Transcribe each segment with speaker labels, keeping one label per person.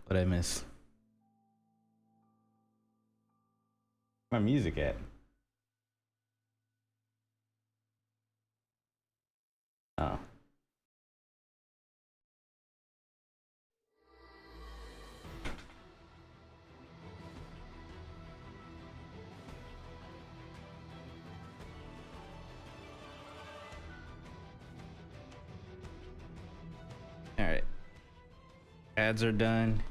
Speaker 1: What I miss? My music at? Oh. All right. Ads are done.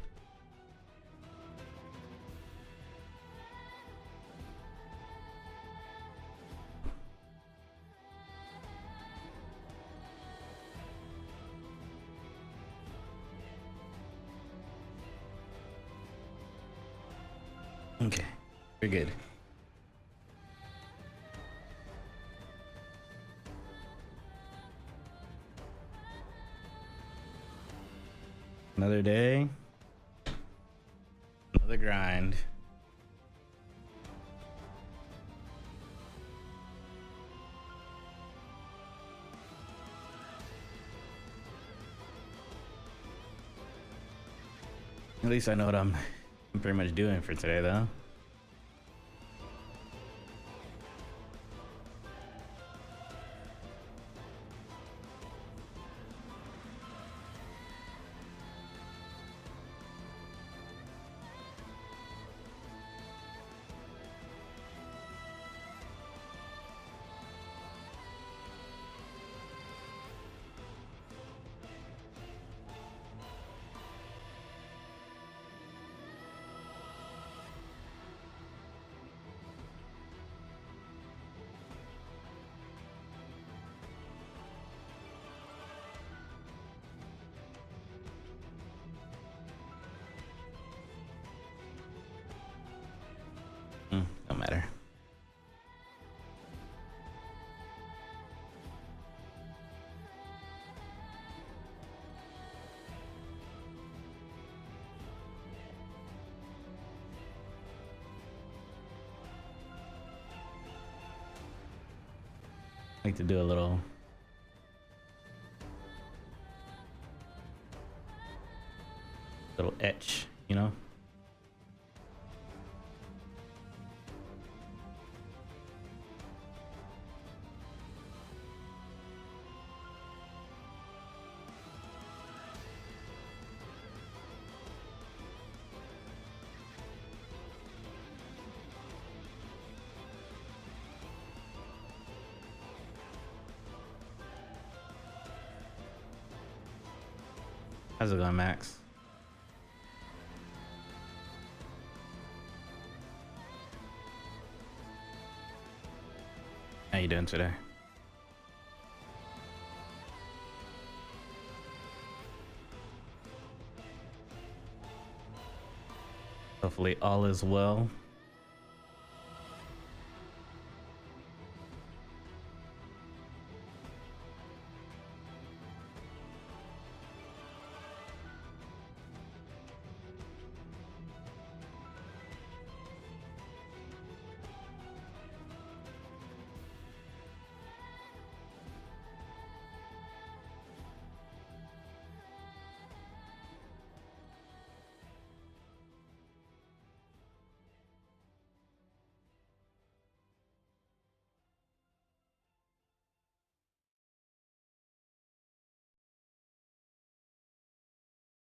Speaker 1: Okay, we're good. Another day, another grind. At least I know what I'm pretty much doing for today, though. Don't matter. I like to do a little etch, you know? How's it going, Max? How you doing today? Hopefully all is well.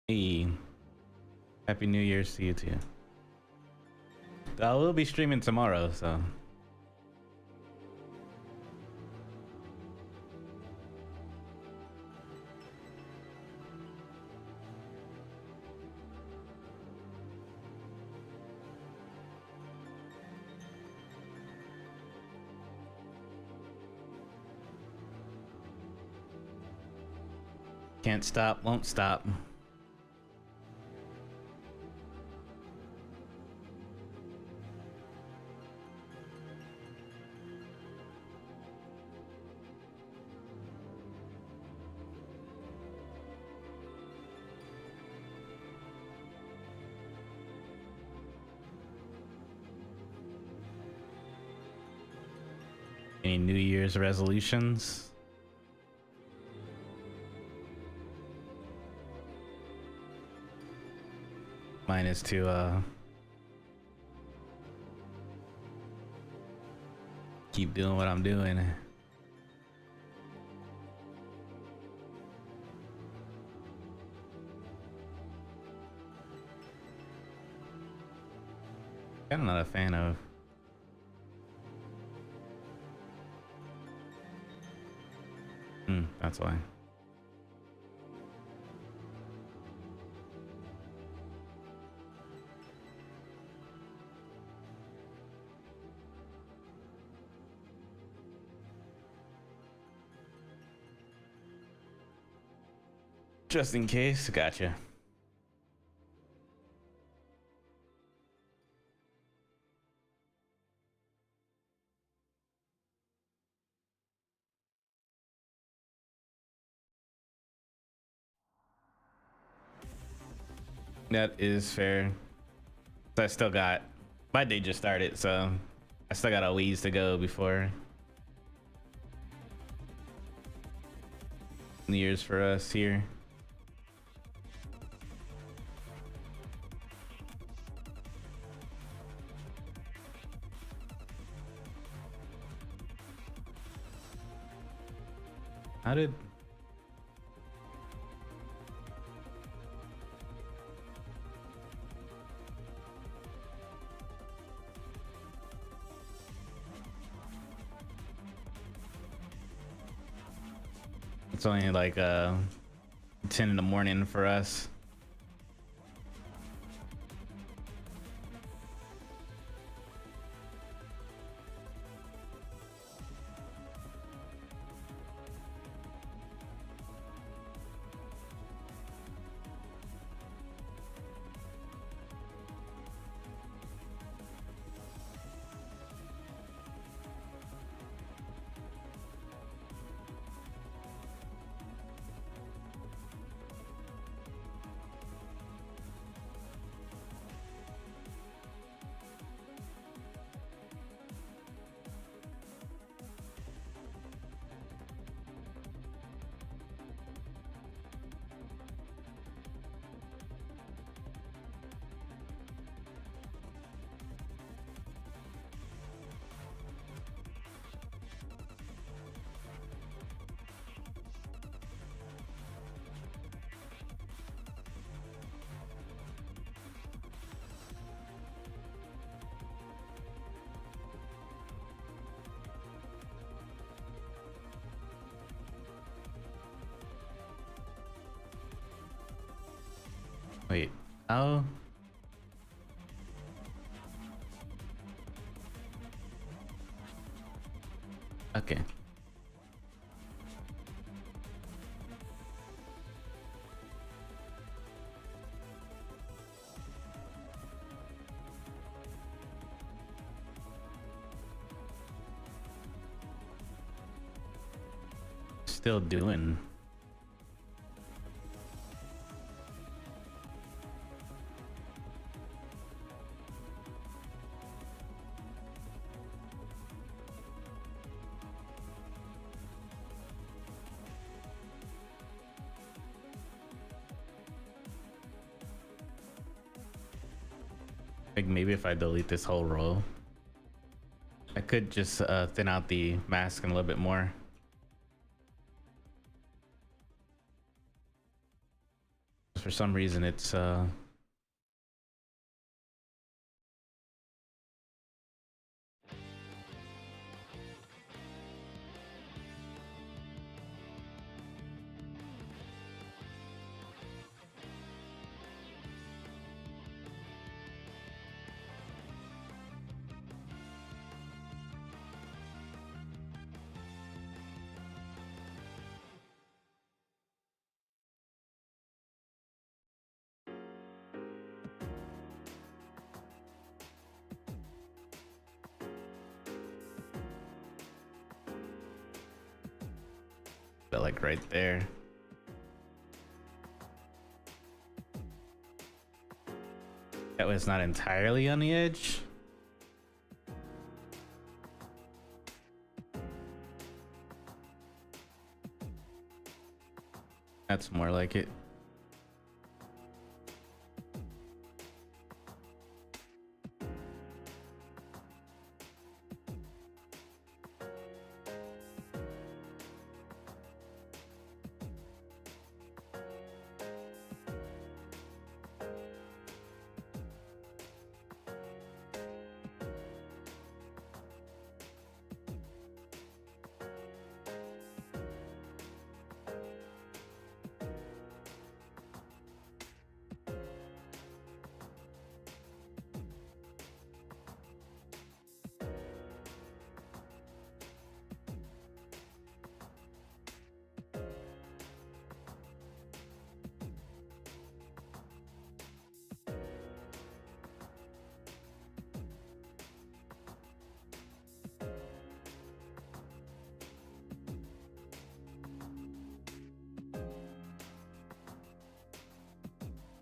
Speaker 1: Hey, happy New Year's to you too. I will be streaming tomorrow, so. Can't stop, won't stop. Any New Year's resolutions? Mine is to keep doing what I'm doing. I'm not a fan of. That's why. Just in case, gotcha. That is fair. So I still got my day just started, so I still got a ways to go before New Year's for us here. How did it's only like 10 in the morning for us. Wait. Oh. Okay. Still doing. Like maybe if I delete this whole row, I could just thin out the mask a little bit more. For some reason it's like right there. That was not entirely on the edge. That's more like it.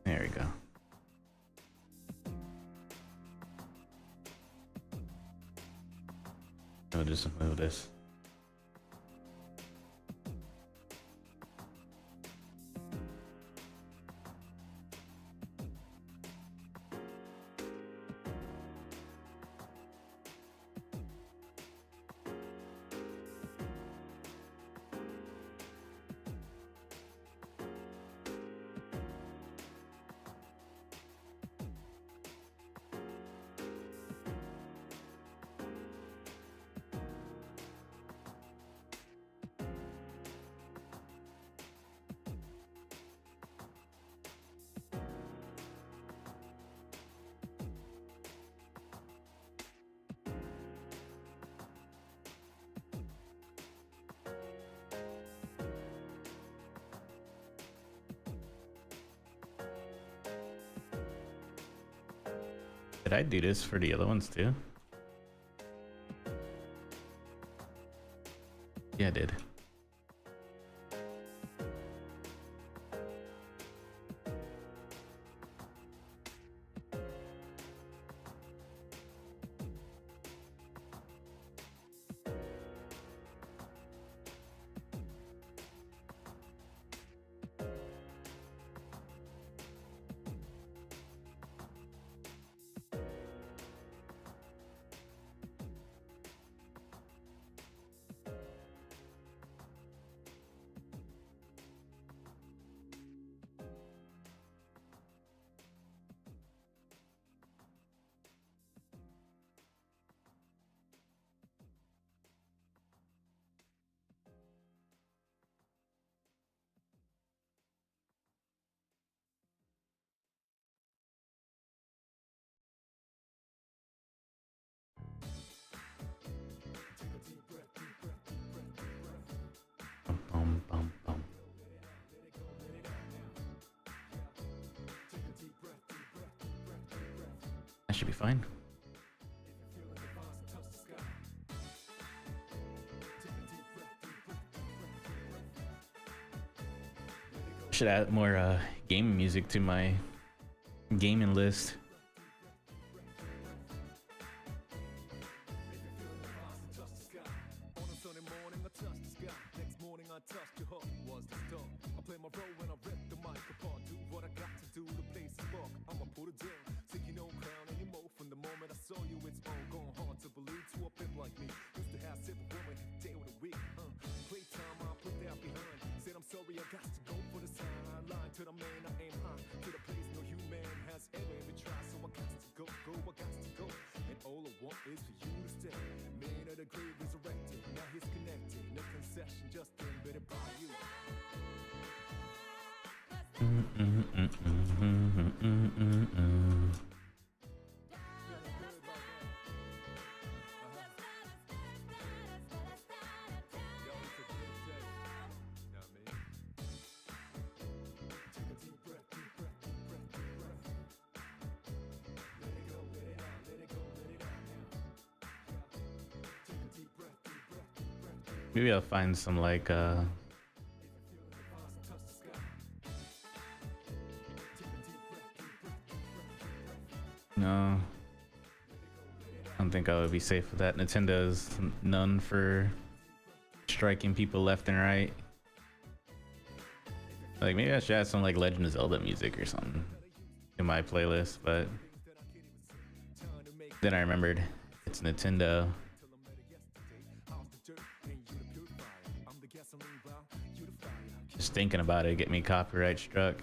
Speaker 1: There we go. I'll just move this. Did I do this for the other ones too? Yeah, I did. Bum, bum, bum. That should be fine. Should add more gaming music to my gaming list. Maybe I'll find some like no, I don't think I would be safe with that. Nintendo's known for striking people left and right. Like maybe I should add some like Legend of Zelda music or something in my playlist, but then I remembered it's Nintendo. Just thinking about it get me copyright struck.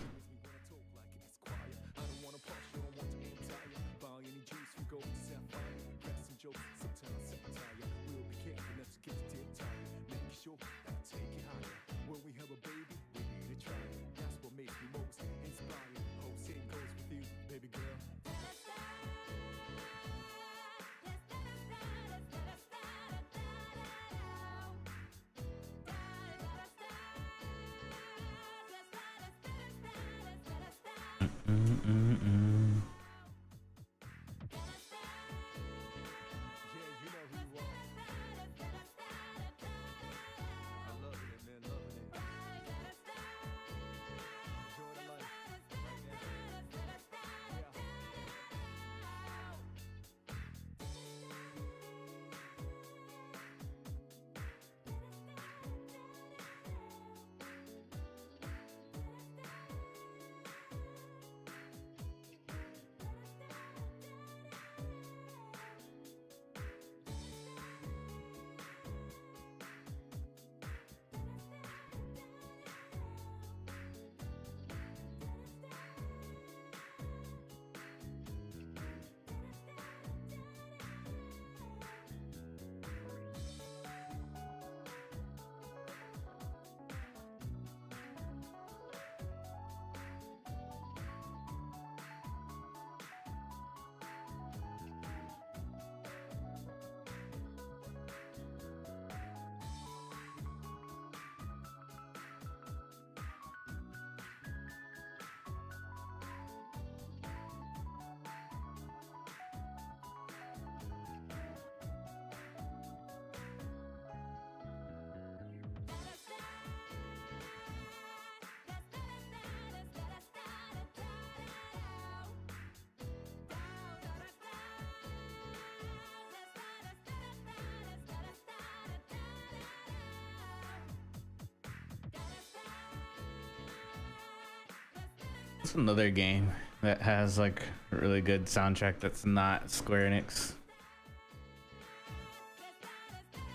Speaker 1: What's another game that has like a really good soundtrack that's not Square Enix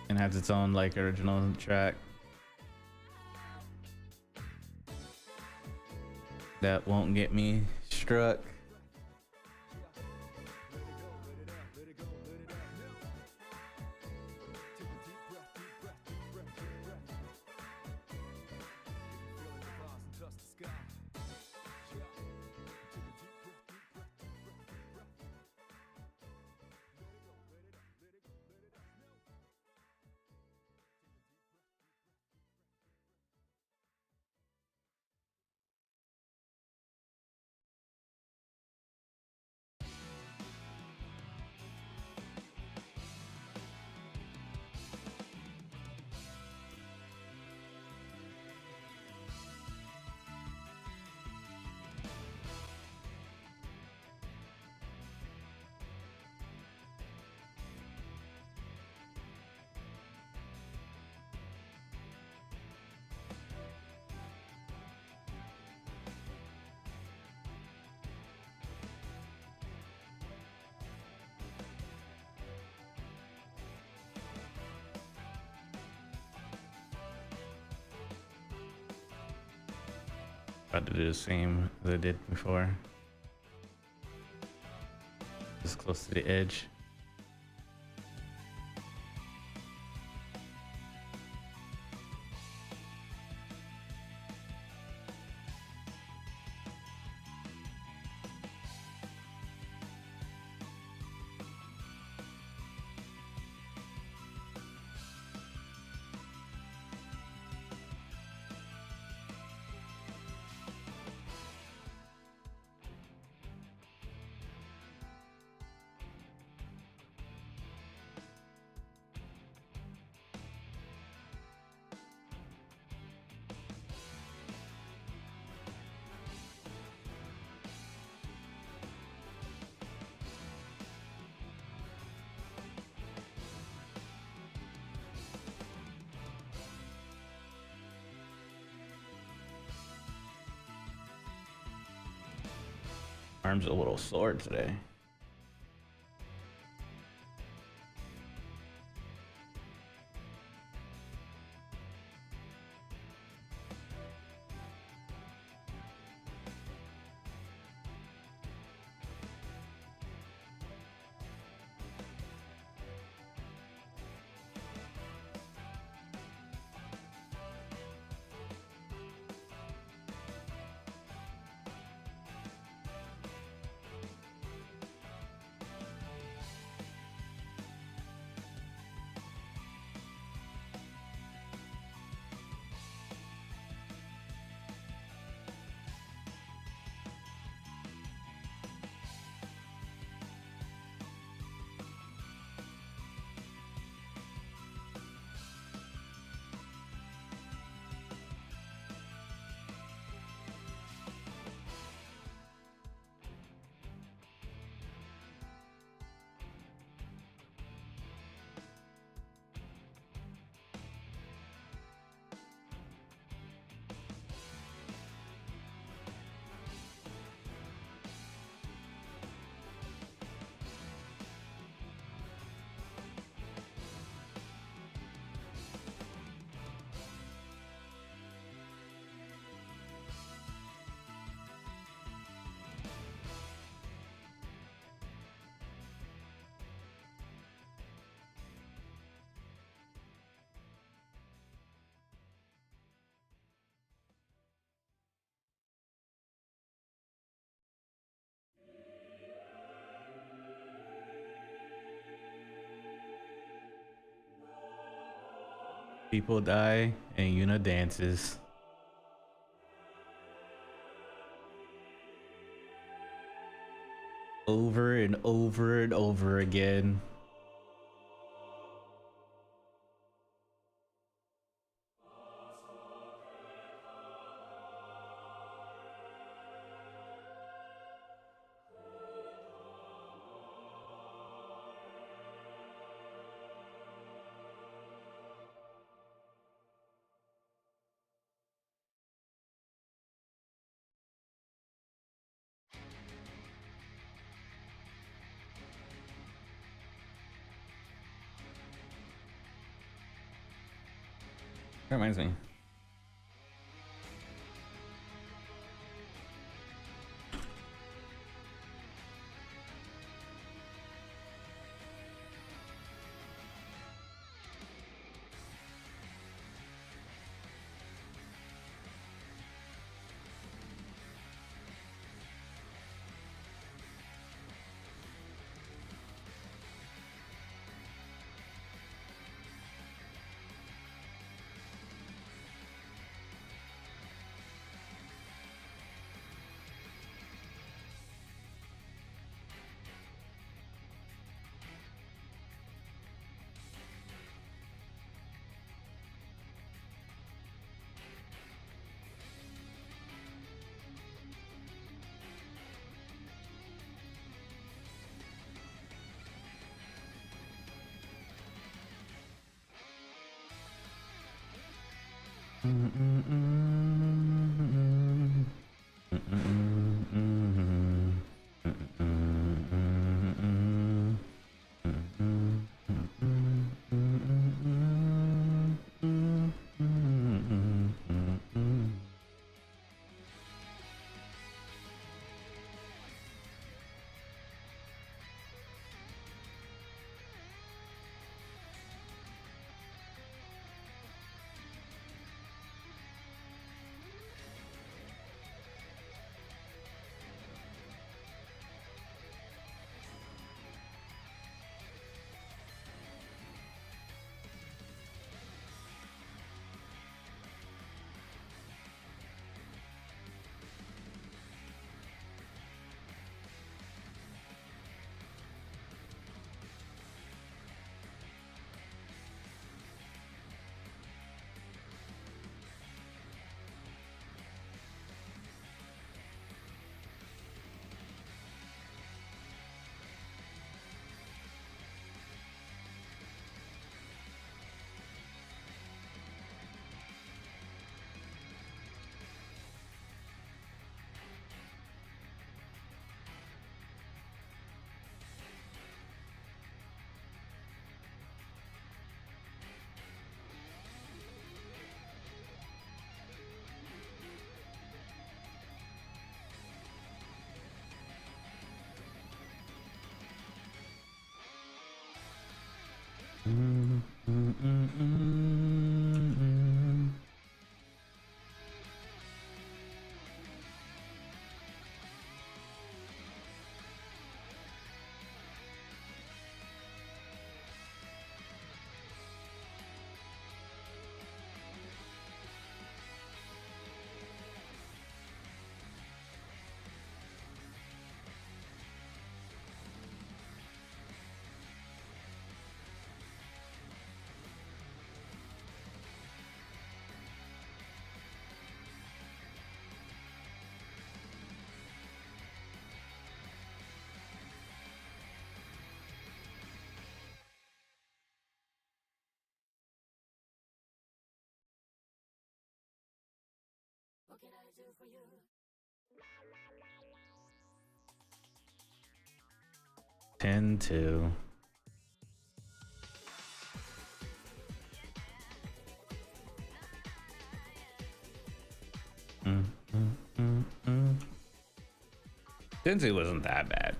Speaker 1: and has its own like original track that won't get me struck? About to do the same as I did before. Just close to the edge. Arm's a little sore today. People die and Yuna dances. Over and over and over again. That reminds me.
Speaker 2: What can I do for you?
Speaker 1: 10-2. Mm, mm, mm, mm. 10-2 wasn't that bad.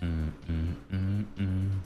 Speaker 1: Mm, mm, mm, mm.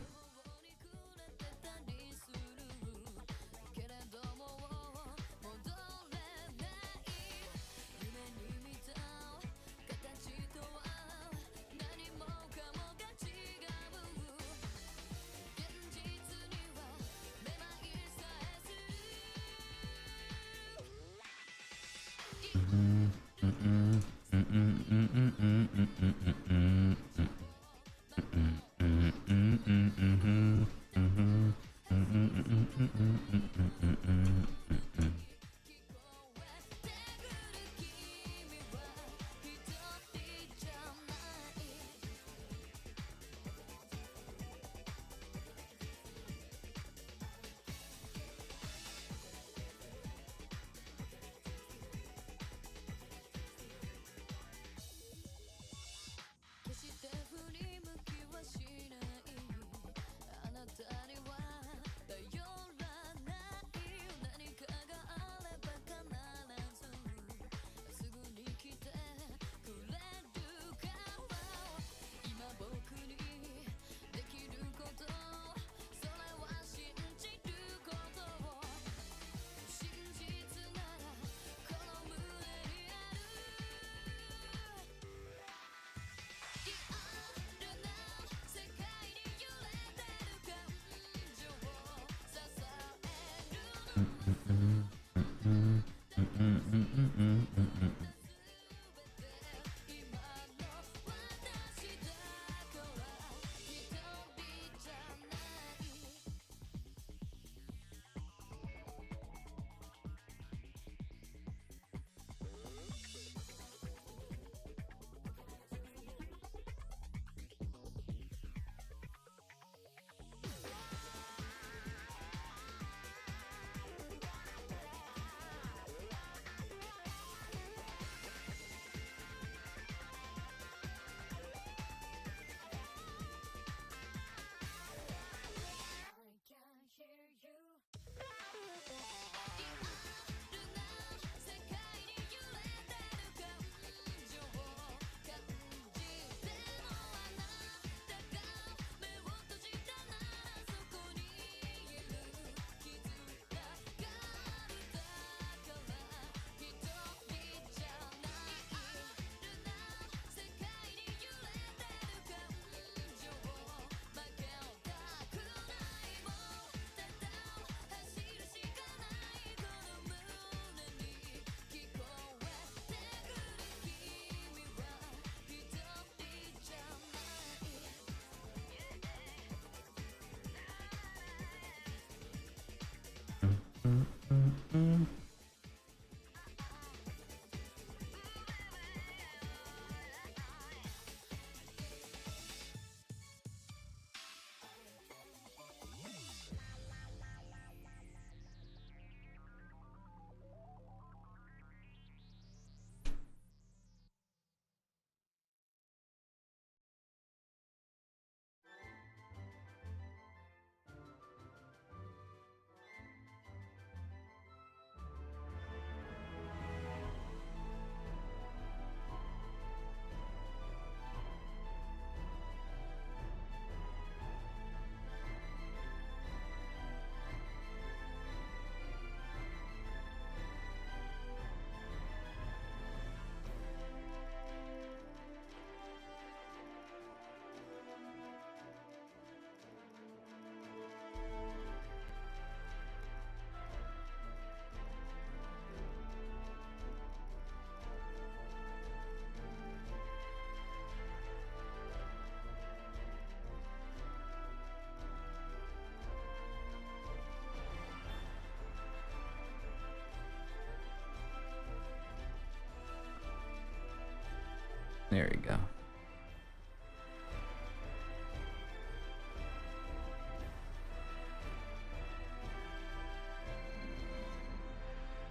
Speaker 1: There we go.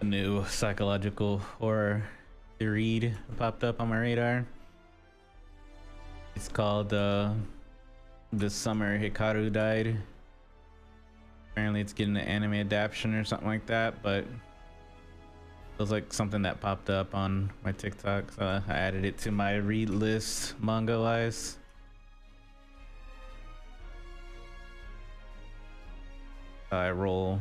Speaker 1: A new psychological horror to read popped up on my radar. It's called This Summer Hikaru Died. Apparently it's getting an anime adaptation or something like that, but it was like something that popped up on my TikTok, so I added it to my read list manga wise. I roll.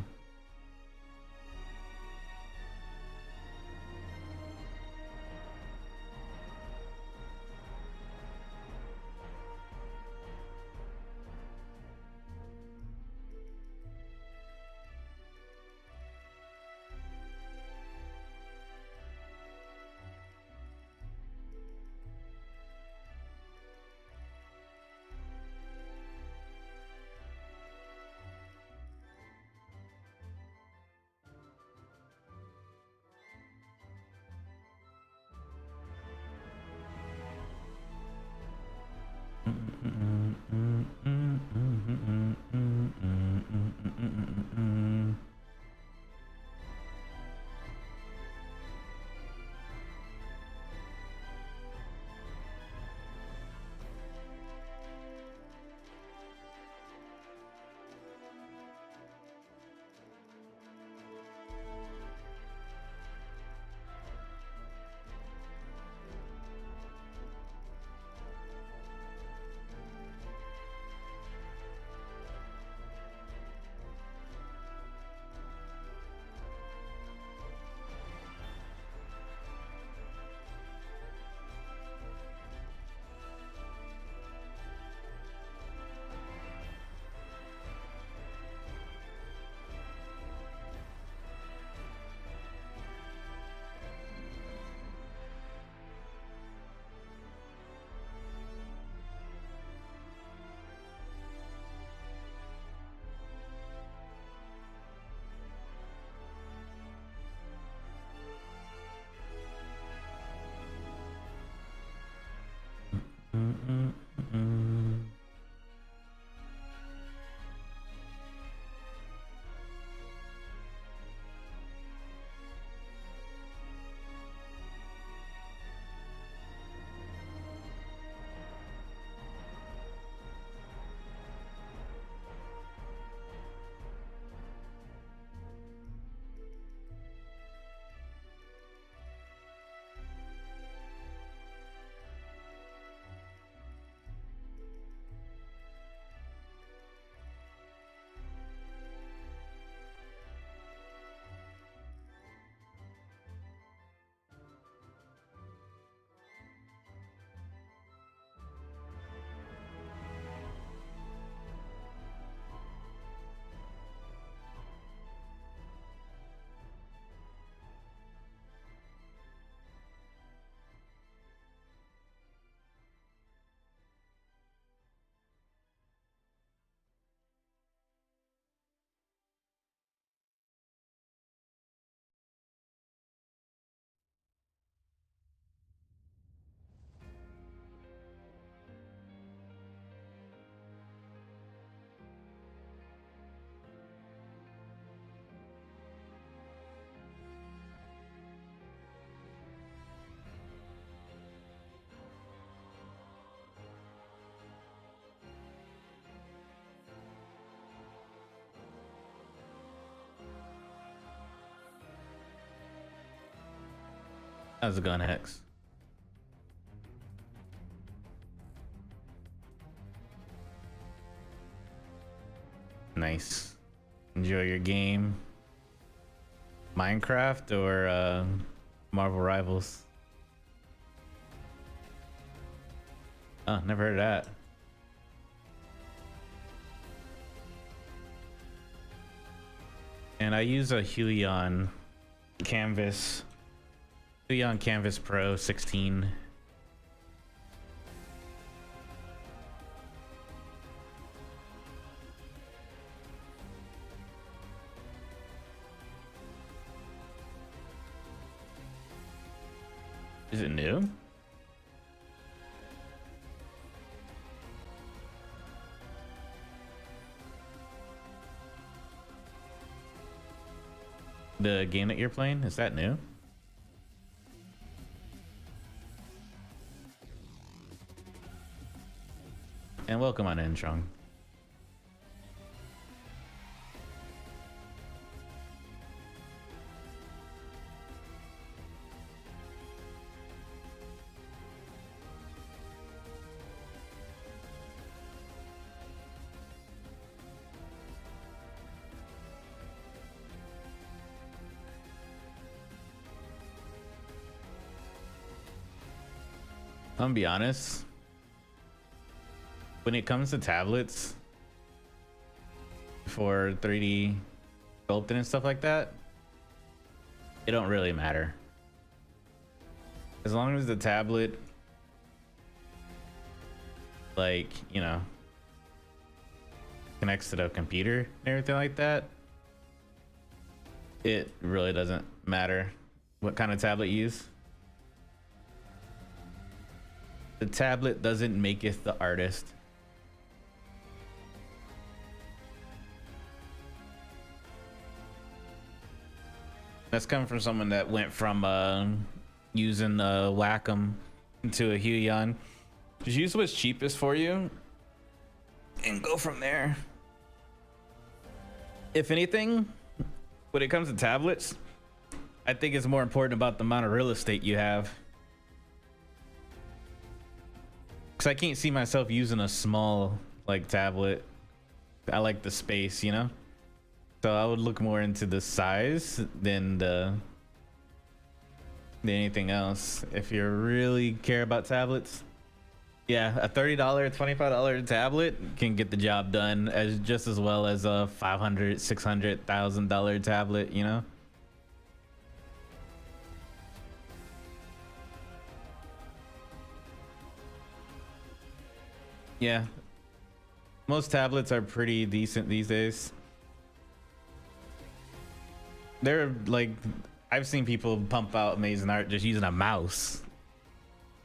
Speaker 1: How's it going, Hex? Nice. Enjoy your game. Minecraft or Marvel Rivals? Oh, never heard of that. And I use a Huion Canvas Pro 16. Is it new? The game that you're playing, is that new? And welcome on in, Strong. I'm gonna be honest. When it comes to tablets for 3D sculpting and stuff like that, it don't really matter. As long as the tablet, like, you know, connects to the computer and everything like that, it really doesn't matter what kind of tablet you use. The tablet doesn't make it the artist. That's coming from someone that went from using Wacom into a Huion. Just use what's cheapest for you and go from there. If anything, when it comes to tablets, I think it's more important about the amount of real estate you have. Because I can't see myself using a small like tablet. I like the space, you know? So I would look more into the size than anything else. If you really care about tablets, yeah, a $30, $25 tablet can get the job done as just as well as a $500, $600,000 tablet, you know? Yeah, most tablets are pretty decent these days. They're like, I've seen people pump out amazing art just using a mouse.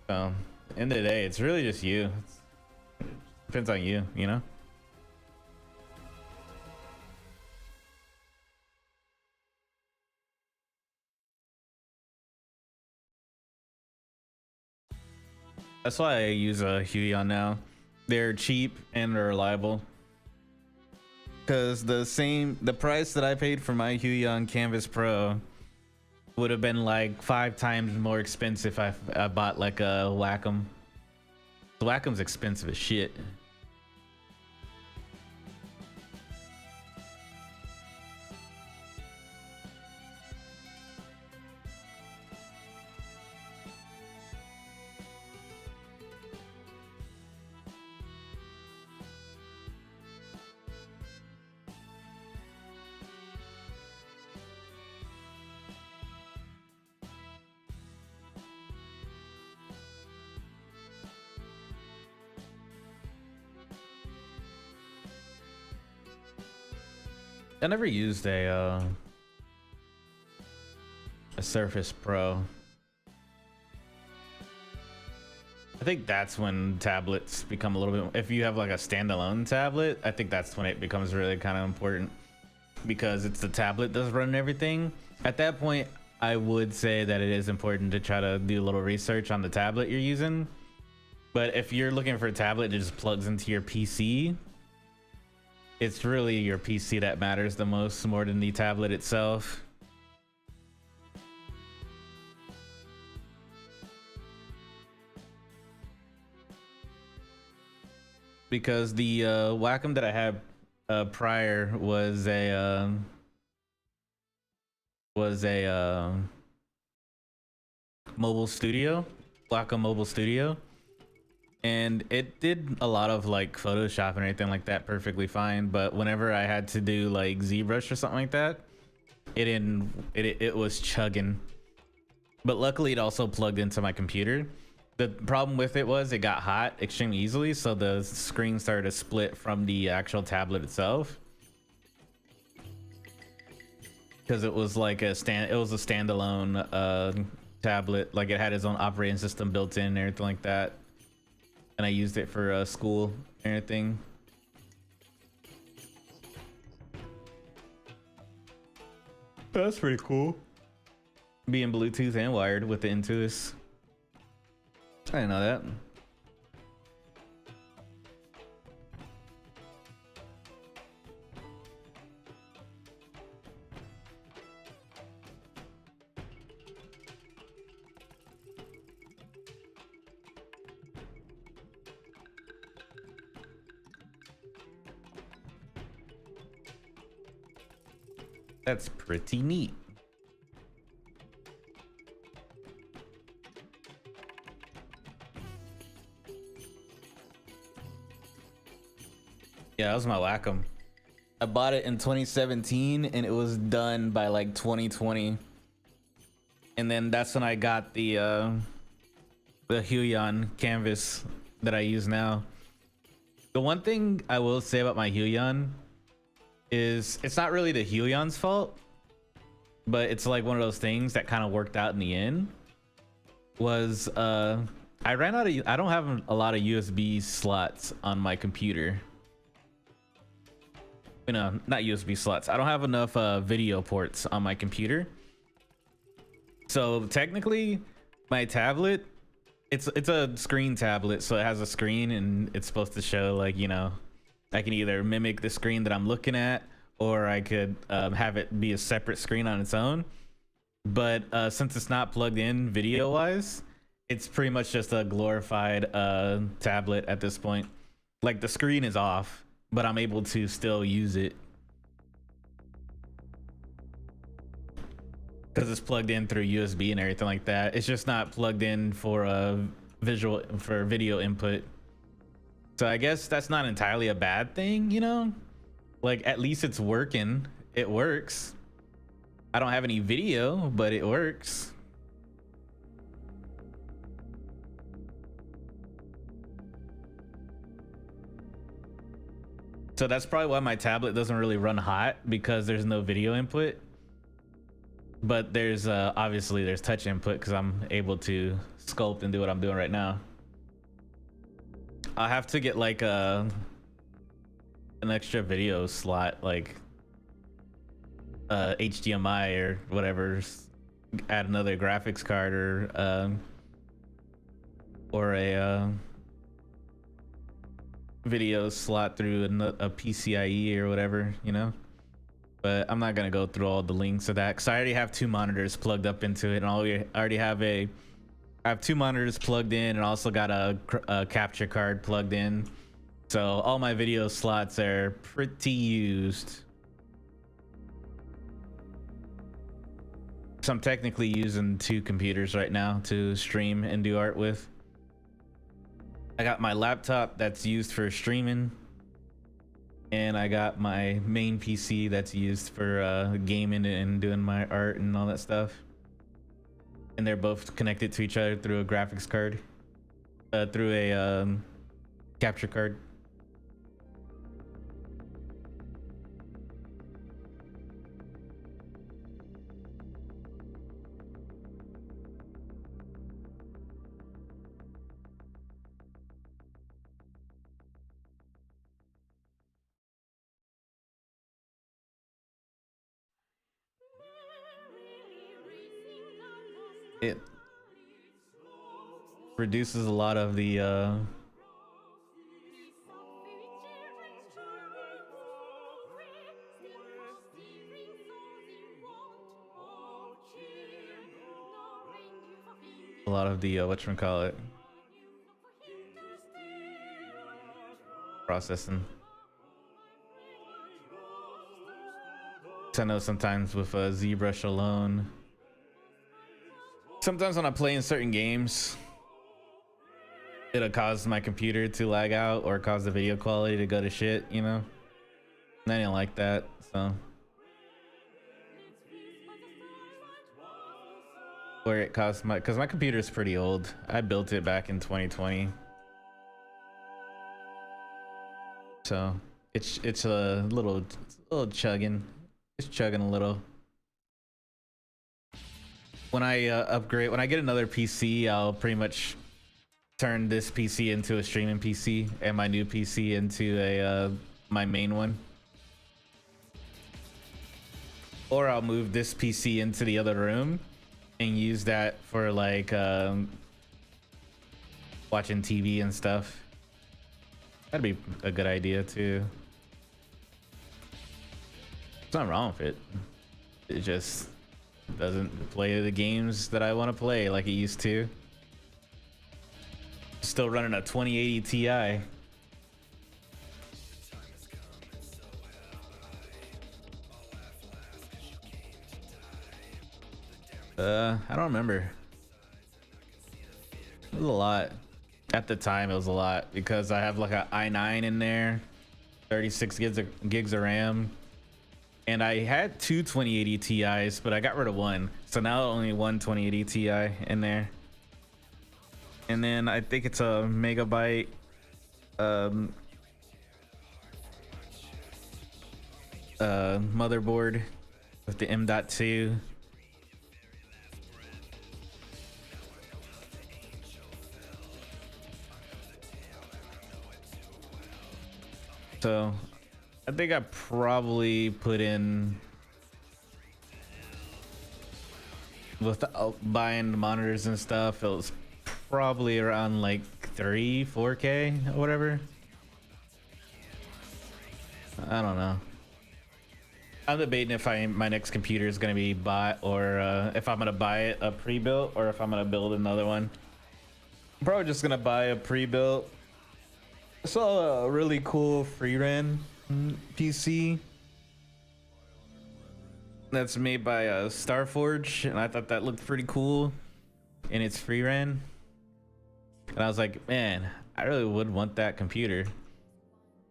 Speaker 1: So, end of the day, it's really just you. It depends on you, you know? That's why I use a Huion now. They're cheap and they're reliable. Because the price that I paid for my Huion Canvas Pro would have been like 5 times more expensive if I bought like a Wacom. The Wacom's expensive as shit. I never used a Surface Pro. I think that's when tablets become a little bit, if you have like a standalone tablet, I think that's when it becomes really kind of important, because it's the tablet that's running everything. At that point, I would say that it is important to try to do a little research on the tablet you're using. But if you're looking for a tablet that just plugs into your PC, it's really your PC that matters the most, more than the tablet itself. because the Wacom that I had prior was a mobile studio, Wacom mobile studio, and it did a lot of like Photoshop and everything like that perfectly fine. But whenever I had to do like Zbrush or something like that, it was chugging. But luckily it also plugged into my computer. The problem with it was it got hot extremely easily, so the screen started to split from the actual tablet itself, because it was like a standalone tablet. Like it had its own operating system built in and everything like that, and I used it for school and everything. That's pretty cool, being Bluetooth and wired with the Intuos. I didn't know that. That's pretty neat. Yeah, that was my Wacom. I bought it in 2017 and it was done by like 2020. And then that's when I got the Huion canvas that I use now. The one thing I will say about my Huion is it's not really the Huion's fault, but it's like one of those things that kind of worked out in the end. Was I ran out of, I don't have a lot of USB slots on my computer. You know, not USB slots. I don't have enough video ports on my computer. So technically my tablet, it's a screen tablet, so it has a screen and it's supposed to show, like, you know, I can either mimic the screen that I'm looking at, or I could have it be a separate screen on its own. But since it's not plugged in video wise, it's pretty much just a glorified tablet at this point. Like the screen is off, but I'm able to still use it because it's plugged in through USB and everything like that. It's just not plugged in for video input. So I guess that's not entirely a bad thing, you know? Like at least it's working. It works. I don't have any video, but it works. So that's probably why my tablet doesn't really run hot, because there's no video input. But there's obviously there's touch input because I'm able to sculpt and do what I'm doing right now. I'll have to get like an extra video slot, like HDMI or whatever. Add another graphics card or a video slot through a PCIe or whatever, you know. But I'm not gonna go through all the links of that because I already have two monitors plugged up into it, and I already have I have two monitors plugged in, and also got a capture card plugged in. So all my video slots are pretty used. So I'm technically using two computers right now to stream and do art with. I got my laptop that's used for streaming, and I got my main PC that's used for gaming and doing my art and all that stuff. And they're both connected to each other through a graphics card, through a capture card. It reduces a lot of the whatchamacallit, processing. I know sometimes with Zbrush alone, sometimes when I'm playing certain games, it'll cause my computer to lag out or cause the video quality to go to shit, you know? And I didn't like that, so. Where it caused because my computer is pretty old. I built it back in 2020. So it's a little chugging. It's chugging a little. When I upgrade, when I get another PC, I'll pretty much turn this PC into a streaming PC and my new PC into a my main one. Or I'll move this PC into the other room and use that for like watching TV and stuff. That'd be a good idea too. There's nothing wrong with it. It just doesn't play the games that I want to play like it used to. Still running a 2080 Ti. I don't remember. It was a lot. At the time, it was a lot because I have like a i9 in there, 36 gigs of RAM, and I had two 2080 Ti's, but I got rid of one, so now only one 2080 Ti in there. And then I think it's a megabyte motherboard with the M.2. So I think I probably put in, without buying the monitors and stuff, it was probably around like 4K or whatever. I don't know. I'm debating if my next computer is gonna be bought or if I'm gonna buy it a pre-built or if I'm gonna build another one. I'm probably just gonna buy a pre-built. I saw a really cool FreeRAN PC that's made by Starforge, and I thought that looked pretty cool, and it's FreeRAN. And I was like, man, I really would want that computer.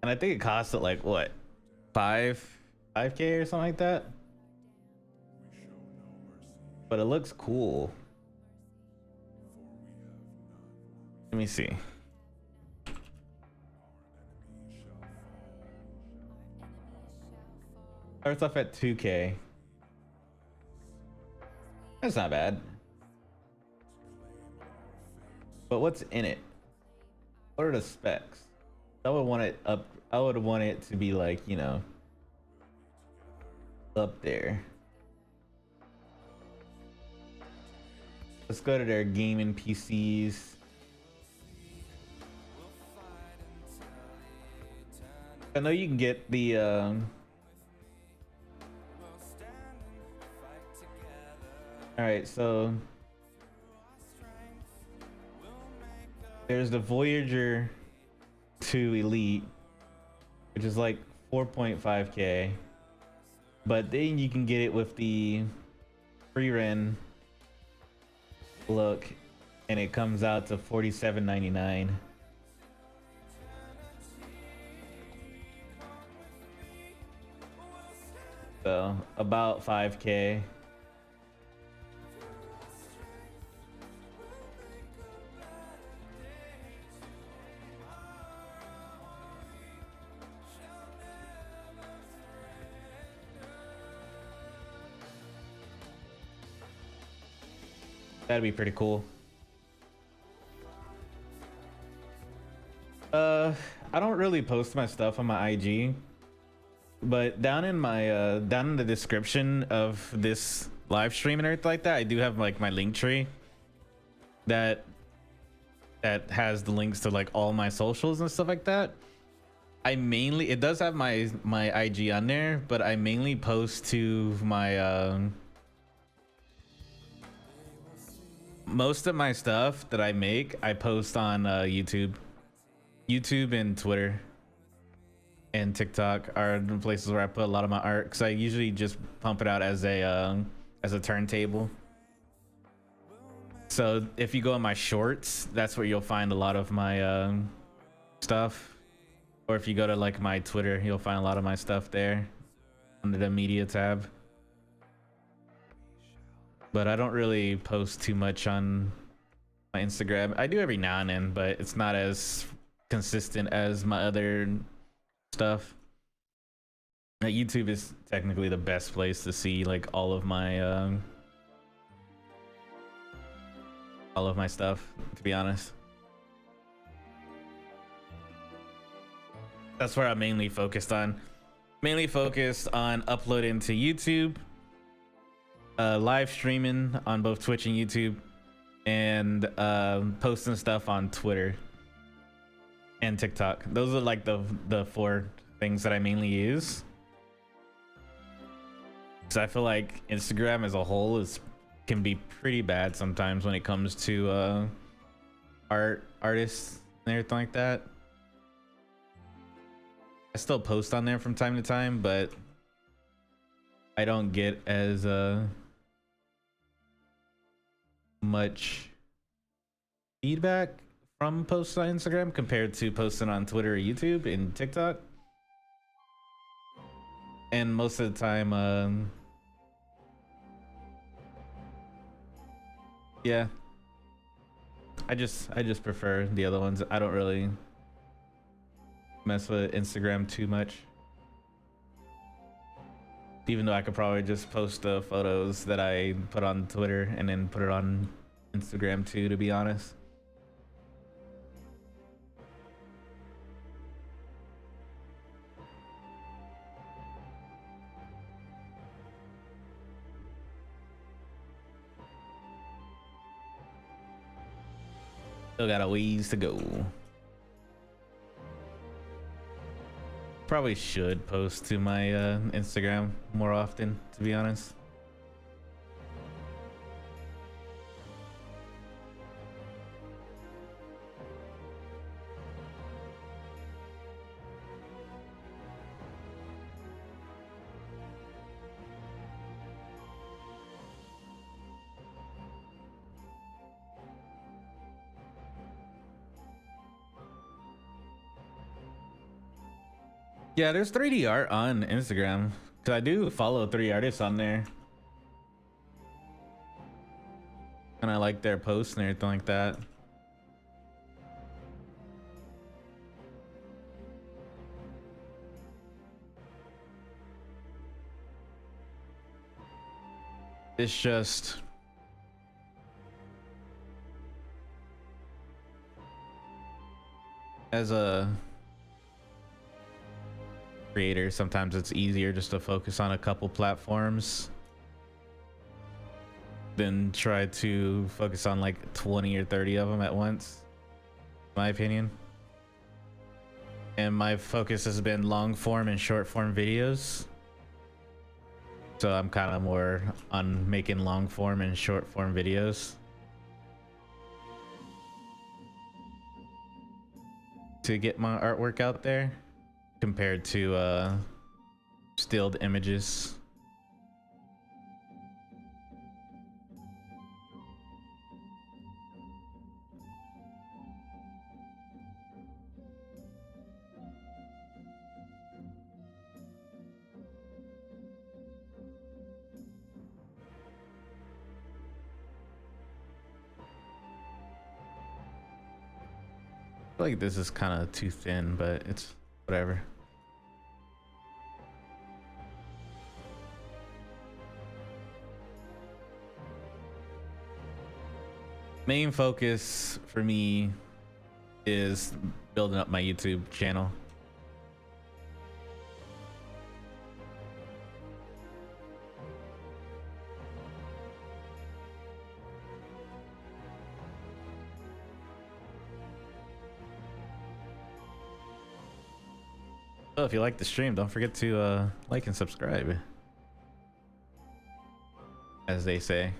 Speaker 1: And I think it costed like what, 5K or something like that. But it looks cool. Let me see. Starts off at 2K. That's not bad. But what's in it? What are the specs? I would want it up. I would want it to be like, you know, up there. Let's go to their gaming PCs. I know you can get the all right, so there's the Voyager 2 Elite, which is like 4.5K, but then you can get it with the FreeRAN look, and it comes out to $47.99. So about 5K. That'd be pretty cool. I don't really post my stuff on my IG, but down in my down in the description of this live stream and everything like that, I do have like my link tree that has the links to like all my socials and stuff like that. I mainly, it does have my IG on there, but I mainly post to my most of my stuff that I make, I post on YouTube and Twitter. and TikTok are the places where I put a lot of my art, because I usually just pump it out as a turntable. So if you go in my shorts, that's where you'll find a lot of my stuff. Or if you go to like my Twitter, you'll find a lot of my stuff there under the media tab. But I don't really post too much on my Instagram. I do every now and then, but it's not as consistent as my other stuff. Now, YouTube is technically the best place to see like all of my stuff, to be honest. That's where I'm mainly focused on. Mainly focused on uploading to YouTube, live streaming on both Twitch and YouTube, and posting stuff on Twitter and TikTok. Those are like the 4 things that I mainly use. Because I feel like Instagram as a whole can be pretty bad sometimes when it comes to artists and everything like that. I still post on there from time to time, but I don't get as much feedback from posts on Instagram compared to posting on Twitter or YouTube and TikTok. And most of the time, yeah, I just prefer the other ones. I don't really mess with Instagram too much, even though I could probably just post the photos that I put on Twitter and then put it on Instagram too, to be honest. Still got a ways to go. Probably should post to my Instagram more often, to be honest. Yeah, there's 3D art on Instagram, because I do follow 3 artists on there. And I like their posts and everything like that. It's just as a creator, sometimes it's easier just to focus on a couple platforms than try to focus on like 20 or 30 of them at once, in my opinion. And my focus has been long form and short form videos, so I'm kind of more on making long form and short form videos to get my artwork out there, compared to stilled images. I feel like this is kind of too thin, but it's whatever. Main focus for me is building up my YouTube channel. So if you like the stream, don't forget to like and subscribe, as they say.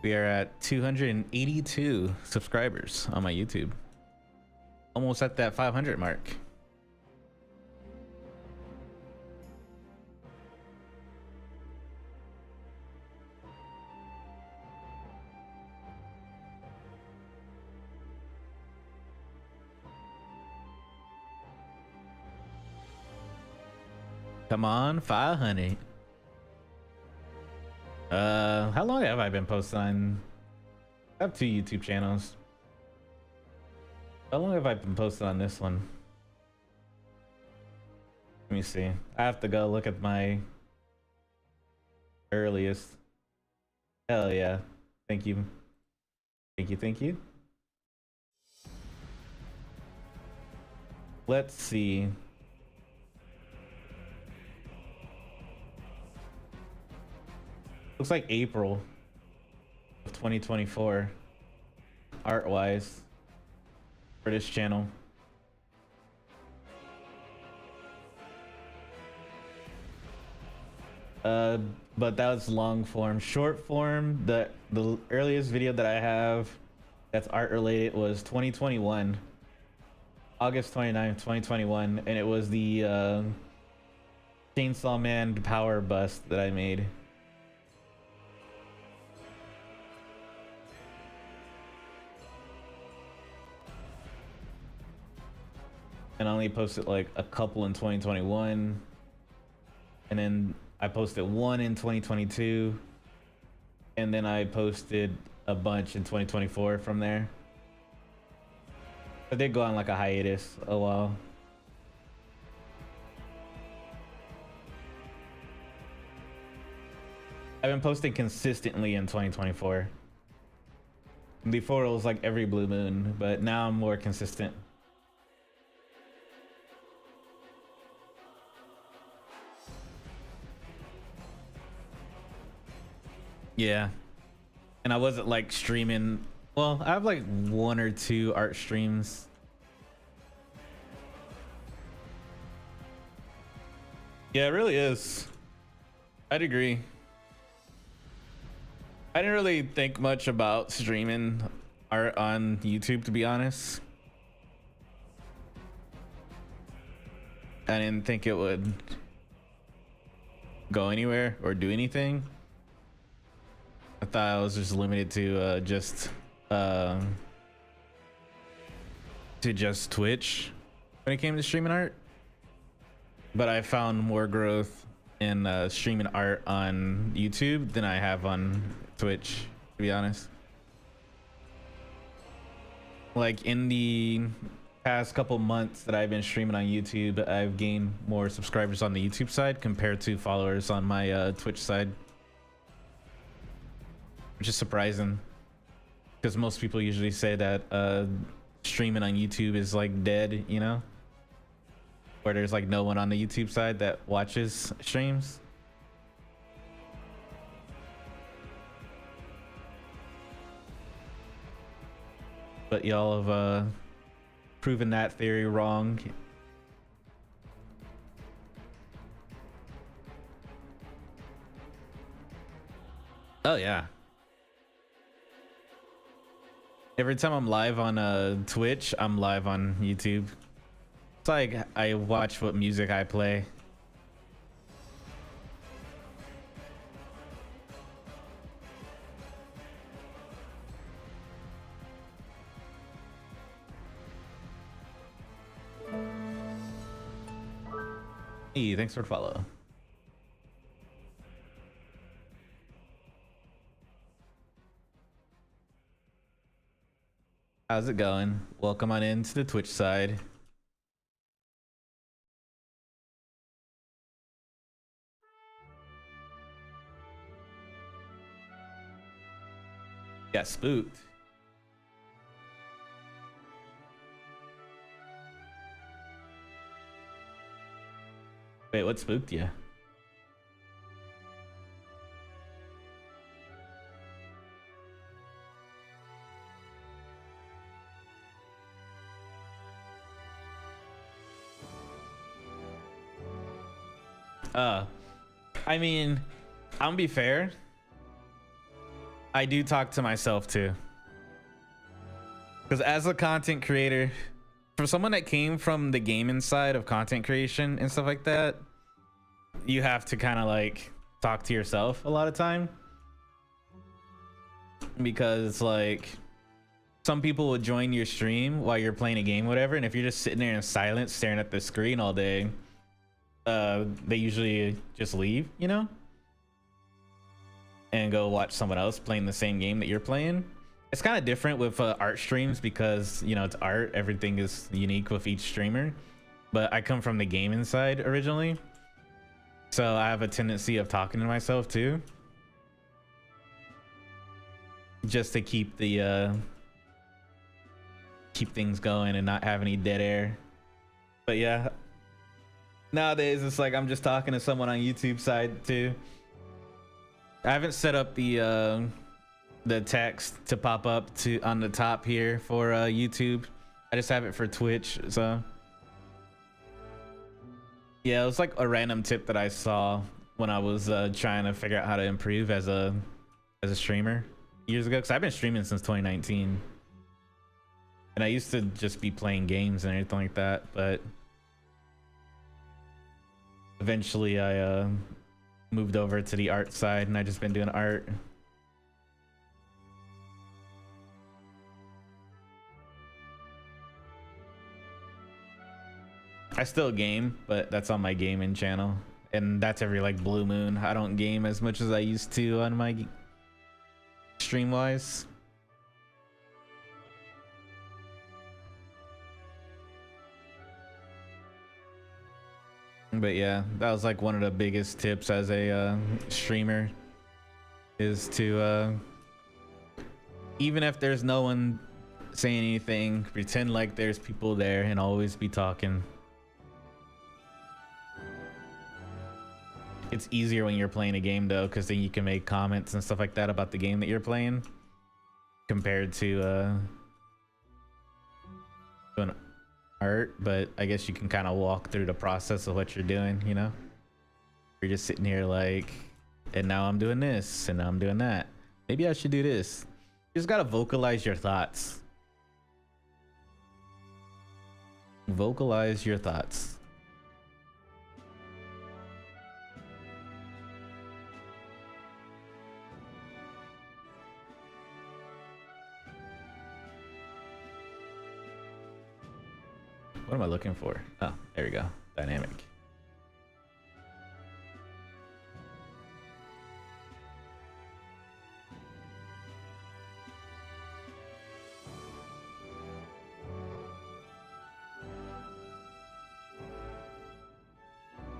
Speaker 1: We are at 282 subscribers on my YouTube. Almost at that 500 mark. Come on, 500. How long have I been posting on? I have 2 YouTube channels. How long have I been posting on this one? Let me see. I have to go look at my earliest. Hell yeah. Thank you. Thank you, thank you. Let's see. Looks like April of 2024, art-wise, for this channel. But that was long form. Short form, the earliest video that I have that's art related was 2021, August 29th, 2021, and it was the Chainsaw Man power bust that I made. And I only posted like a couple in 2021, and then I posted one in 2022, and then I posted a bunch in 2024 from there. I did go on like a hiatus a while. I've been posting consistently in 2024. Before it was like every blue moon, but now I'm more consistent. Yeah, and I wasn't like streaming. Well, I have like 1 or 2 art streams. Yeah, it really is. I'd agree. I didn't really think much about streaming art on YouTube, to be honest. I didn't think it would go anywhere or do anything. I thought I was just limited to just Twitch when it came to streaming art. But I found more growth in streaming art on YouTube than I have on Twitch, to be honest. Like in the past couple months that I've been streaming on YouTube, I've gained more subscribers on the YouTube side compared to followers on my Twitch side. Which is surprising, because most people usually say that streaming on YouTube is like dead, you know, where there's like no one on the YouTube side that watches streams. But y'all have proven that theory wrong. Oh yeah. Every time I'm live on Twitch, I'm live on YouTube. It's like I watch what music I play. Hey, thanks for the follow. How's it going? Welcome on into the Twitch side. Got spooked. Wait, what spooked you? I mean, I'm gonna be fair. I do talk to myself too. Because as a content creator, for someone that came from the gaming side of content creation and stuff like that, you have to kind of like talk to yourself a lot of time. Because like some people will join your stream while you're playing a game, whatever, and if you're just sitting there in silence staring at the screen all day, they usually just leave, you know, and go watch someone else playing the same game that you're playing. It's kind of different with art streams because, you know, it's art, everything is unique with each streamer, but I come from the gaming side originally, so I have a tendency of talking to myself too, just to keep the keep things going and not have any dead air. But yeah, nowadays it's like I'm just talking to someone on YouTube side too. I haven't set up the text to pop up to on the top here for YouTube. I just have it for Twitch. So yeah, it was like a random tip that I saw when I was trying to figure out how to improve as a streamer years ago, because I've been streaming since 2019 and I used to just be playing games and everything like that, but eventually I moved over to the art side and I just been doing art. I still game, but that's on my gaming channel, and that's every like blue moon. I don't game as much as I used to on my stream wise. But yeah, that was like one of the biggest tips as a streamer, is to even if there's no one saying anything, pretend like there's people there and always be talking. It's easier when you're playing a game though, because then you can make comments and stuff like that about the game that you're playing compared to doing art. But I guess you can kind of walk through the process of what you're doing, you know? You're just sitting here like, and now I'm doing this and now I'm doing that. Maybe I should do this. You just gotta vocalize your thoughts. Vocalize your thoughts. What am I looking for? Oh, there we go. Dynamic.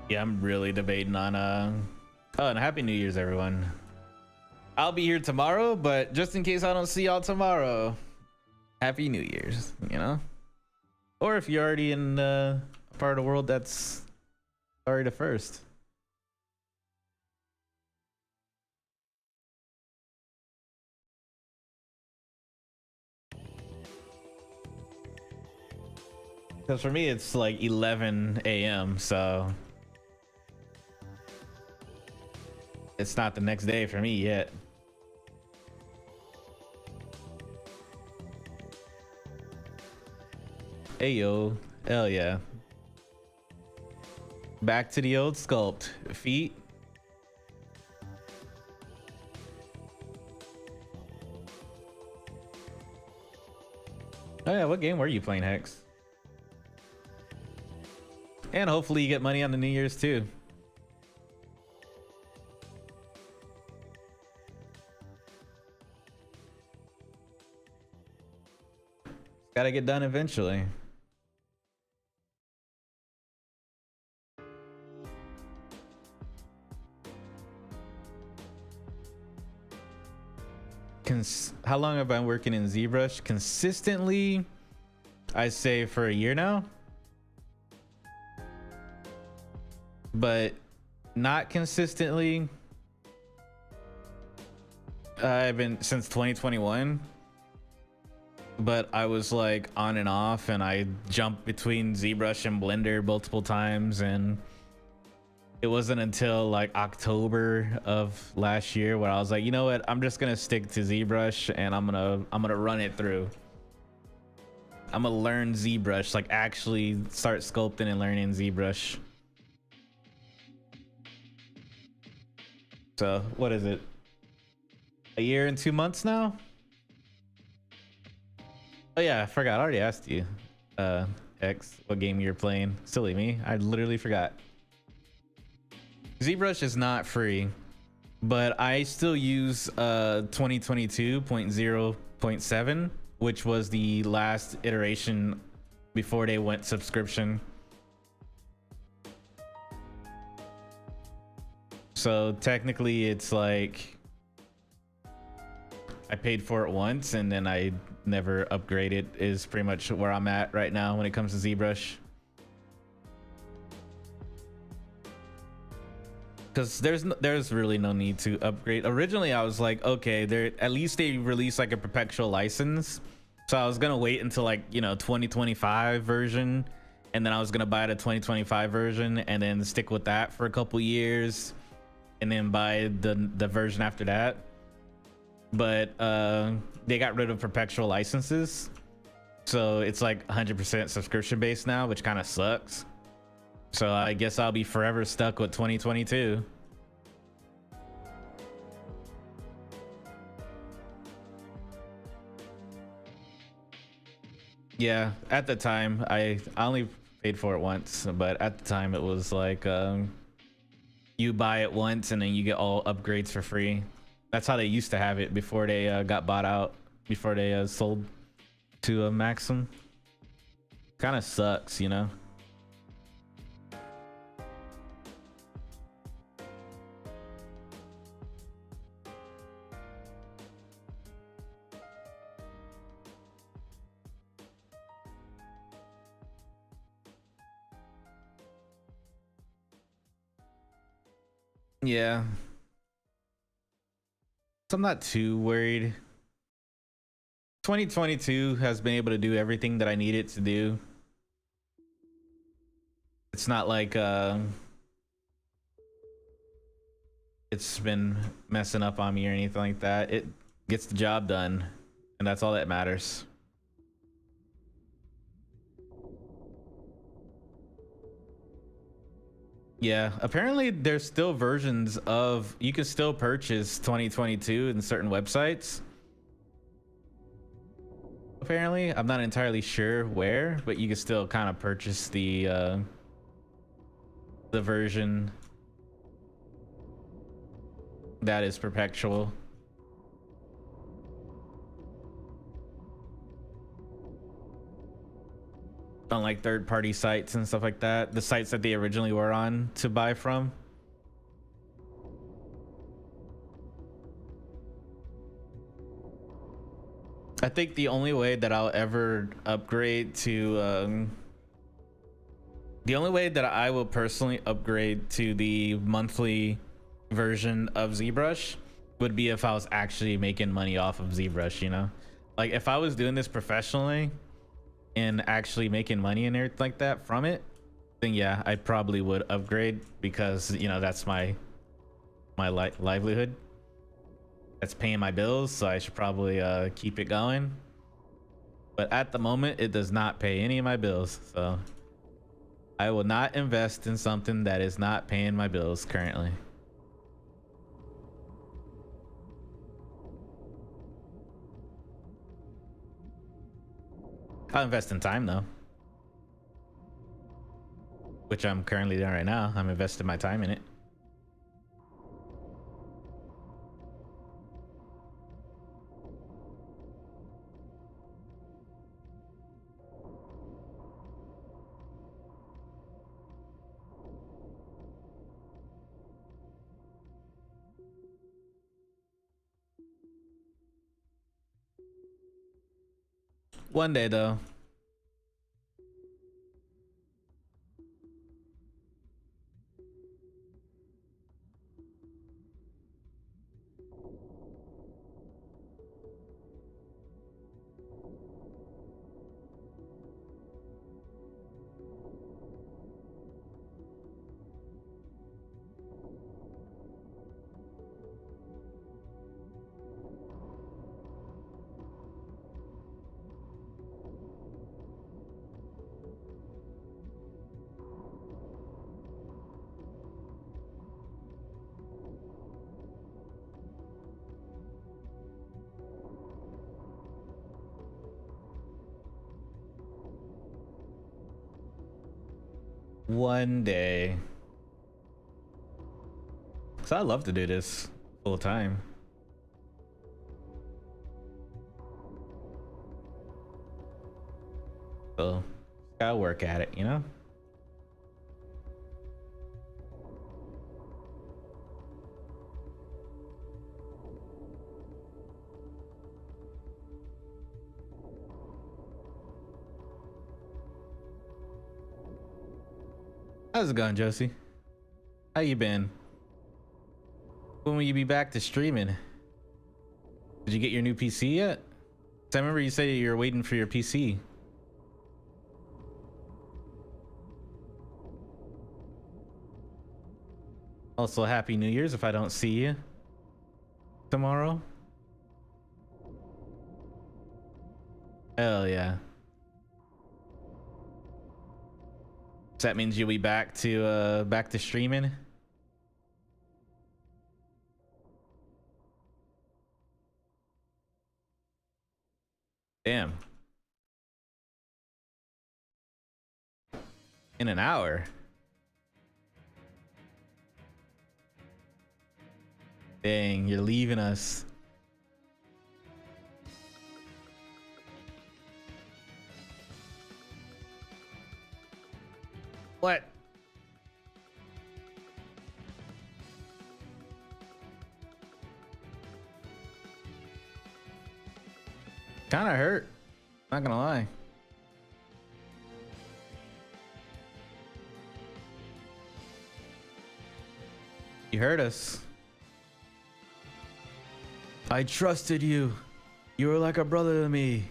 Speaker 1: Yeah, I'm really debating on oh, and happy New Year's everyone. I'll be here tomorrow, but just in case I don't see y'all tomorrow, happy New Year's, you know? Or if you're already in a part of the world that's sorry to first. Because for me, it's like 11 a.m., so it's not the next day for me yet. Hey yo, hell yeah. Back to the old sculpt. Feet. Oh yeah, what game were you playing, Hex? And hopefully you get money on the New Year's too. Gotta get done eventually. How long have I been working in Zbrush? Consistently, I say for a year now. But not consistently. I've been since 2021. But I was like on and off, and I jumped between Zbrush and Blender multiple times, and it wasn't until like October of last year where I was like, you know what, I'm just gonna stick to ZBrush and I'm gonna run it through. I'm gonna learn ZBrush, like actually start sculpting and learning ZBrush. So what is it, a year and 2 months now? Oh yeah, I forgot, I already asked you, X, what game you're playing. Silly me, I literally forgot. ZBrush is not free, but I still use 2022.0.7, which was the last iteration before they went subscription. So technically it's like I paid for it once and then I never upgraded, is pretty much where I'm at right now when it comes to ZBrush. Because there's really no need to upgrade. Originally I was like, okay, at least they released like a perpetual license, so I was gonna wait until like, you know, 2025 version, and then I was gonna buy the 2025 version and then stick with that for a couple years and then buy the version after that. But they got rid of perpetual licenses, so it's like 100% subscription based now, which kind of sucks. So I guess I'll be forever stuck with 2022. Yeah, at the time I only paid for it once, but at the time it was like you buy it once and then you get all upgrades for free. That's how they used to have it before they got bought out, before they sold to Maxim. Kind of sucks, you know. Yeah, so I'm not too worried. 2022 has been able to do everything that I need it to do. It's not like it's been messing up on me or anything like that. It gets the job done, and that's all that matters. Yeah, apparently there's still versions of, you can still purchase 2022 in certain websites. Apparently, I'm not entirely sure where, but you can still kind of purchase the version that is perpetual. On like third-party sites and stuff like that, the sites that they originally were on to buy from. I think the only way that I'll ever upgrade to the only way that I will personally upgrade to the monthly version of ZBrush would be if I was actually making money off of ZBrush, you know? Like if I was doing this professionally and actually making money and everything like that from it, then yeah, I probably would upgrade, because you know that's my livelihood, that's paying my bills, so I should probably keep it going. But at the moment it does not pay any of my bills, so I will not invest in something that is not paying my bills currently. I'll invest in time though, which I'm currently doing right now. I'm investing my time in it. One day though. One day. So I love to do this full time. So gotta work at it, you know? How's it going, Josie? How you been? When will you be back to streaming? Did you get your new PC yet? 'Cause I remember you said you were waiting for your PC. Also, Happy New Year's if I don't see you tomorrow. Hell yeah. So that means you'll be back to streaming? Damn. In an hour. Dang, you're leaving us. What? Kinda hurt. Not gonna lie. You hurt us. I trusted you. You were like a brother to me.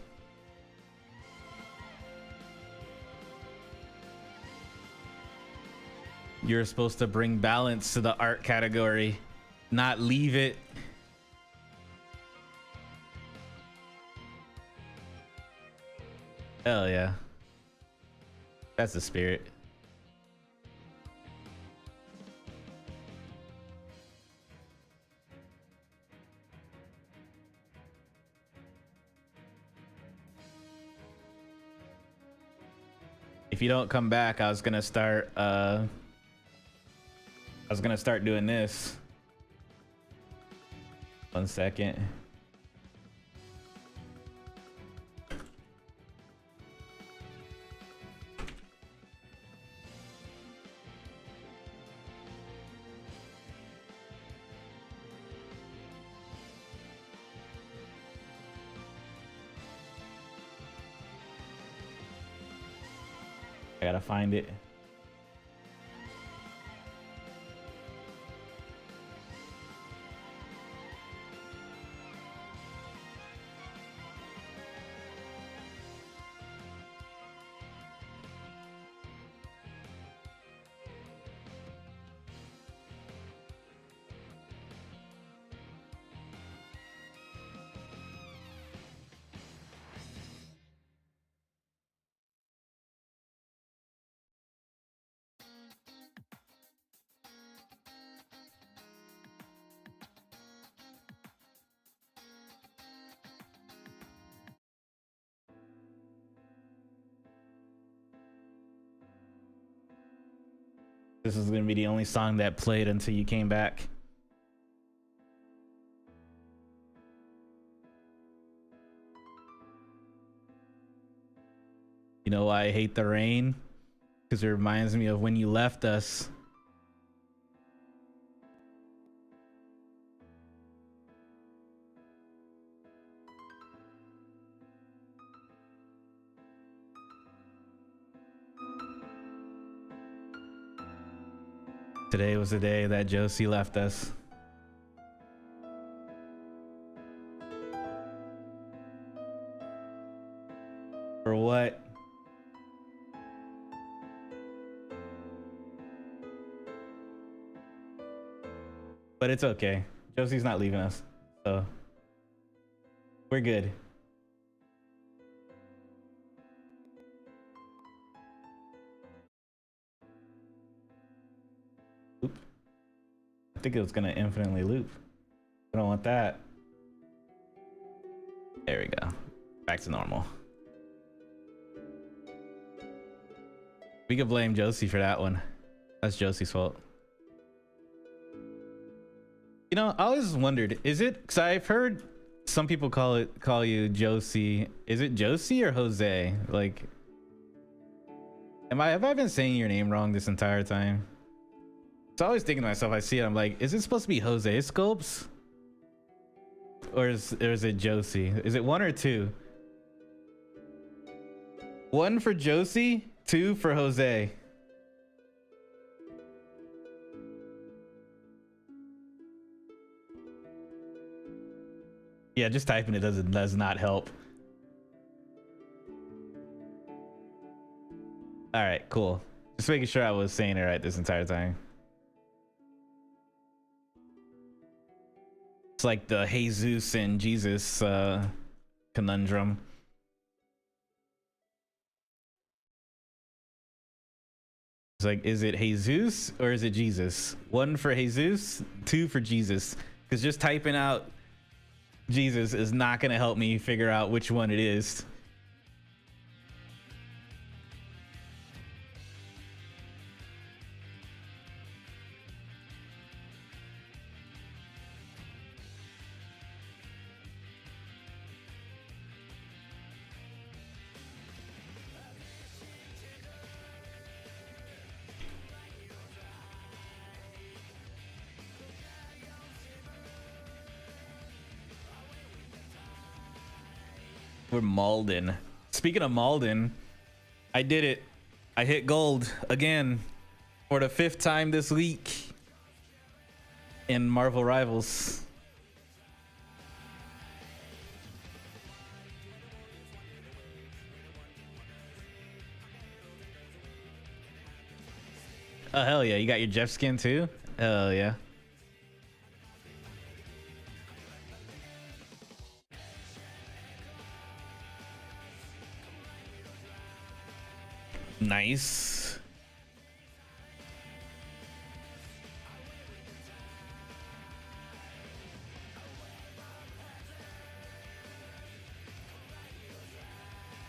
Speaker 1: You're supposed to bring balance to the art category, not leave it. Hell yeah. That's the spirit. If you don't come back, I was gonna start doing this. 1 second. I gotta find it. This is gonna be the only song that played until you came back. You know why I hate the rain? Because it reminds me of when you left us. Today was the day that Josie left us. For what? But it's okay. Josie's not leaving us, so we're good. Oop. I think it was gonna infinitely loop. I don't want that. There we go. Back to normal. We could blame Josie for that one. That's Josie's fault. You know, I always wondered, is it, because I've heard some people call you Josie. Is it Josie or Jose? Like, have I been saying your name wrong this entire time? So I always thinking to myself, I see it, I'm like, is it supposed to be Jose Sculpts? Or is it Josie? Is it one or two? One for Josie, two for Jose. Yeah, just typing it does not help. All right, cool. Just making sure I was saying it right this entire time. It's like the Jesus and Jesus conundrum. It's like, is it Jesus or is it Jesus? One for Jesus, two for Jesus. Because just typing out Jesus is not going to help me figure out which one it is. We're Malden. Speaking of Malden, I did it. I hit gold again for the 5th time this week in Marvel Rivals. Oh, hell yeah. You got your Jeff skin too? Hell yeah. Nice.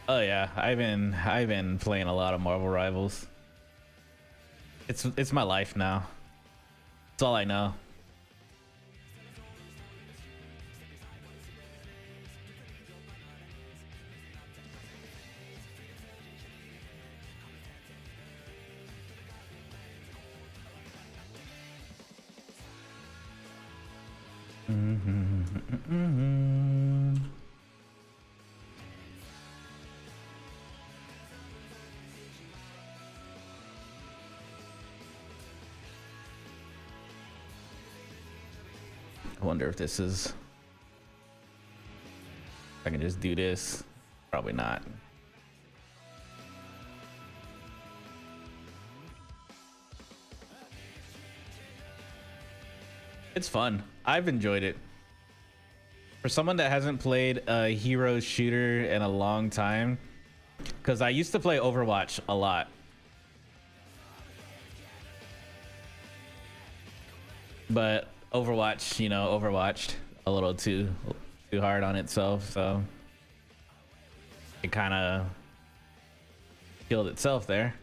Speaker 1: Oh yeah, I've been playing a lot of Marvel Rivals. It's my life now. It's all I know. I wonder if this is... I can just do this. Probably not. It's fun. I've enjoyed it. For someone that hasn't played a hero shooter in a long time, because I used to play Overwatch a lot. But Overwatch, you know, overwatched a little too hard on itself, so it kind of killed itself there.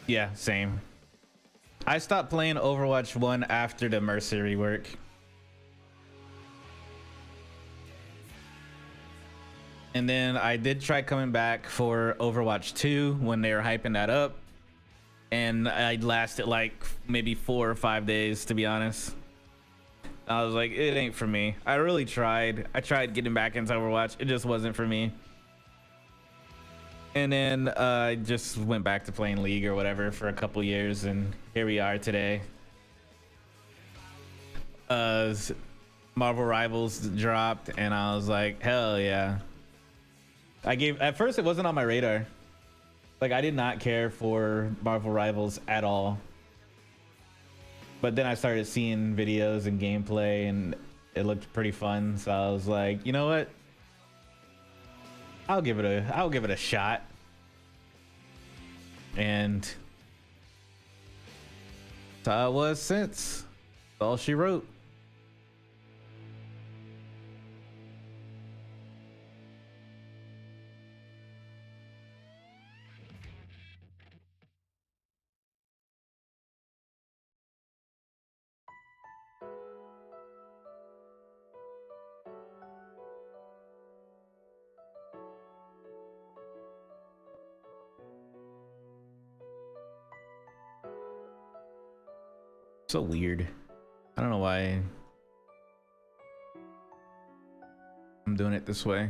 Speaker 1: Yeah, same. I stopped playing Overwatch 1 after the Mercy rework. And then I did try coming back for Overwatch 2 when they were hyping that up. And I lasted like maybe 4 or 5 days, to be honest. I was like, it ain't for me. I really tried. I tried getting back into Overwatch. It just wasn't for me. And then I just went back to playing League or whatever for a couple years. And here we are today. Marvel Rivals dropped and I was like, hell yeah. At first it wasn't on my radar. Like, I did not care for Marvel Rivals at all. But then I started seeing videos and gameplay and it looked pretty fun. So I was like, you know what? I'll give it a shot. And that's how it was since. all she wrote. So weird. I don't know why I'm doing it this way.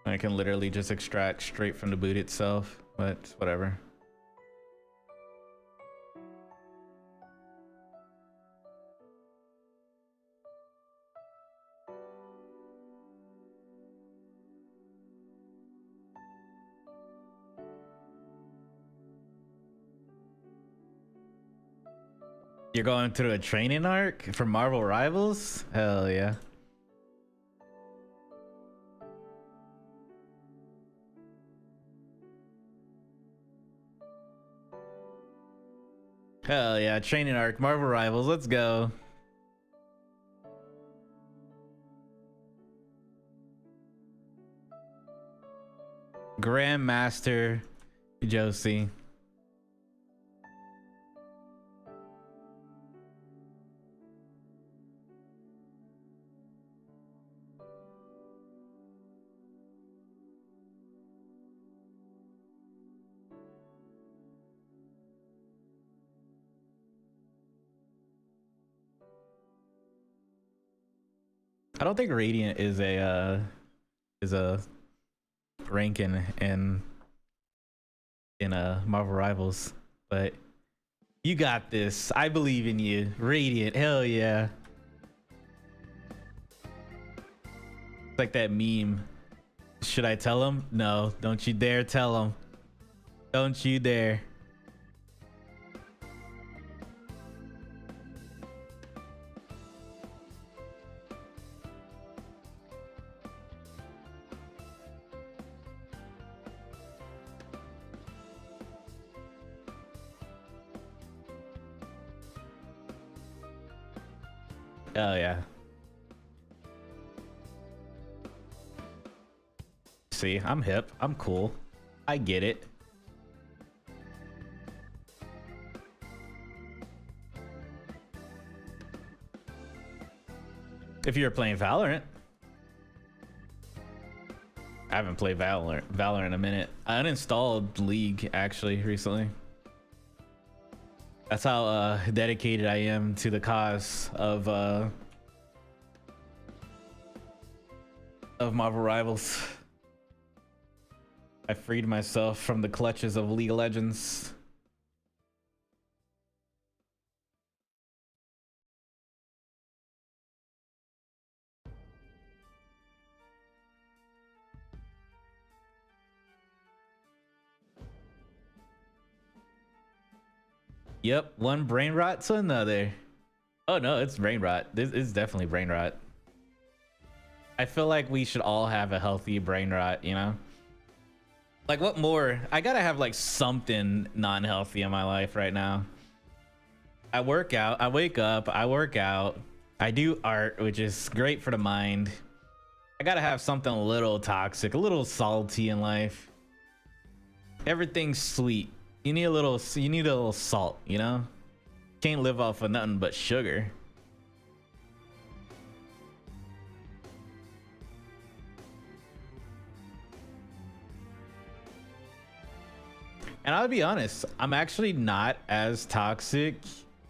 Speaker 1: I can literally just extract straight from the boot itself, but whatever. You're going through a training arc for Marvel Rivals? Hell yeah. Hell yeah, training arc, Marvel Rivals, let's go. Grandmaster Josie. I don't think Radiant is a rank in Marvel Rivals, but you got this. I believe in you. Radiant, hell yeah. It's like that meme. Should I tell him? No, don't you dare tell him. Don't you dare. Oh yeah. See, I'm hip. I'm cool. I get it. If you're playing Valorant. I haven't played Valorant in a minute. I uninstalled League actually recently. That's how dedicated I am to the cause of Marvel Rivals. I freed myself from the clutches of League of Legends. Yep, one brain rot to another. Oh no, it's brain rot. This is definitely brain rot. I feel like we should all have a healthy brain rot, you know? Like what more? I gotta have like something non-healthy in my life right now. I work out, I wake up, I work out, I do art, which is great for the mind. I gotta have something a little toxic, a little salty in life. Everything's sweet. You need a little salt, you know? Can't live off of nothing but sugar. And I'll be honest, I'm actually not as toxic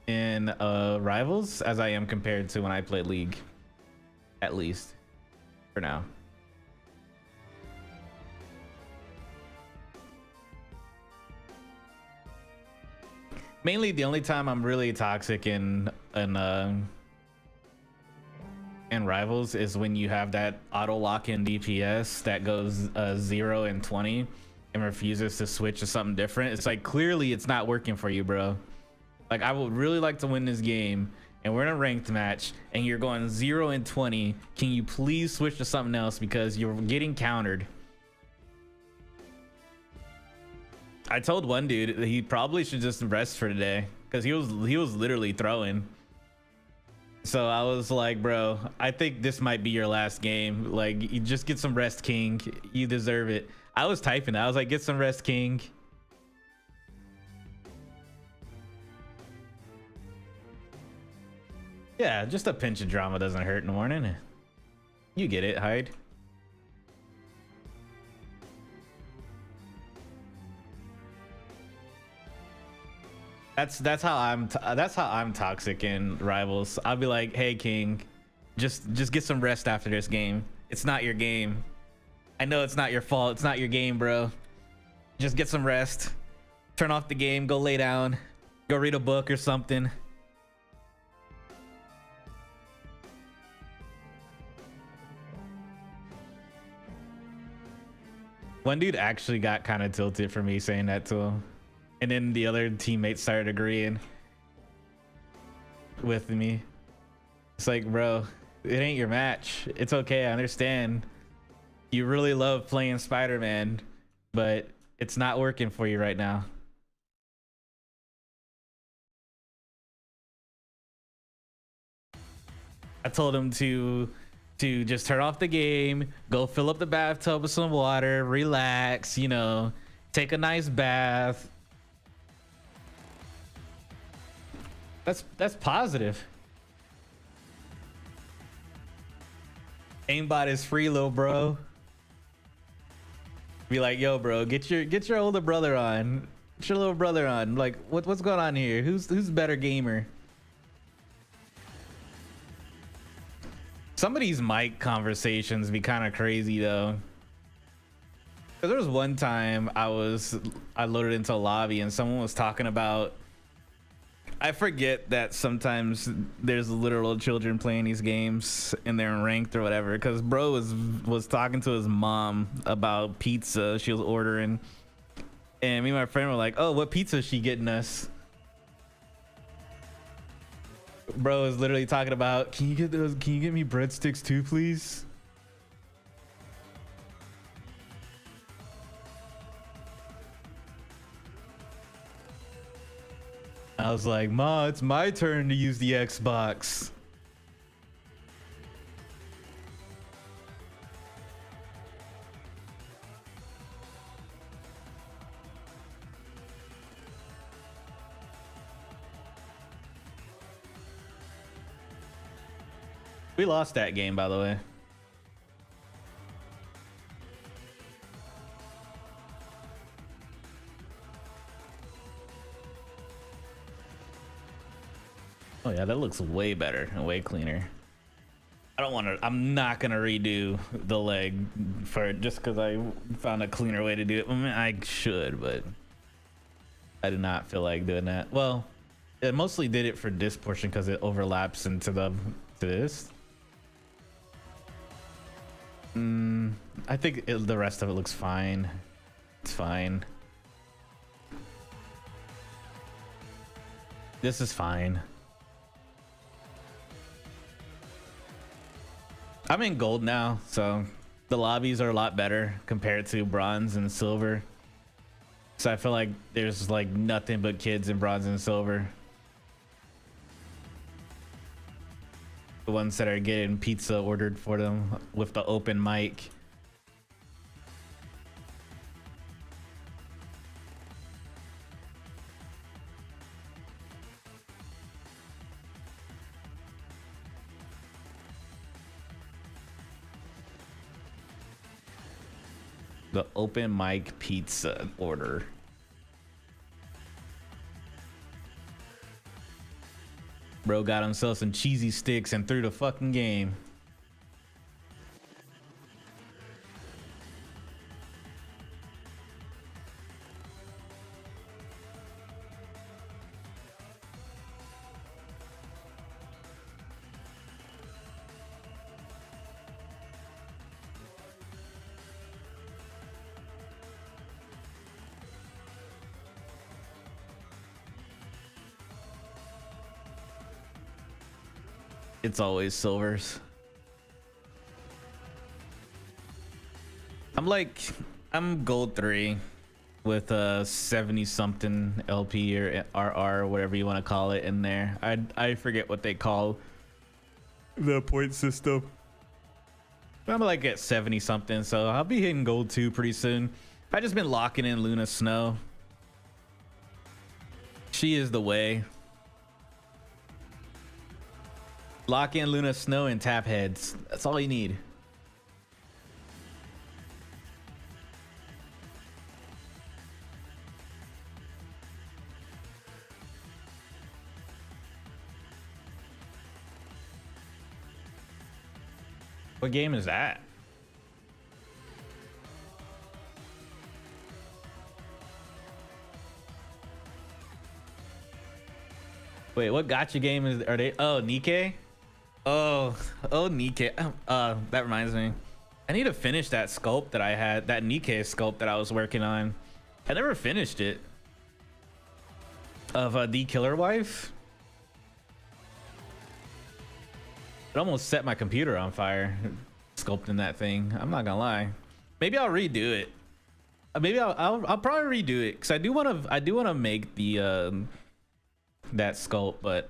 Speaker 1: in Rivals as I am compared to when I played League. At least. For now. Mainly the only time I'm really toxic in Rivals is when you have that auto lock-in DPS that goes 0 and 20 and refuses to switch to something different. It's like clearly it's not working for you, bro. Like I would really like to win this game and we're in a ranked match and you're going 0 and 20, can you please switch to something else because you're getting countered? I told one dude that he probably should just rest for today because he was literally throwing. So I was like, bro, I think this might be your last game. Like, you just get some rest, King. You deserve it. I was typing that. I was like, get some rest, King. Yeah, just a pinch of drama doesn't hurt in the morning. You get it, Hyde. That's how I'm toxic in Rivals. I'll be like, hey King, just get some rest after this game. It's not your game. I know it's not your fault. It's not your game, bro. Just get some rest. Turn off the game, go lay down, go read a book or something. One dude actually got kind of tilted for me saying that to him. And then the other teammates started agreeing with me. It's like, bro, it ain't your match. It's okay. I understand. You really love playing Spider-Man, but it's not working for you right now. I told him to just turn off the game, go fill up the bathtub with some water, relax, you know, take a nice bath. That's positive. Aimbot is free, little bro. Be like, yo, bro, get your older brother on. Get your little brother on. Like, what's going on here? Who's better gamer? Some of these mic conversations be kind of crazy though. Cause there was one time I loaded into a lobby and someone was talking about, I forget that sometimes there's literal children playing these games and they're in ranked or whatever. Cause bro was talking to his mom about pizza she was ordering, and me and my friend were like, "Oh, what pizza is she getting us?" Bro is literally talking about, "Can you get me breadsticks too, please?" I was like, "Ma, it's my turn to use the Xbox." We lost that game, by the way. Oh yeah, that looks way better and way cleaner. I'm not gonna redo the leg for just because I found a cleaner way to do it. I mean, I should, but I do not feel like doing that. Well, it mostly did it for this portion because it overlaps into this. I think the rest of it looks fine. It's fine. This is fine. I'm in gold now, so the lobbies are a lot better compared to bronze and silver. So I feel like there's like nothing but kids in bronze and silver. The ones that are getting pizza ordered for them with the open mic. The open mic pizza order. Bro got himself some cheesy sticks and threw the fucking game. It's always silvers. I'm gold 3 with a 70 something LP or RR, whatever you want to call it in there. I forget what they call the point system. I'm like at 70 something, so I'll be hitting gold 2 pretty soon. I just been locking in Luna Snow. She is the way. Lock in Luna Snow and tap heads. That's all you need. What game is that? Wait, what gotcha game are they? Oh, Nikkei? Oh, Nikkei. That reminds me. I need to finish that sculpt that I had, that Nikkei sculpt that I was working on. I never finished it. Of the Killer Wife. It almost set my computer on fire sculpting that thing. I'm not gonna lie. Maybe I'll redo it. Maybe I'll probably redo it because I do want to make the that sculpt, but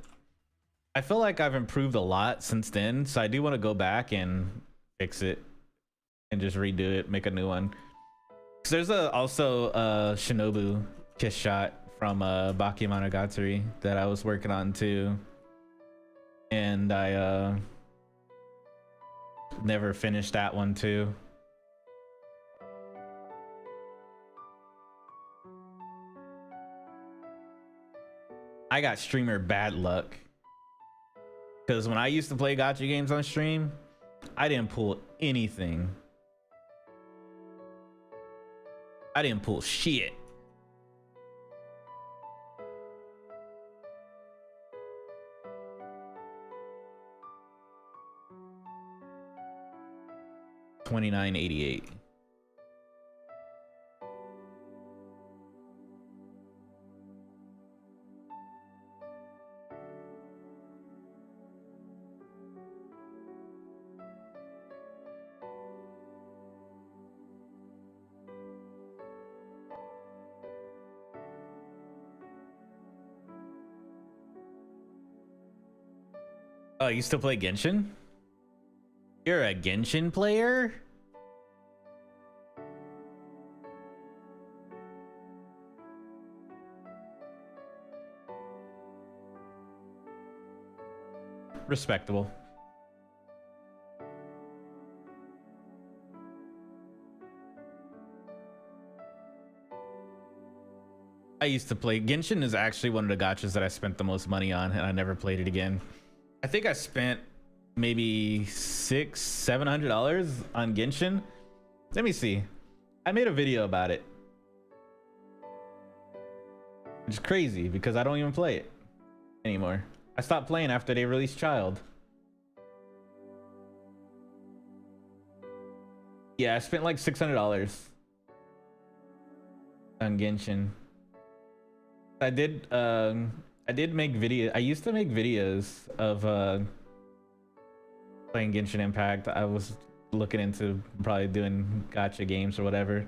Speaker 1: I feel like I've improved a lot since then, so I do want to go back and fix it and just redo it, make a new one. So there's also Shinobu Kiss Shot from Bakemonogatari that I was working on too, and I never finished that one too. I got streamer bad luck because when I used to play gacha games on stream, I didn't pull anything. I didn't pull shit. $29.88. Oh, you still play Genshin? You're a Genshin player? Respectable. I used to play Genshin. Is actually one of the gachas that I spent the most money on, and I never played it again. I think I spent maybe $600-700 on Genshin. Let me see. I made a video about it, which is crazy because I don't even play it anymore. I stopped playing after they released Child. Yeah, I spent like $600 on Genshin. I did make video. I used to make videos of playing Genshin Impact. I was looking into probably doing gacha games or whatever.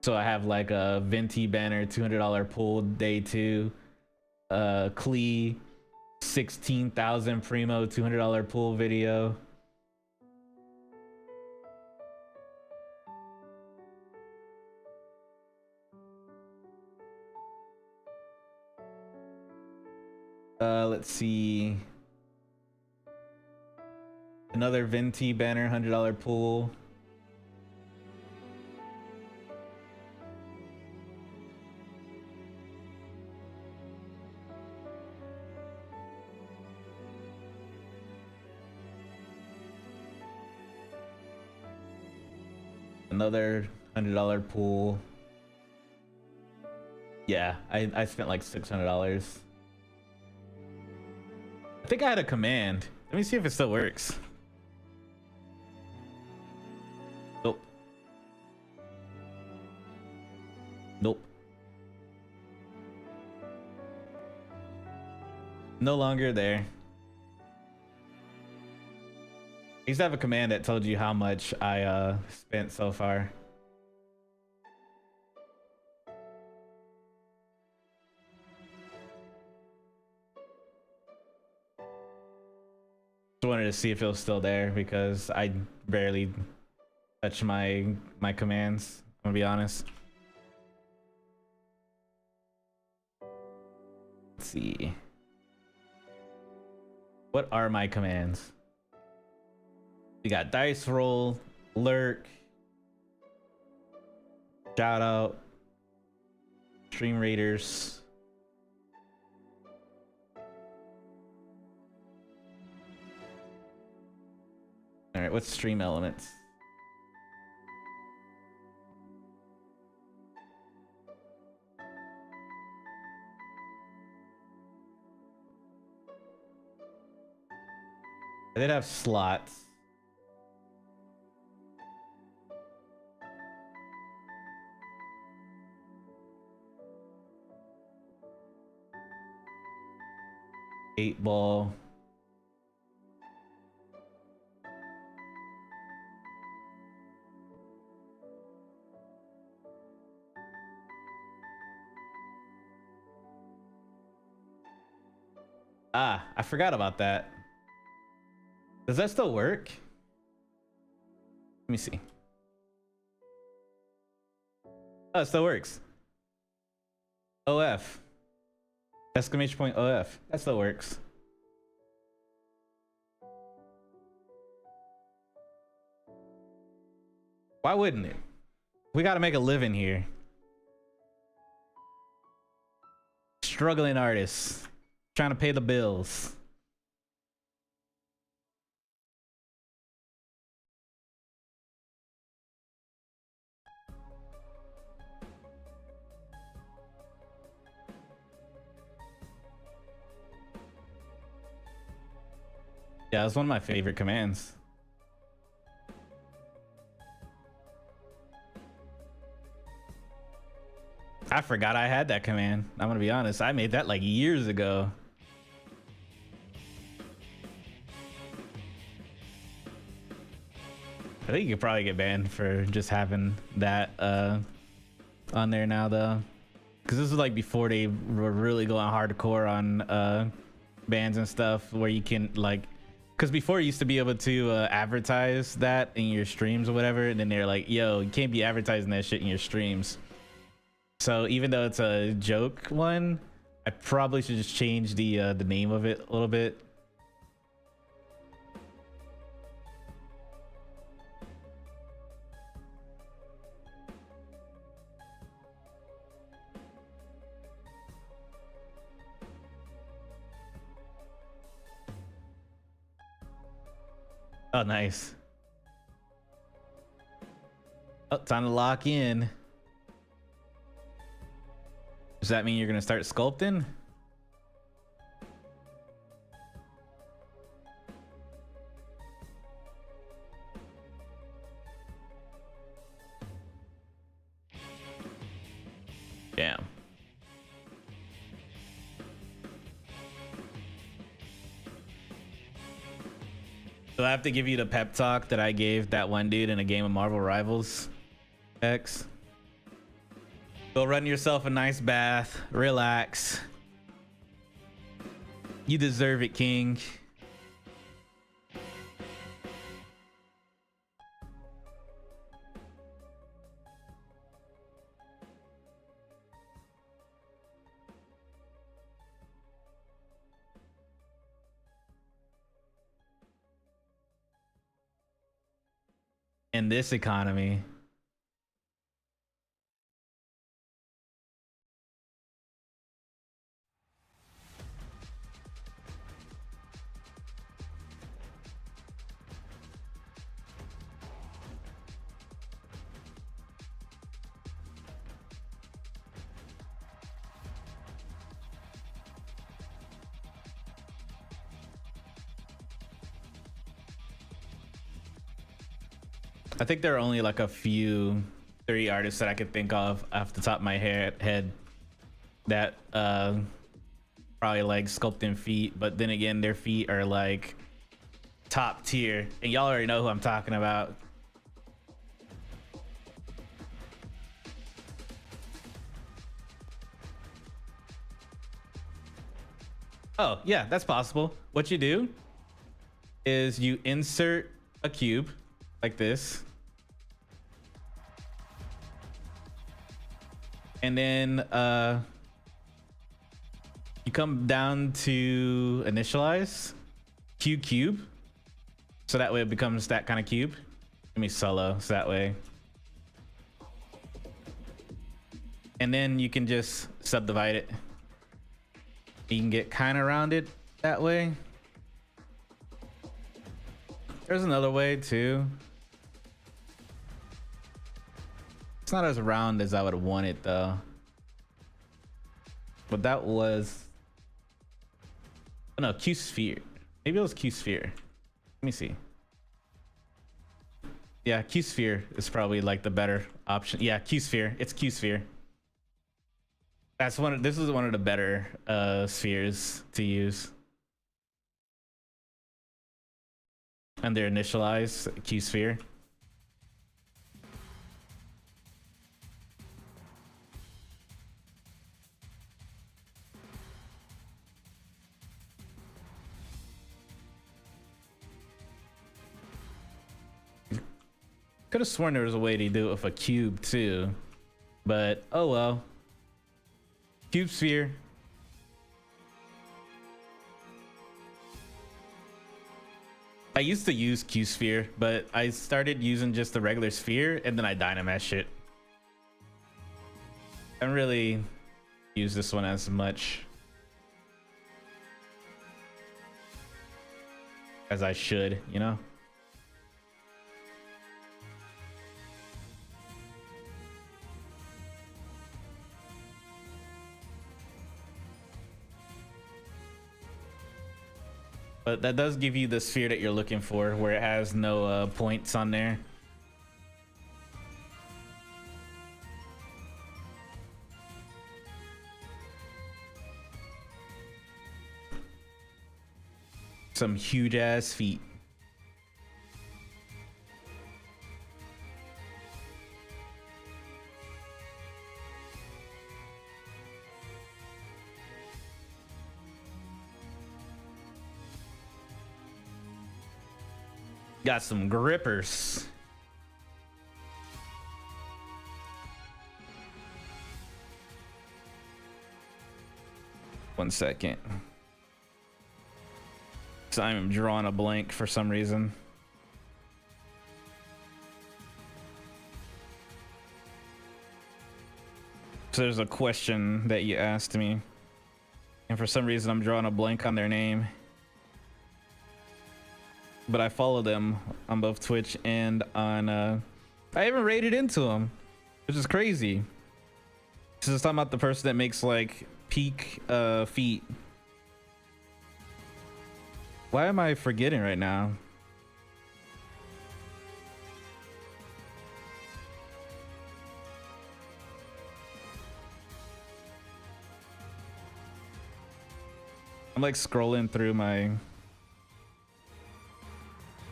Speaker 1: So I have like a Venti banner $200 pull day 2, Klee 16,000 primo $200 pull video. Let's see. Another Venti banner $100 pull. Another $100 pull. Yeah, I spent like $600. I think I had a command. Let me see if it still works. Nope. Nope. No longer there. used to have a command that told you how much I spent so far. Just wanted to see if it was still there because I barely touch my commands. I'm gonna be honest. Let's see. What are my commands? We got dice roll, lurk, shout out, stream raiders. All right, what's stream elements? I did have slots. Eight ball. Ah, I forgot about that. Does that still work? Let me see. Oh, it still works. OF. Exclamation point OF. That still works. Why wouldn't it? We gotta make a living here. Struggling artists. Trying to pay the bills. Yeah, it's one of my favorite commands. I forgot I had that command. I'm gonna be honest. I made that like years ago. I think you could probably get banned for just having that on there now though. Because this is like before they were really going hardcore on bans and stuff where you can like, because before you used to be able to advertise that in your streams or whatever, and then they're like, yo, you can't be advertising that shit in your streams. So even though it's a joke one, I probably should just change the name of it a little bit. Oh, nice. Oh, time to lock in. Does that mean you're gonna start sculpting? Damn. So I have to give you the pep talk that I gave that one dude in a game of Marvel Rivals X. Go run yourself a nice bath, relax. You deserve it, King. In this economy. I think there are only like a few 3 artists that I could think of off the top of my head that probably like sculpting feet, but then again their feet are like top tier, and y'all already know who I'm talking about. Oh, yeah, that's possible. What you do is you insert a cube like this. And then you come down to initialize cube. So that way it becomes that kind of cube. Let me solo so that way. And then you can just subdivide it. You can get kind of rounded that way. There's another way too. It's not as round as I would want it though. But that was, oh no, Q sphere. Maybe it was Q sphere. Let me see. Yeah, Q sphere is probably like the better option. Yeah, Q sphere. It's Q sphere. That's one. This is one of the better spheres to use. And they're initialized Q sphere. Could have sworn there was a way to do it with a cube too, but oh well. Cube sphere. I used to use Q sphere, but I started using just the regular sphere and then I dynamesh it. I don't really use this one as much as I should, you know? But that does give you the sphere that you're looking for, where it has no points on there. Some huge ass feet. Got some grippers. One second. So I'm drawing a blank for some reason. So there's a question that you asked me, and for some reason I'm drawing a blank on their name. But I follow them on both Twitch and on I haven't rated into them, which is crazy. This is talking about the person that makes like peak feet. Why am I forgetting right now? I'm like scrolling through my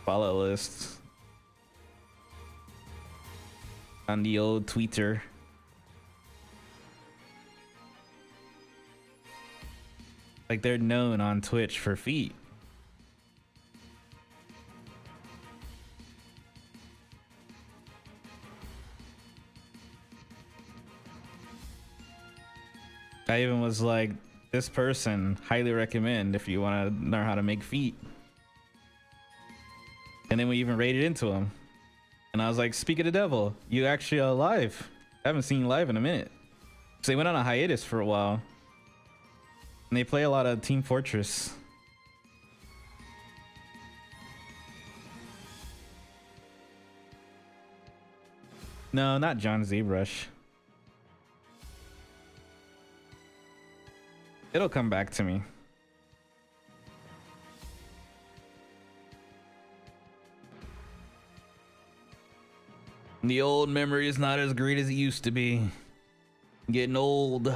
Speaker 1: follow list on the old Twitter. Like they're known on Twitch for feet. I even was like, this person, highly recommend if you want to learn how to make feet. And then we even raided into him. And I was like, speak of the devil, you actually are live. I haven't seen you live in a minute. So they went on a hiatus for a while. And they play a lot of Team Fortress. No, not John Zbrush. It'll come back to me. The old memory is not as great as it used to be. Getting old.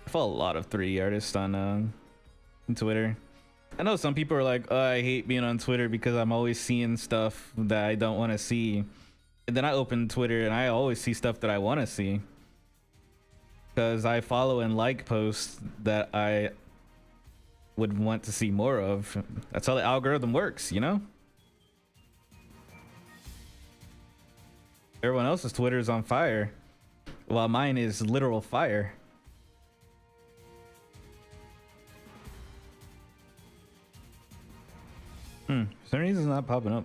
Speaker 1: If follow a lot of 3D artists on Twitter. I know some people are like, oh, I hate being on Twitter because I'm always seeing stuff that I don't want to see. And then I open Twitter and I always see stuff that I want to see. Because I follow and like posts that I would want to see more of. That's how the algorithm works, you know? Everyone else's Twitter is on fire, while mine is literal fire. For some reason it's not popping up.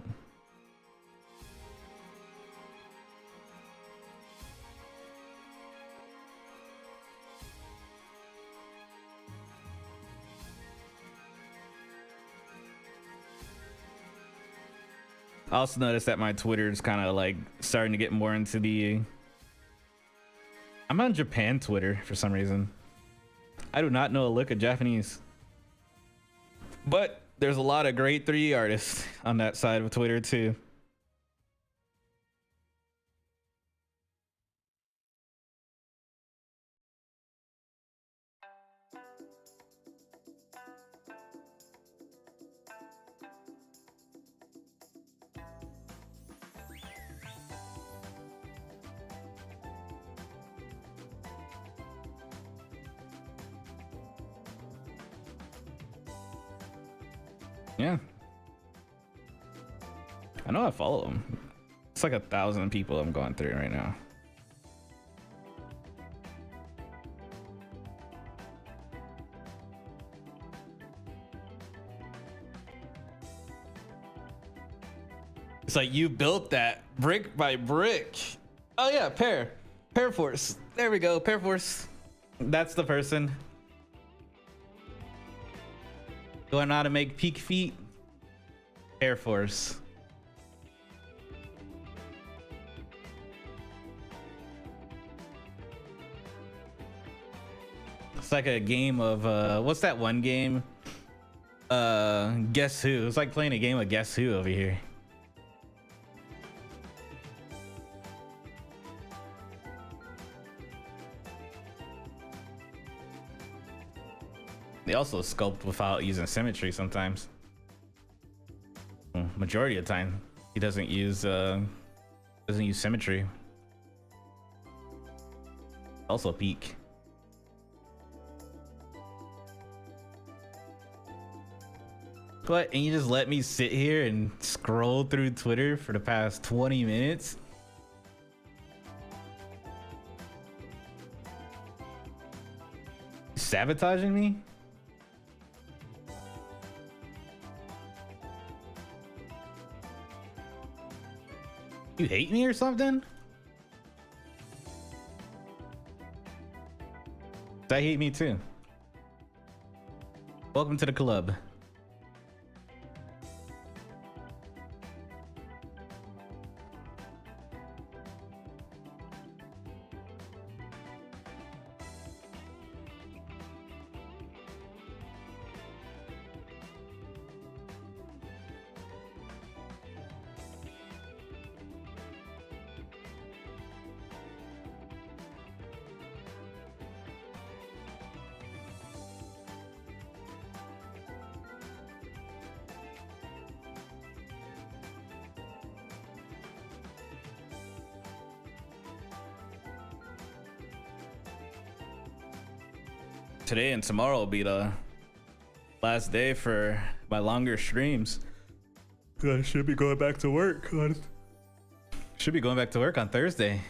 Speaker 1: I also noticed that my Twitter is kind of like starting to get more into the... I'm on Japan Twitter for some reason. I do not know a lick of Japanese. But there's a lot of great 3D artists on that side of Twitter too. Yeah, I know I follow them. It's like 1,000 people I'm going through right now. It's like you built that brick by brick. Oh yeah, Pear Force. There we go, Pear Force. That's the person. Do I know how to make peak feet? Air Force. It's like a game of what's that one game? Guess Who. It's like playing a game of Guess Who over here. They also sculpt without using symmetry sometimes. Well, majority of the time, he doesn't use symmetry. Also peak. What? And you just let me sit here and scroll through Twitter for the past 20 minutes? Sabotaging me? You hate me or something? I hate me too. Welcome to the club. Today and tomorrow will be the last day for my longer streams. I should be going back to work on Thursday.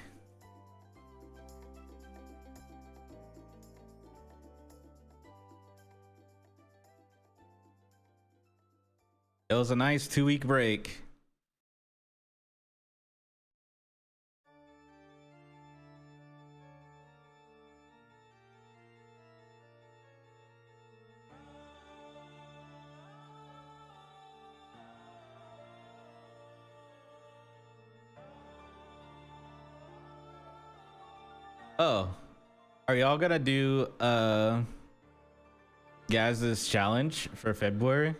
Speaker 1: It was a nice 2-week break. Oh, are y'all gonna do Gaz's challenge for February?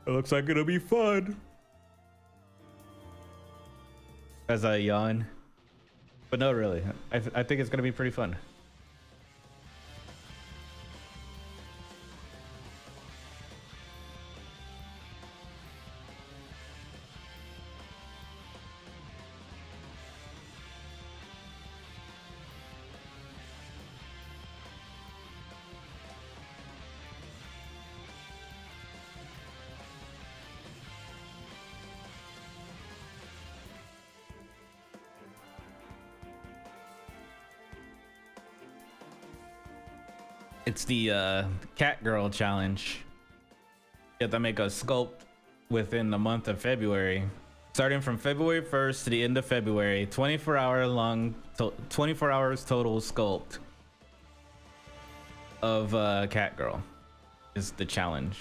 Speaker 1: It looks like it'll be fun. as I yawn. But no, really, I think it's gonna be pretty fun. It's the cat girl challenge. You have to make a sculpt within the month of February. Starting from February 1st to the end of February, 24-hour long, 24 hours total sculpt of cat girl is the challenge.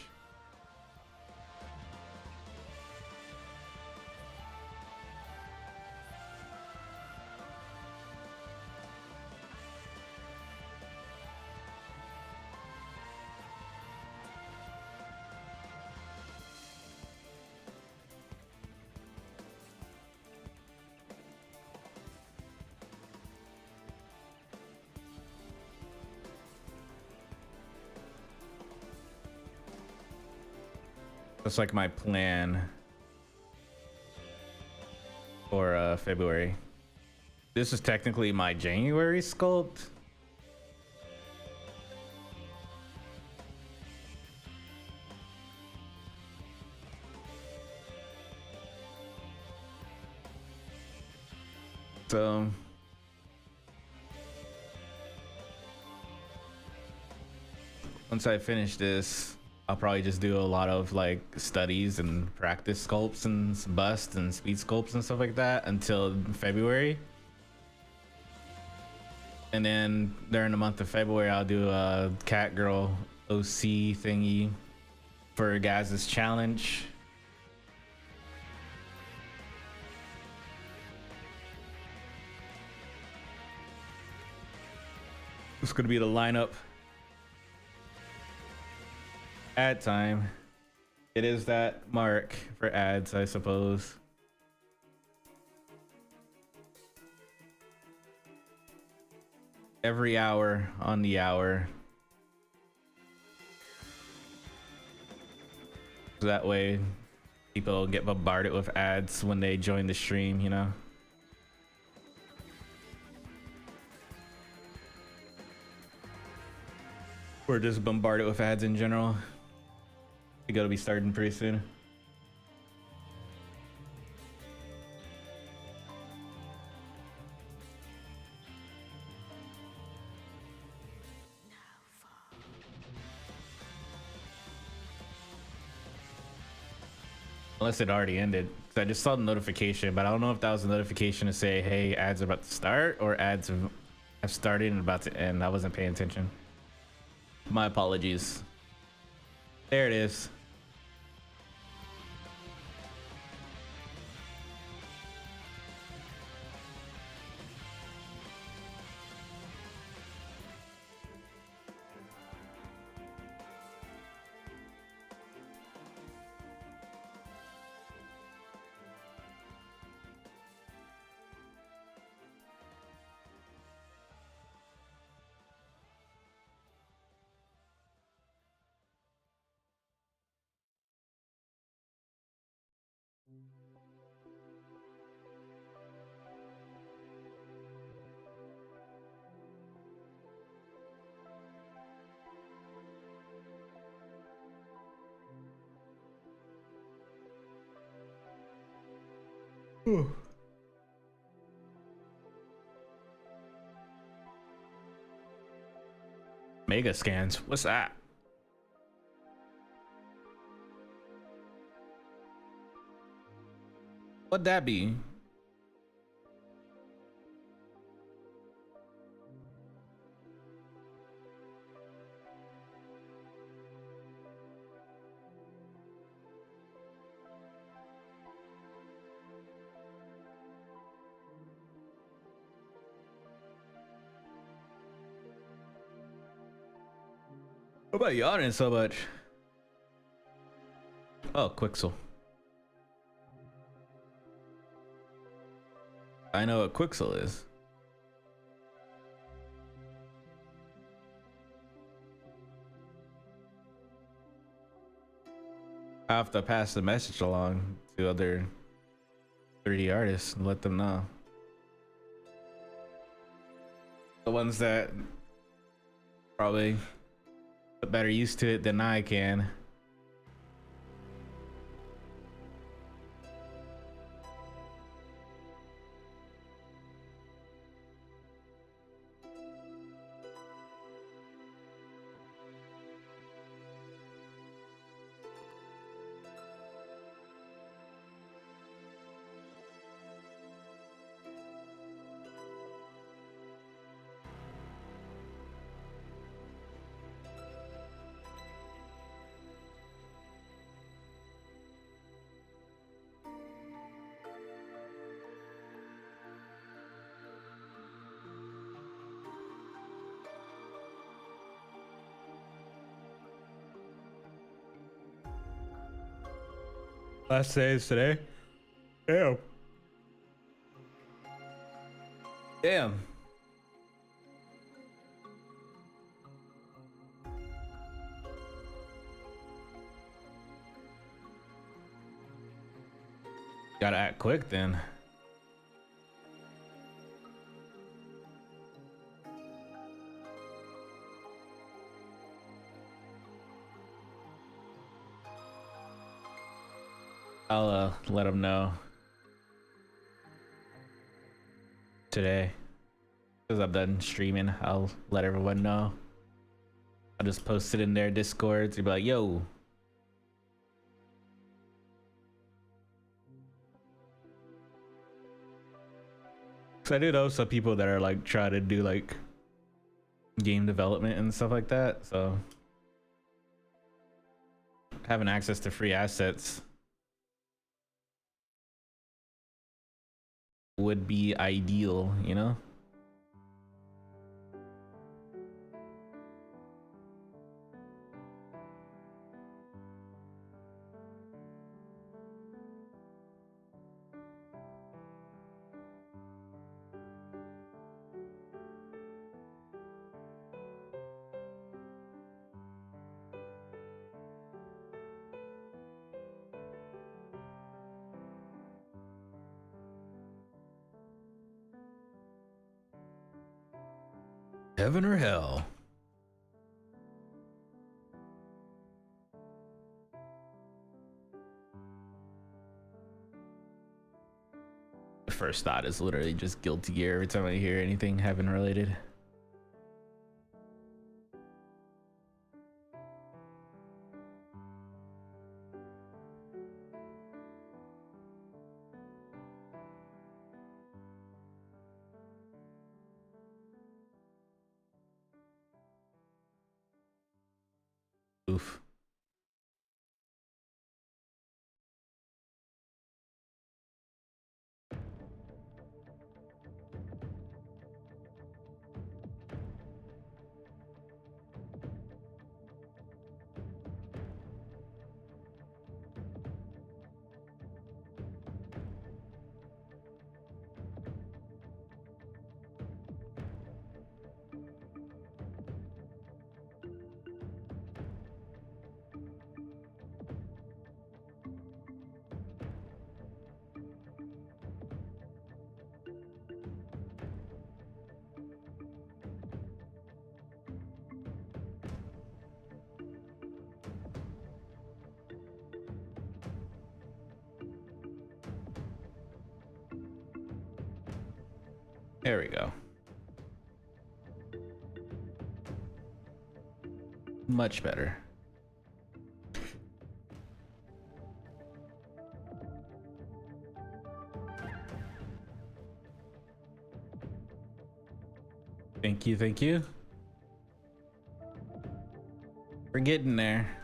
Speaker 1: That's like my plan for February. This is technically my January sculpt. So once I finish this, I'll probably just do a lot of like studies and practice sculpts and bust and speed sculpts and stuff like that until February. And then during the month of February, I'll do a cat girl OC thingy for Gaz's challenge. It's gonna be the lineup. Ad time. It is that mark for ads, I suppose. Every hour on the hour. So that way people get bombarded with ads when they join the stream, you know? We're just bombarded with ads in general. We gotta be starting pretty soon. Unless it already ended. I just saw the notification, but I don't know if that was a notification to say, hey, ads are about to start, or ads have started and about to end. I wasn't paying attention. My apologies. There it is. Mega scans. What's that? What'd that be? What about yawning so much? Oh, Quixel. I know what Quixel is. I have to pass the message along to other 3D artists and let them know. The ones that probably put better used to it than I can. Last day is today. Damn. Damn. Gotta act quick then. I'll let them know today because I'm done streaming. I'll let everyone know. I'll just post it in their discords. You'll be like, yo. Cause I do know some people that are like trying to do like game development and stuff like that. So having access to free assets would be ideal, you know? Heaven or hell? The first thought is literally just Guilty Gear every time I hear anything heaven related. Oof. There we go. Much better. Thank you, thank you. We're getting there.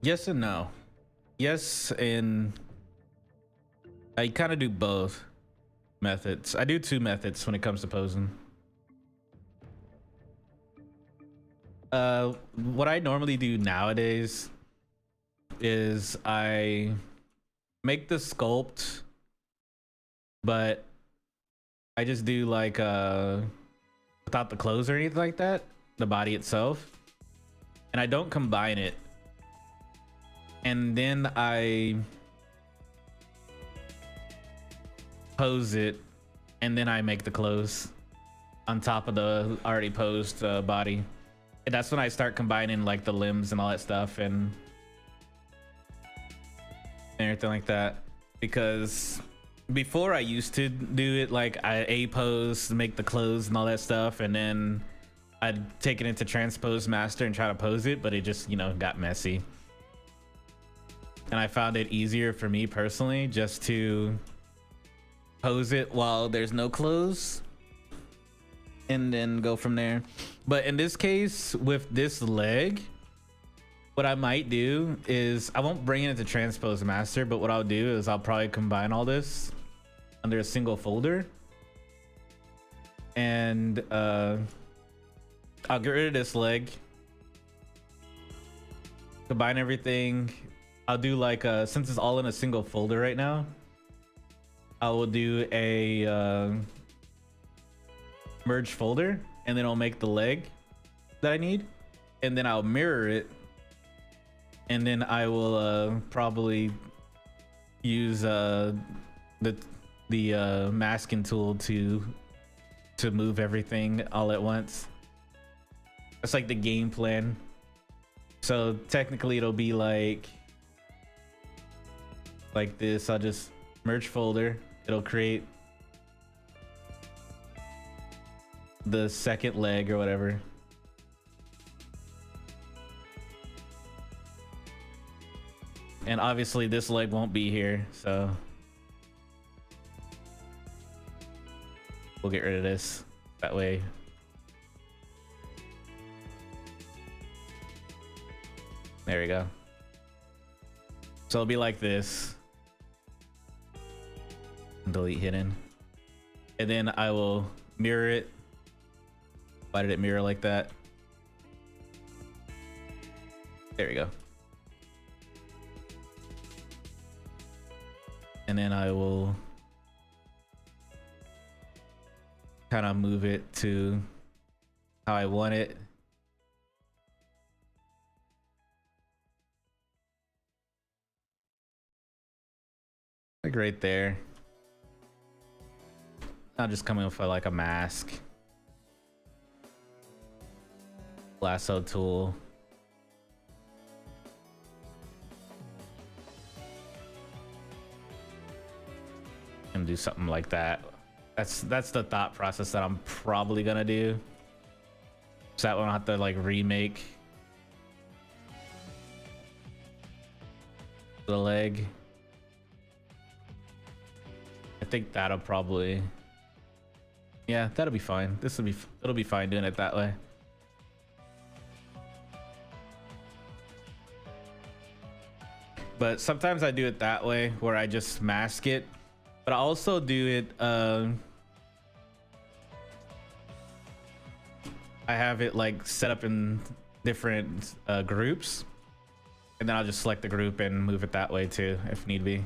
Speaker 1: Yes and no. Yes, and I kind of do both methods. I do two methods when it comes to posing. What I normally do nowadays is I make the sculpt, but I just do like without the clothes or anything like that, the body itself, and I don't combine it. And then I pose it, and then I make the clothes on top of the already posed body. And that's when I start combining like the limbs and all that stuff and everything like that. Because before I used to do it like I A pose, make the clothes and all that stuff, and then I'd take it into transpose master and try to pose it, but it just, you know, got messy. And I found it easier for me personally just to pose it while there's no clothes and then go from there. But in this case, with this leg, what I might do is I won't bring it into transpose master, but what I'll do is I'll probably combine all this under a single folder, and I'll get rid of this leg, combine everything. I'll do like since it's all in a single folder right now, I will do a merge folder, and then I'll make the leg that I need, and then I'll mirror it, and then I will probably use the masking tool to move everything all at once. That's like the game plan. So technically it'll be like this. I'll just merge folder, it'll create the second leg or whatever, and obviously this leg won't be here, so we'll get rid of this that way. There we go. So it'll be like this. Delete hidden, and then I will mirror it. Why did it mirror like that? There we go. And then I will kind of move it to how I want it. Like right there. I'll just come in with like a mask. Lasso tool. And do something like that. That's the thought process that I'm probably gonna do. So that one I'll have to like remake the leg. I think that'll probably, yeah, that'll be fine. It'll be fine doing it that way. But sometimes I do it that way where I just mask it, but I also do it I have it like set up in different groups, and then I'll just select the group and move it that way too if need be.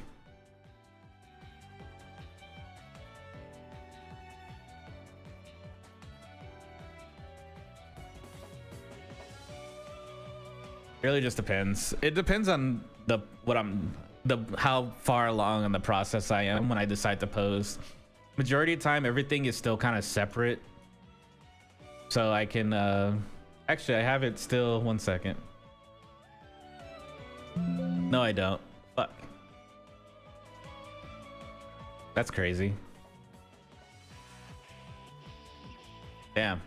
Speaker 1: Really just depends. It depends on how far along in the process I am when I decide to pose. Majority of the time everything is still kind of separate, so I can actually I have it still. 1 second. No, I don't. Fuck, that's crazy. Damn,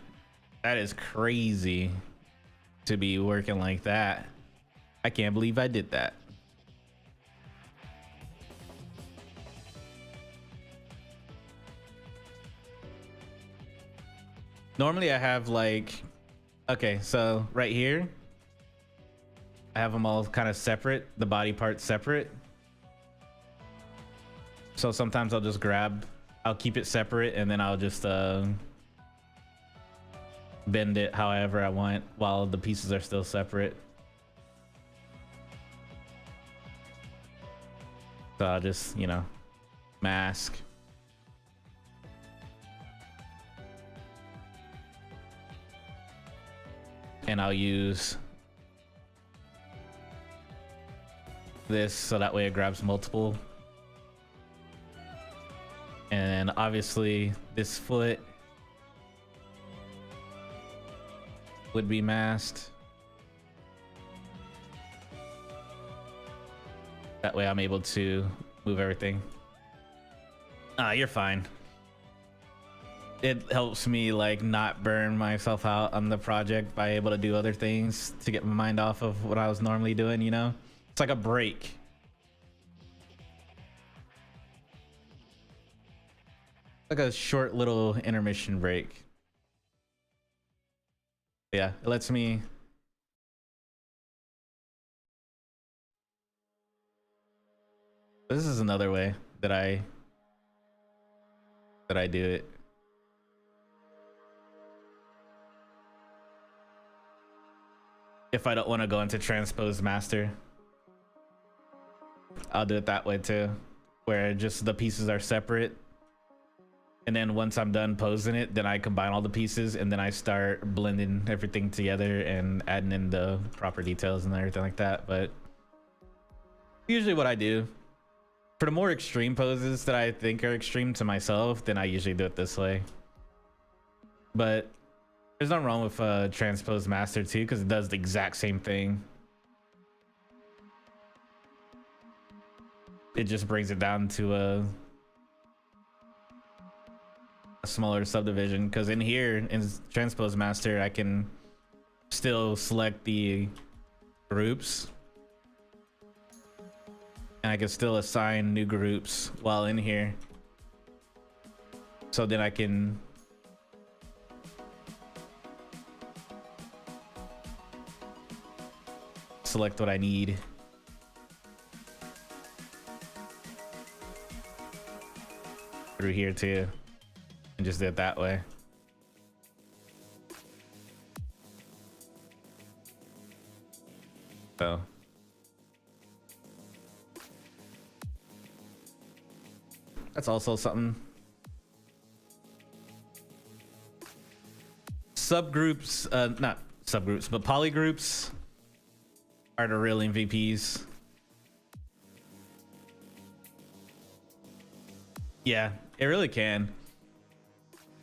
Speaker 1: that is crazy to be working like that. I can't believe I did that. Normally I have like, okay, so right here I have them all kind of separate, the body parts separate. So sometimes I'll just I'll keep it separate, and then I'll just bend it however I want while the pieces are still separate. So I'll just, you know, mask. And I'll use this so that way it grabs multiple. And obviously this foot would be masked. That way I'm able to move everything. You're fine. It helps me like not burn myself out on the project by able to do other things to get my mind off of what I was normally doing, you know? It's like a break. Like a short little intermission break. Yeah, it lets me this is another way that I do it. If I don't want to go into transpose master, I'll do it that way too, where just the pieces are separate. And then once I'm done posing it, then I combine all the pieces and then I start blending everything together and adding in the proper details and everything like that. But usually what I do for the more extreme poses that I think are extreme to myself, then I usually do it this way. But there's nothing wrong with transpose master too, because it does the exact same thing. It just brings it down to a smaller subdivision, because in here in transpose master I can still select the groups and I can still assign new groups while in here, so then I can select what I need. Through here too, and just do it that way. So that's also something. Subgroups, not subgroups, but polygroups are the real MVPs. Yeah, it really can.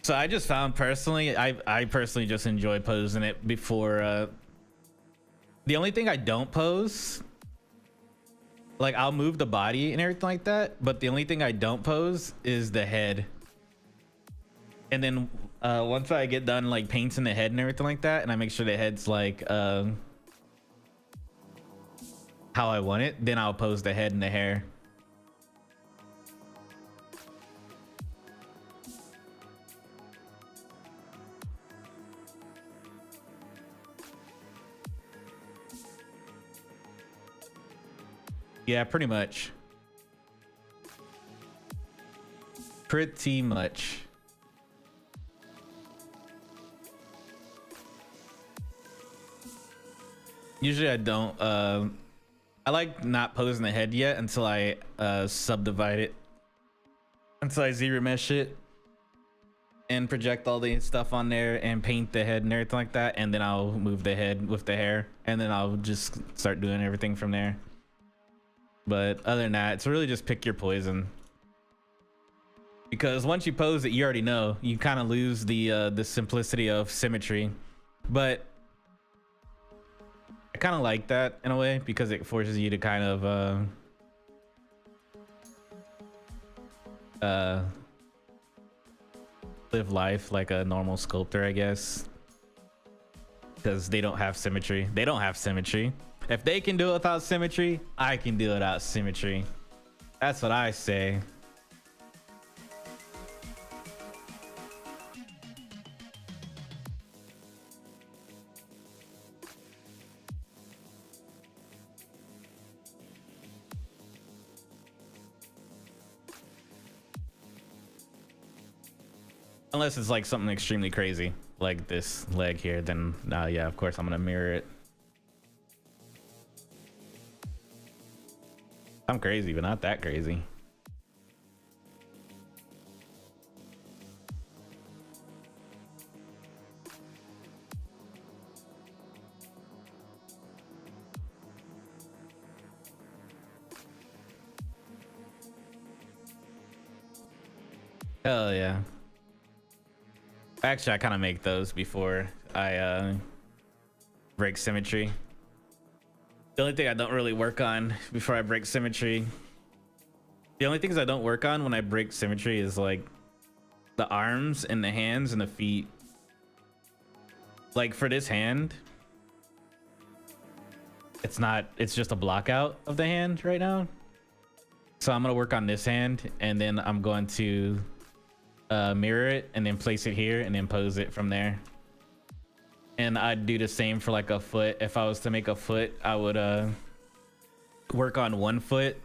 Speaker 1: So I just found personally, I personally just enjoy posing it before. The only thing I don't pose, like I'll move the body and everything like that, but the only thing I don't pose is the head. And then once I get done like painting the head and everything like that, and I make sure the head's like how I want it, then I'll pose the head and the hair. Yeah, pretty much. Pretty much. Usually I don't I like not posing the head yet until I subdivide it, until I Z-remesh it and project all the stuff on there and paint the head and everything like that, and then I'll move the head with the hair, and then I'll just start doing everything from there. But other than that, it's really just pick your poison, because once you pose it, you already know. You kind of lose the simplicity of symmetry, but I kind of like that in a way, because it forces you to kind of live life like a normal sculptor, I guess, because they don't have symmetry. They don't have symmetry. If they can do it without symmetry, I can do it without symmetry. That's what I say. Unless it's like something extremely crazy, like this leg here, then yeah, of course I'm gonna mirror it. I'm crazy, but not that crazy. Hell yeah. Actually, I kind of make those before I break symmetry. The only thing I don't really work on before I break symmetry, the only things I don't work on when I break symmetry is like the arms and the hands and the feet. Like for this hand, it's just a block out of the hand right now. So I'm gonna work on this hand, and then I'm going to mirror it and then place it here and then pose it from there. And I'd do the same for like a foot. If I was to make a foot, I would work on one foot,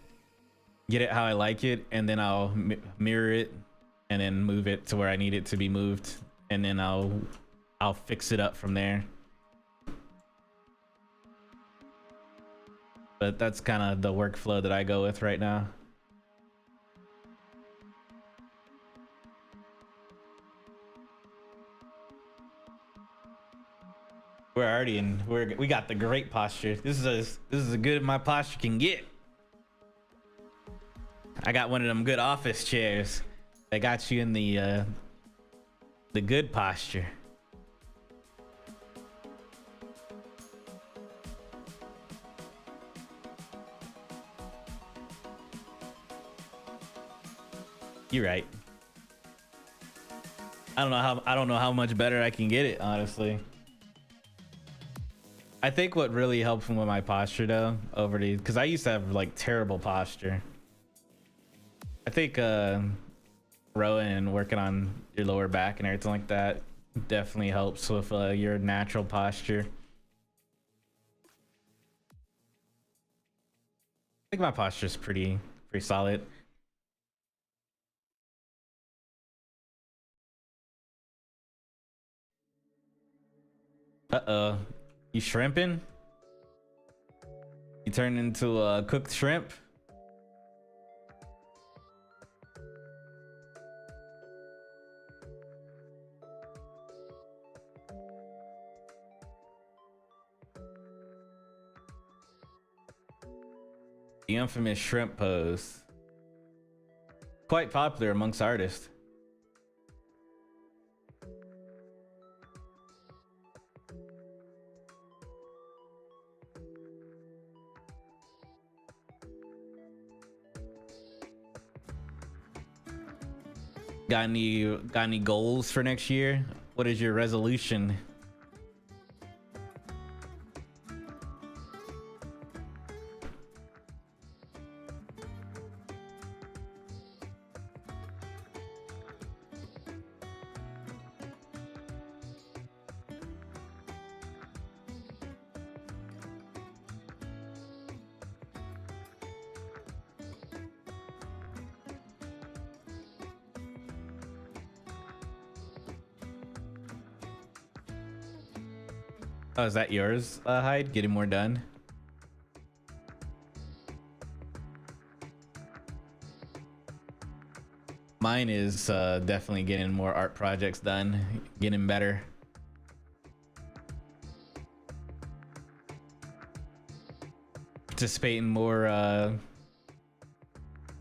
Speaker 1: get it how I like it, and then I'll mirror it and then move it to where I need it to be moved, and then I'll fix it up from there. But that's kind of the workflow that I go with right now. We're already in. We got the great posture. This is as good as my posture can get. I got one of them good office chairs. They got you in the good posture. You're right. I don't know how much better I can get it, honestly. I think what really helped with my posture though, over the, because I used to have like terrible posture. I think rowing and working on your lower back and everything like that definitely helps with your natural posture. I think my posture is pretty solid. Uh-oh. You shrimping? You turned into a cooked shrimp? The infamous shrimp pose. Quite popular amongst artists. Got any goals for next year? What is your resolution? Oh, is that yours, Hyde? Getting more done? Mine is definitely getting more art projects done, getting better. Participate in more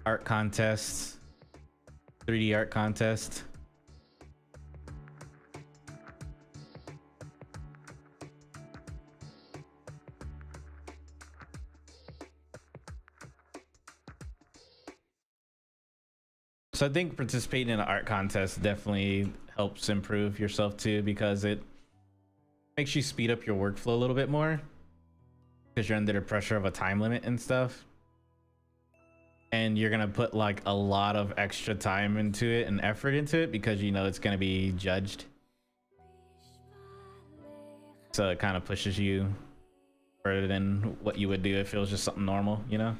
Speaker 1: art contests, 3D art contests. So I think participating in an art contest definitely helps improve yourself too, because it makes you speed up your workflow a little bit more, because you're under the pressure of a time limit and stuff. And you're gonna put like a lot of extra time into it and effort into it because you know it's gonna be judged. So it kind of pushes you further than what you would do if it was just something normal, you know?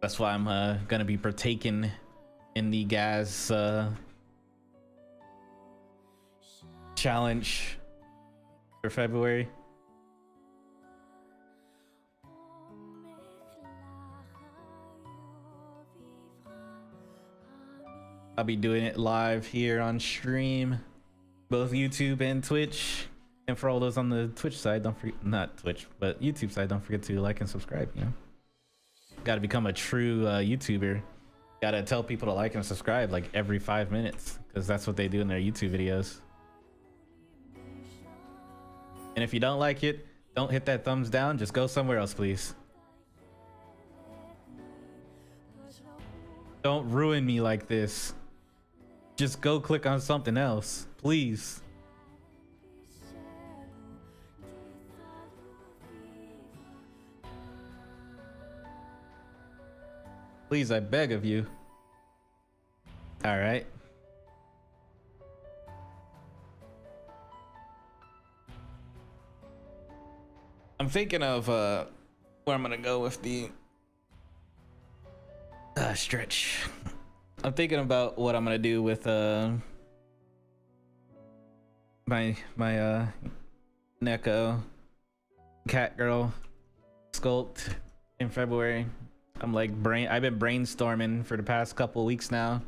Speaker 1: That's why I'm gonna be partaking in the gas challenge for February. I'll be doing it live here on stream, both YouTube and Twitch. And for all those on the Twitch side, don't forget, not Twitch, but YouTube side, don't forget to like and subscribe, you know. Gotta become a true YouTuber. Gotta tell people to like and subscribe like every 5 minutes, because that's what they do in their YouTube videos. And if you don't like it, don't hit that thumbs down, just go somewhere else, please. Don't ruin me like this. Just go click on something else, please. Please, I beg of you. All right. I'm thinking of where I'm gonna go with the stretch. I'm thinking about what I'm gonna do with my Neko cat girl sculpt in February. I'm like I've been brainstorming for the past couple weeks now.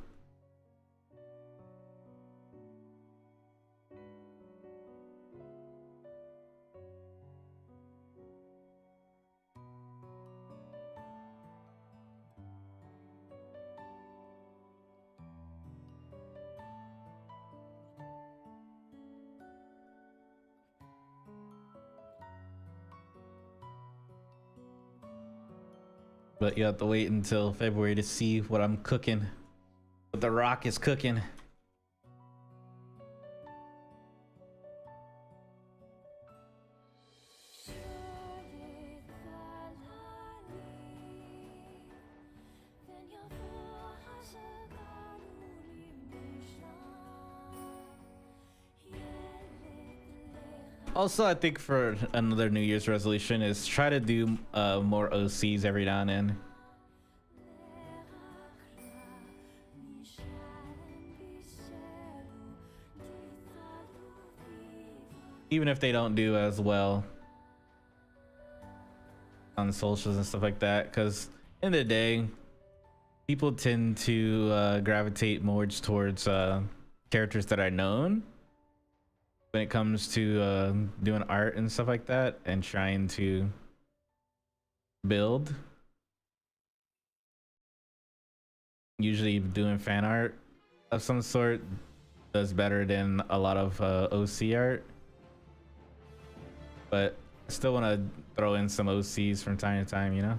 Speaker 1: But you have to wait until February to see what I'm cooking. What The Rock is cooking. Also, I think for another New Year's resolution is try to do more OCs every now and then. Even if they don't do as well on socials and stuff like that, because in the day, people tend to gravitate more towards characters that are known when it comes to doing art and stuff like that and trying to build. Usually doing fan art of some sort does better than a lot of OC art, but I still want to throw in some OCs from time to time, you know.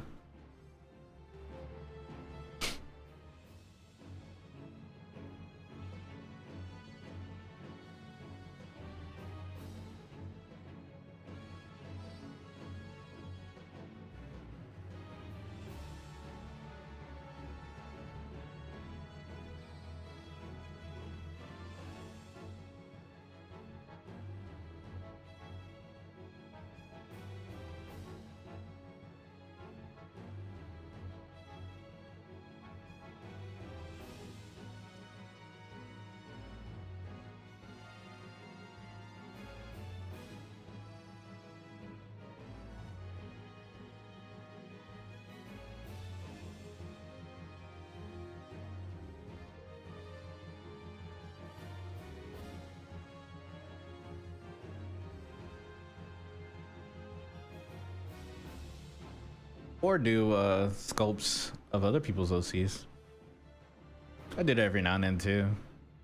Speaker 1: Or do sculpts of other people's OCs. I did it every now and then too.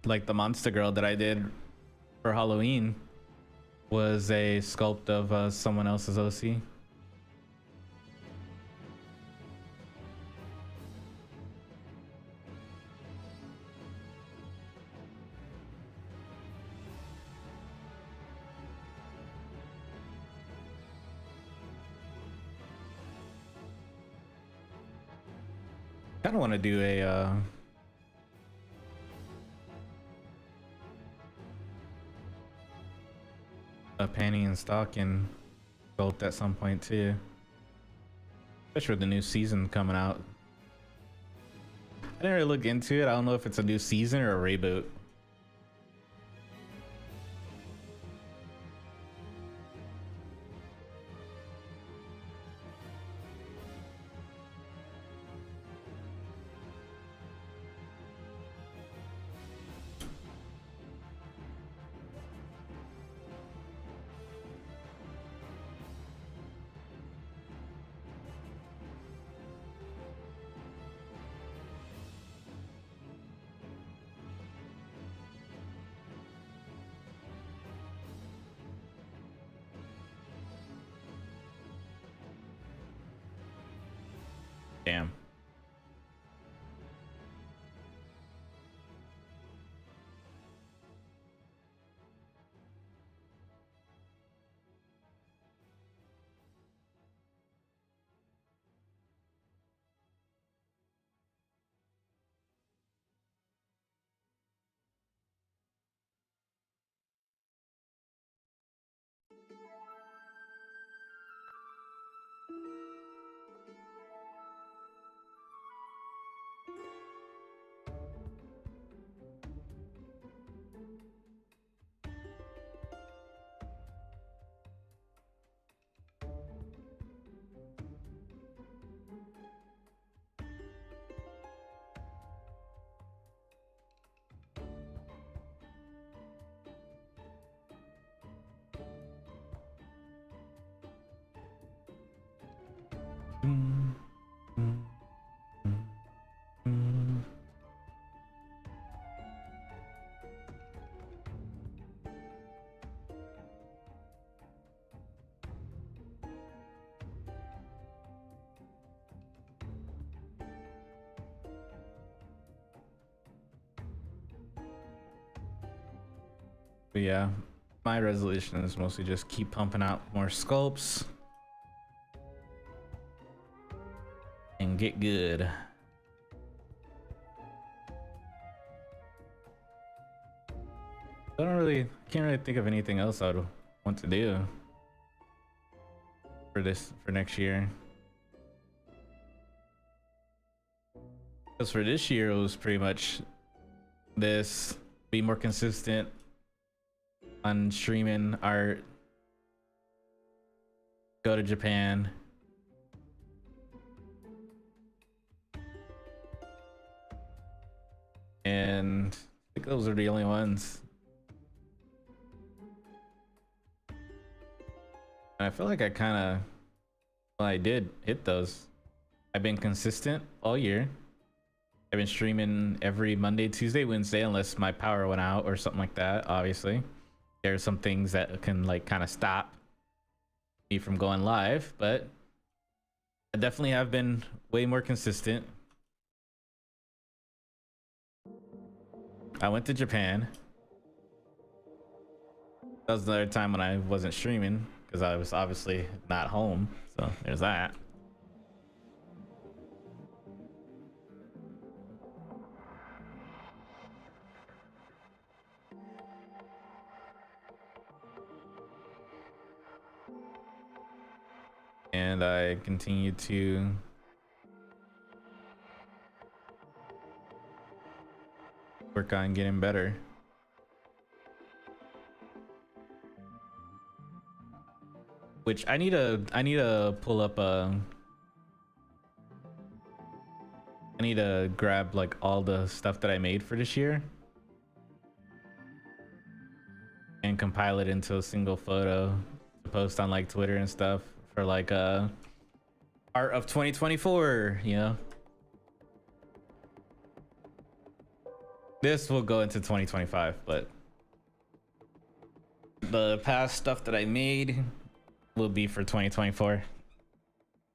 Speaker 1: Like the monster girl that I did for Halloween was a sculpt of someone else's OC. I don't want to do a panty and stocking sculpt at some point too, especially with the new season coming out. I didn't really look into it. I don't know if it's a new season or a reboot. Damn. But yeah, my resolution is mostly just keep pumping out more sculpts and get good. Can't really think of anything else I would want to do for next year. Because for this year, it was pretty much this: be more consistent on streaming art, go to Japan, and I think those are the only ones. And I feel like I did hit those. I've been consistent all year. I've been streaming every Monday, Tuesday, Wednesday, unless my power went out or something like that. Obviously, there's some things that can like kind of stop me from going live, but I definitely have been way more consistent. I went to Japan. That was another time when I wasn't streaming because I was obviously not home. So there's that. And I continue to work on getting better. Which I need to pull up I need to grab like all the stuff that I made for this year and compile it into a single photo to post on like Twitter and stuff for like art of 2024, you know. This will go into 2025, but the past stuff that I made will be for 2024.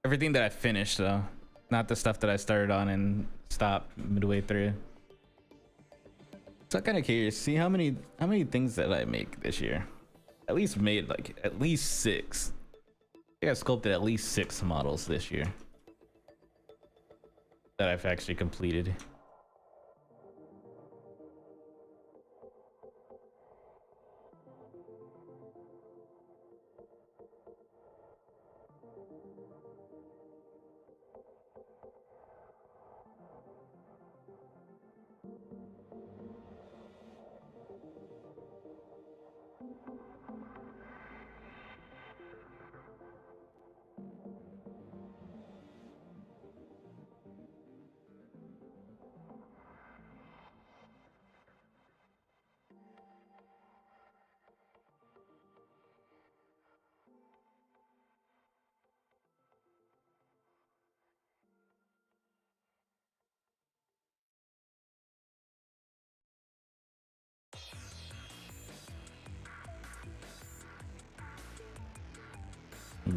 Speaker 1: Everything that I finished though, not the stuff that I started on and stopped midway through. So I'm kind of curious, see how many things that I make this year. At least made like at least 6. I think I sculpted at least 6 models this year that I've actually completed.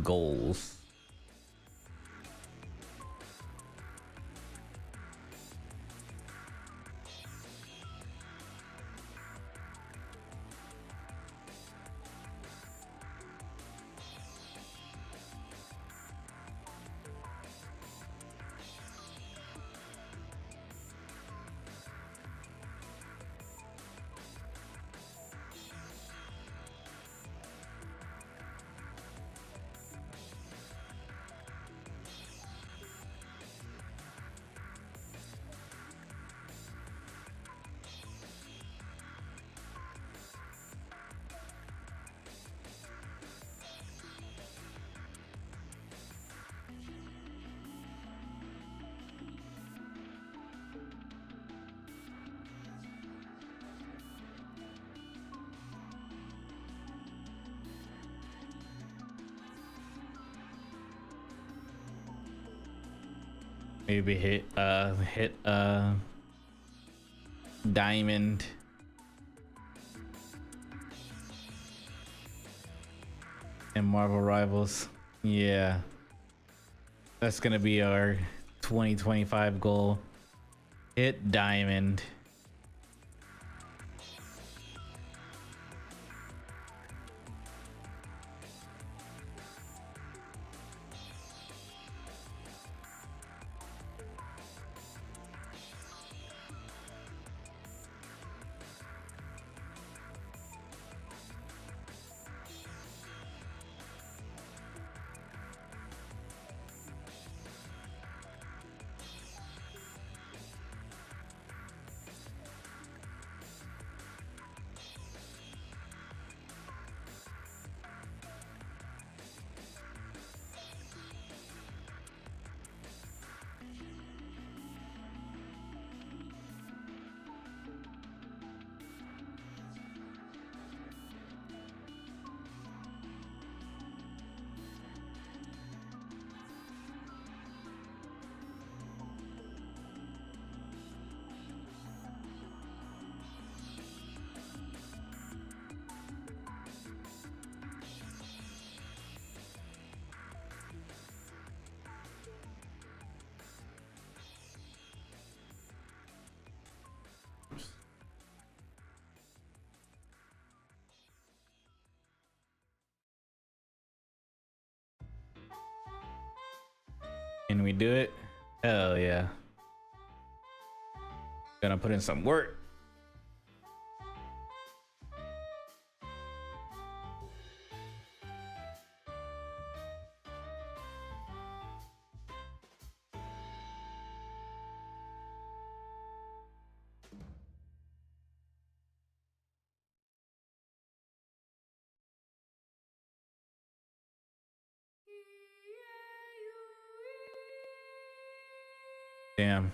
Speaker 1: goals. Maybe hit diamond. And Marvel Rivals. Yeah. That's gonna be our 2025 goal. Hit diamond. Can we do it? Hell yeah. Gonna put in some work. Damn.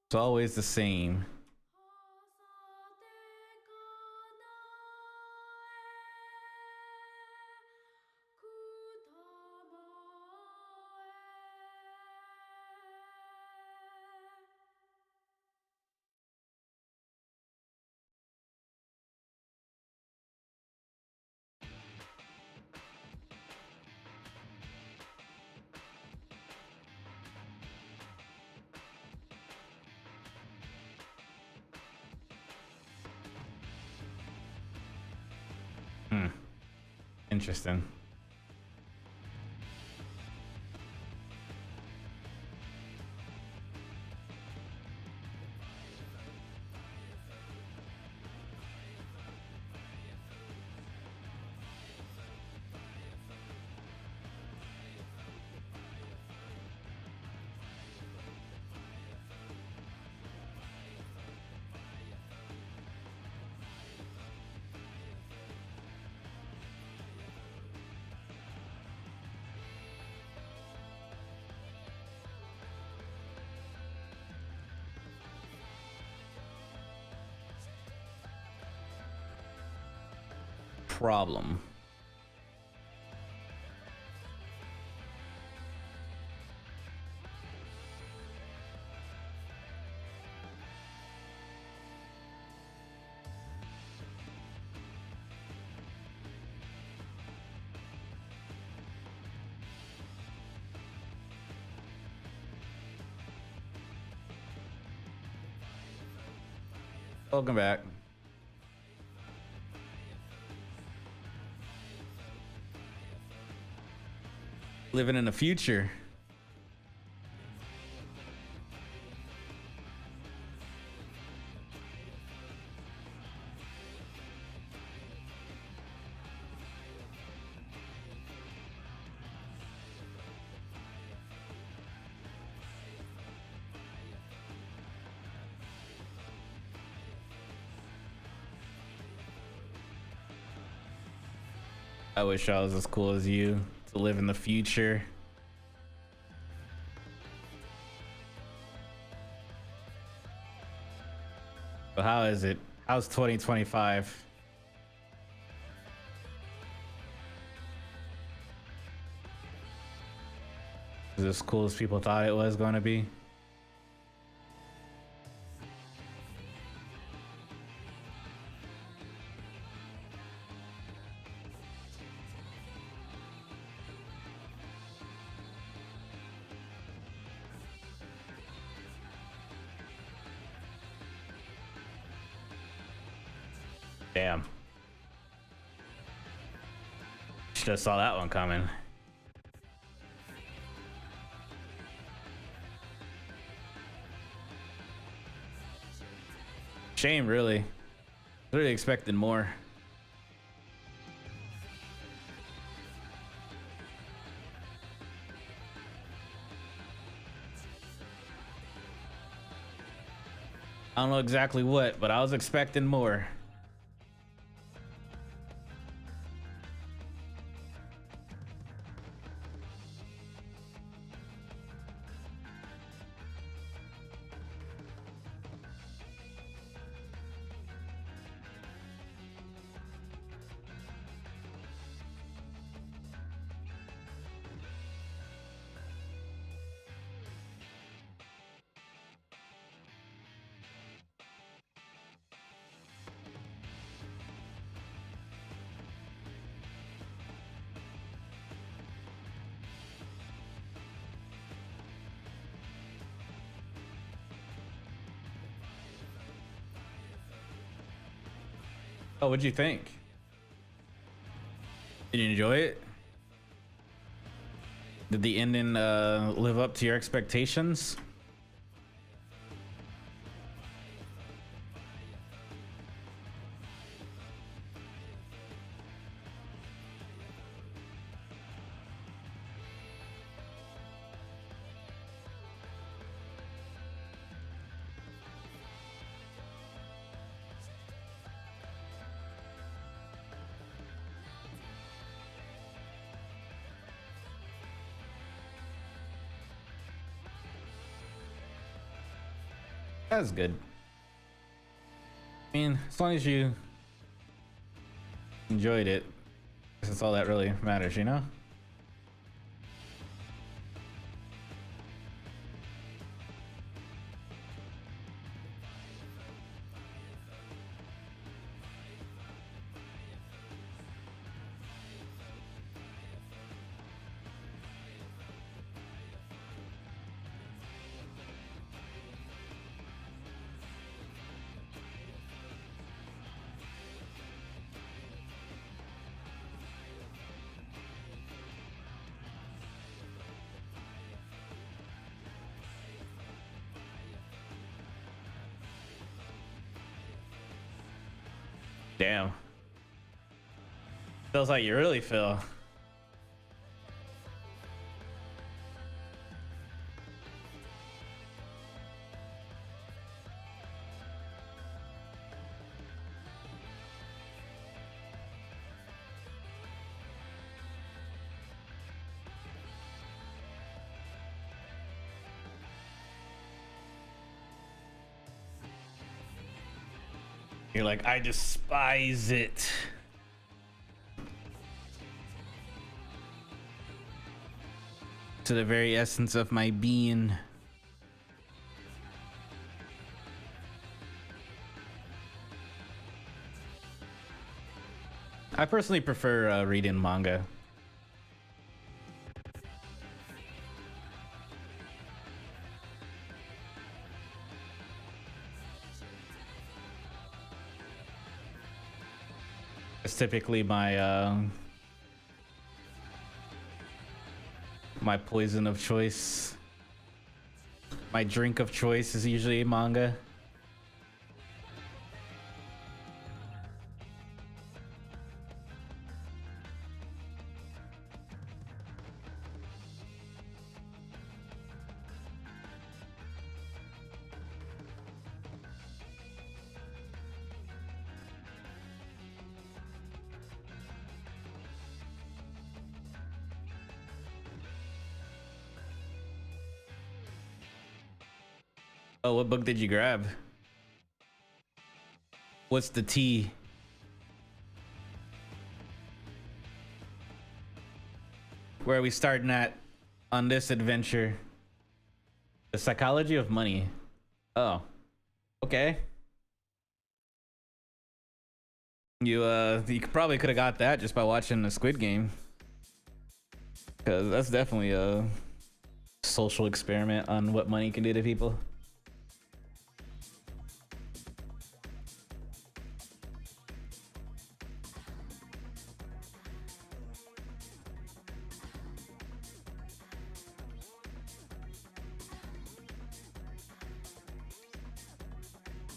Speaker 1: It's always the same. Interesting. Problem. Welcome back. Living in the future. I wish I was as cool as you to live in the future. So how is it? How's 2025? Is it as cool as people thought it was going to be? Damn. Should have saw that one coming. Shame, really. Really expecting more. I don't know exactly what, but I was expecting more. Oh, what'd you think? Did you enjoy it? Did the ending live up to your expectations? That's good. I mean, as long as you enjoyed it, that's all that really matters, you know? Damn. Feels like you really feel. You're like, I despise it. To the very essence of my being. I personally prefer reading manga. typically my my poison of choice. My drink of choice is usually manga. Oh, what book did you grab? What's the T? Where are we starting at on this adventure? The Psychology of Money. Oh, okay. You probably could have got that just by watching the Squid Game, because that's definitely a social experiment on what money can do to people.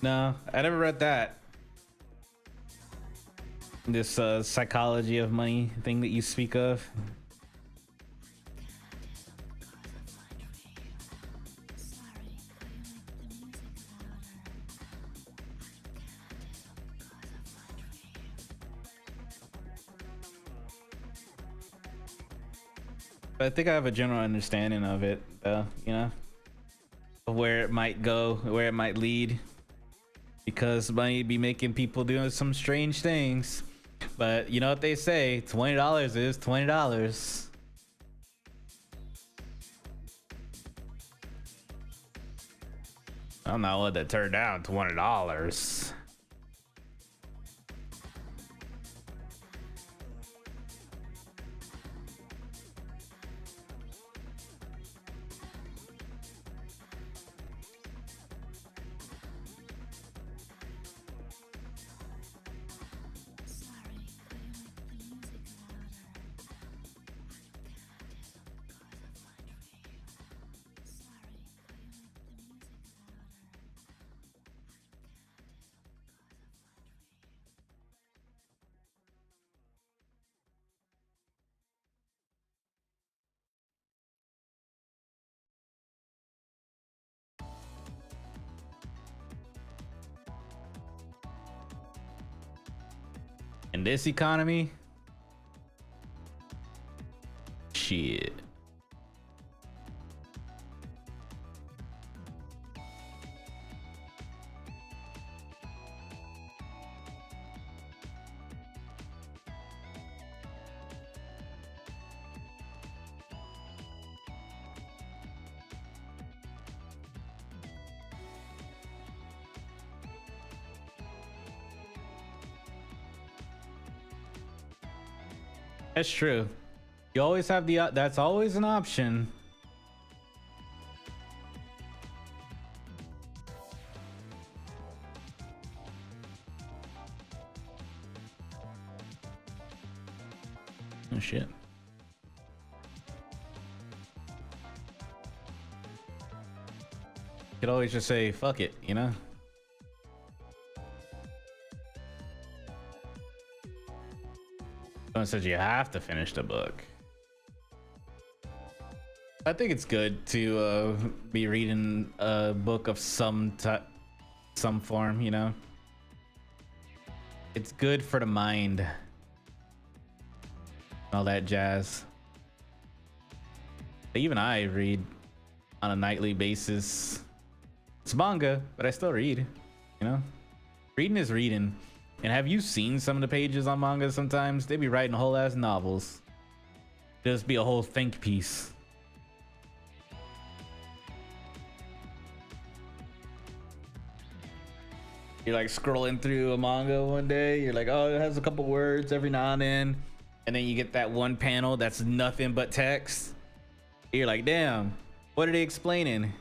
Speaker 1: No, I never read that. This Psychology of Money thing that you speak of. But I think I have a general understanding of it, you know, of where it might go, where it might lead, because money be making people doing some strange things. But you know what they say, $20 is $20. I'm not letting that turn down $20. In this economy, shit. That's true. You always have the that's always an option. Oh shit. You could always just say fuck it, you know? Someone says you have to finish the book. I think it's good to be reading a book of some form, you know? It's good for the mind. All that jazz. Even I read on a nightly basis. It's manga, but I still read, you know? Reading is reading. And have you seen some of the pages on manga sometimes? They be writing whole ass novels. Just be a whole think piece. You're like scrolling through a manga one day. You're like, oh, it has a couple words every now and then. And then you get that one panel that's nothing but text. You're like, damn, what are they explaining?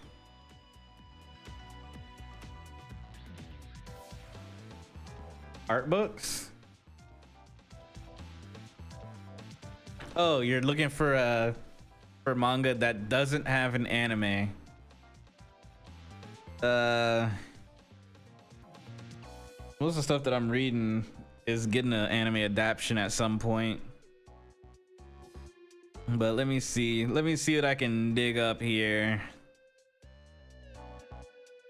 Speaker 1: Art books? Oh, you're looking for manga that doesn't have an anime. Most of the stuff that I'm reading is getting an anime adaptation at some point. But let me see what I can dig up here.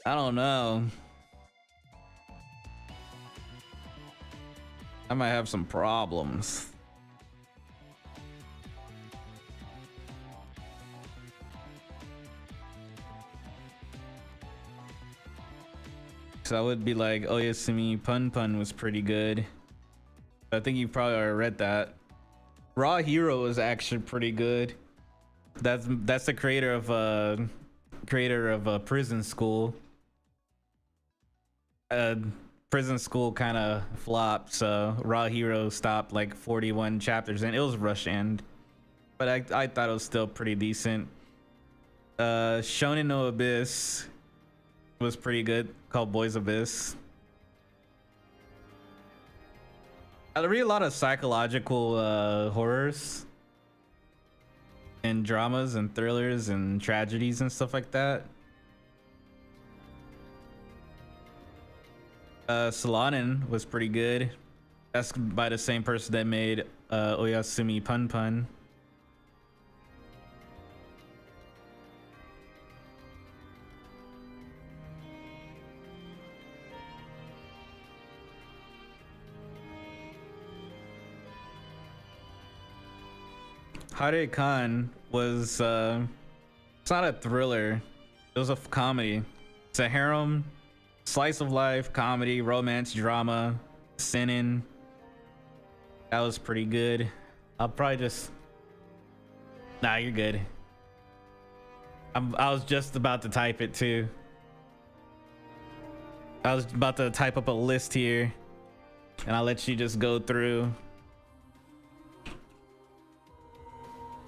Speaker 1: I don't know. I might have some problems. So I would be like, Oyasumi Pun Pun was pretty good. I think you probably already read that. Raw Hero is actually pretty good. That's the creator of Prison School. Prison School kind of flopped, so Raw Hero stopped like 41 chapters and it was rush end. But I thought it was still pretty decent. Shonen no Abyss was pretty good, called Boys Abyss. I read a lot of psychological horrors and dramas and thrillers and tragedies and stuff like that. Solanin was pretty good. That's by the same person that made Oyasumi Pun Pun. Hare Khan was it's not a thriller, it was a comedy. It's a harem, slice of life comedy, romance, drama, seinen. That was pretty good. I'll probably just nah, you're good. I was just about to type it too. I was about to type up a list here and I'll let you just go through.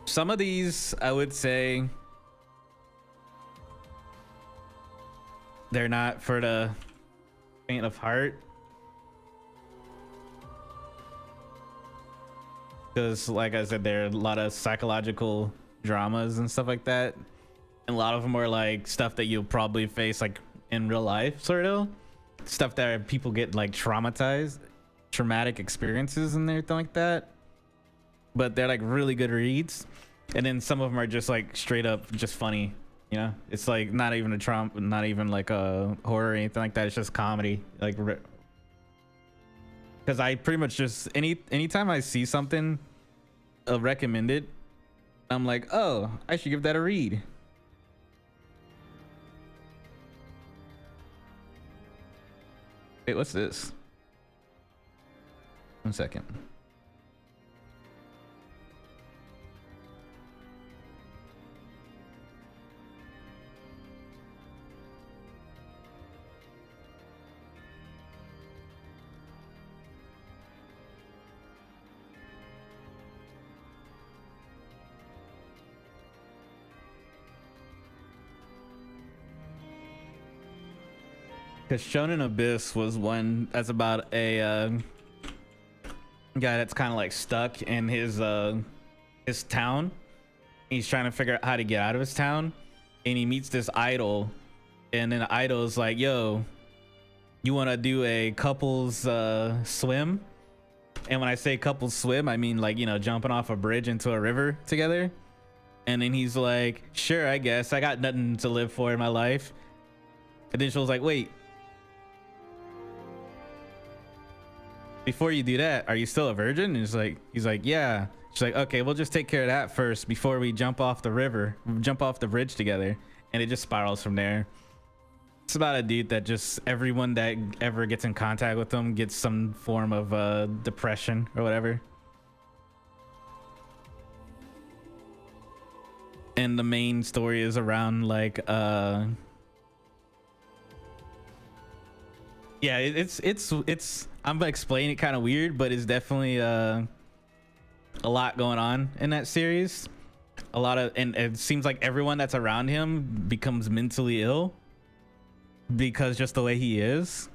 Speaker 1: Some of these, I would say, they're not for the faint of heart. Because, like I said, there are a lot of psychological dramas and stuff like that. And a lot of them are like stuff that you'll probably face like in real life, sort of. Stuff that people get like traumatic experiences and everything like that. But they're like really good reads. And then some of them are just like straight up just funny, you know. It's like not even a trauma, not even like a horror or anything like that. It's just comedy, like, because I pretty much just anytime I see something recommended, I'm like, oh, I should give that a read. Wait, what's this? 1 second. Because Shonen Abyss was one that's about a guy that's kind of like stuck in his town. He's trying to figure out how to get out of his town, and he meets this idol, and then the idol's like, yo, you want to do a couples swim? And when I say couples swim, I mean like, you know, jumping off a bridge into a river together. And then he's like, sure, I guess I got nothing to live for in my life. And then she was like, wait, before you do that, are you still a virgin? And he's like, yeah. She's like, okay, we'll just take care of that first before we jump off the river, jump off the bridge together. And it just spirals from there. It's about a dude that just everyone that ever gets in contact with him gets some form of depression or whatever. And the main story is around like yeah, it's I'm gonna explain it kind of weird, but it's definitely a lot going on in that series. A lot of, and it seems like everyone that's around him becomes mentally ill because just the way he is.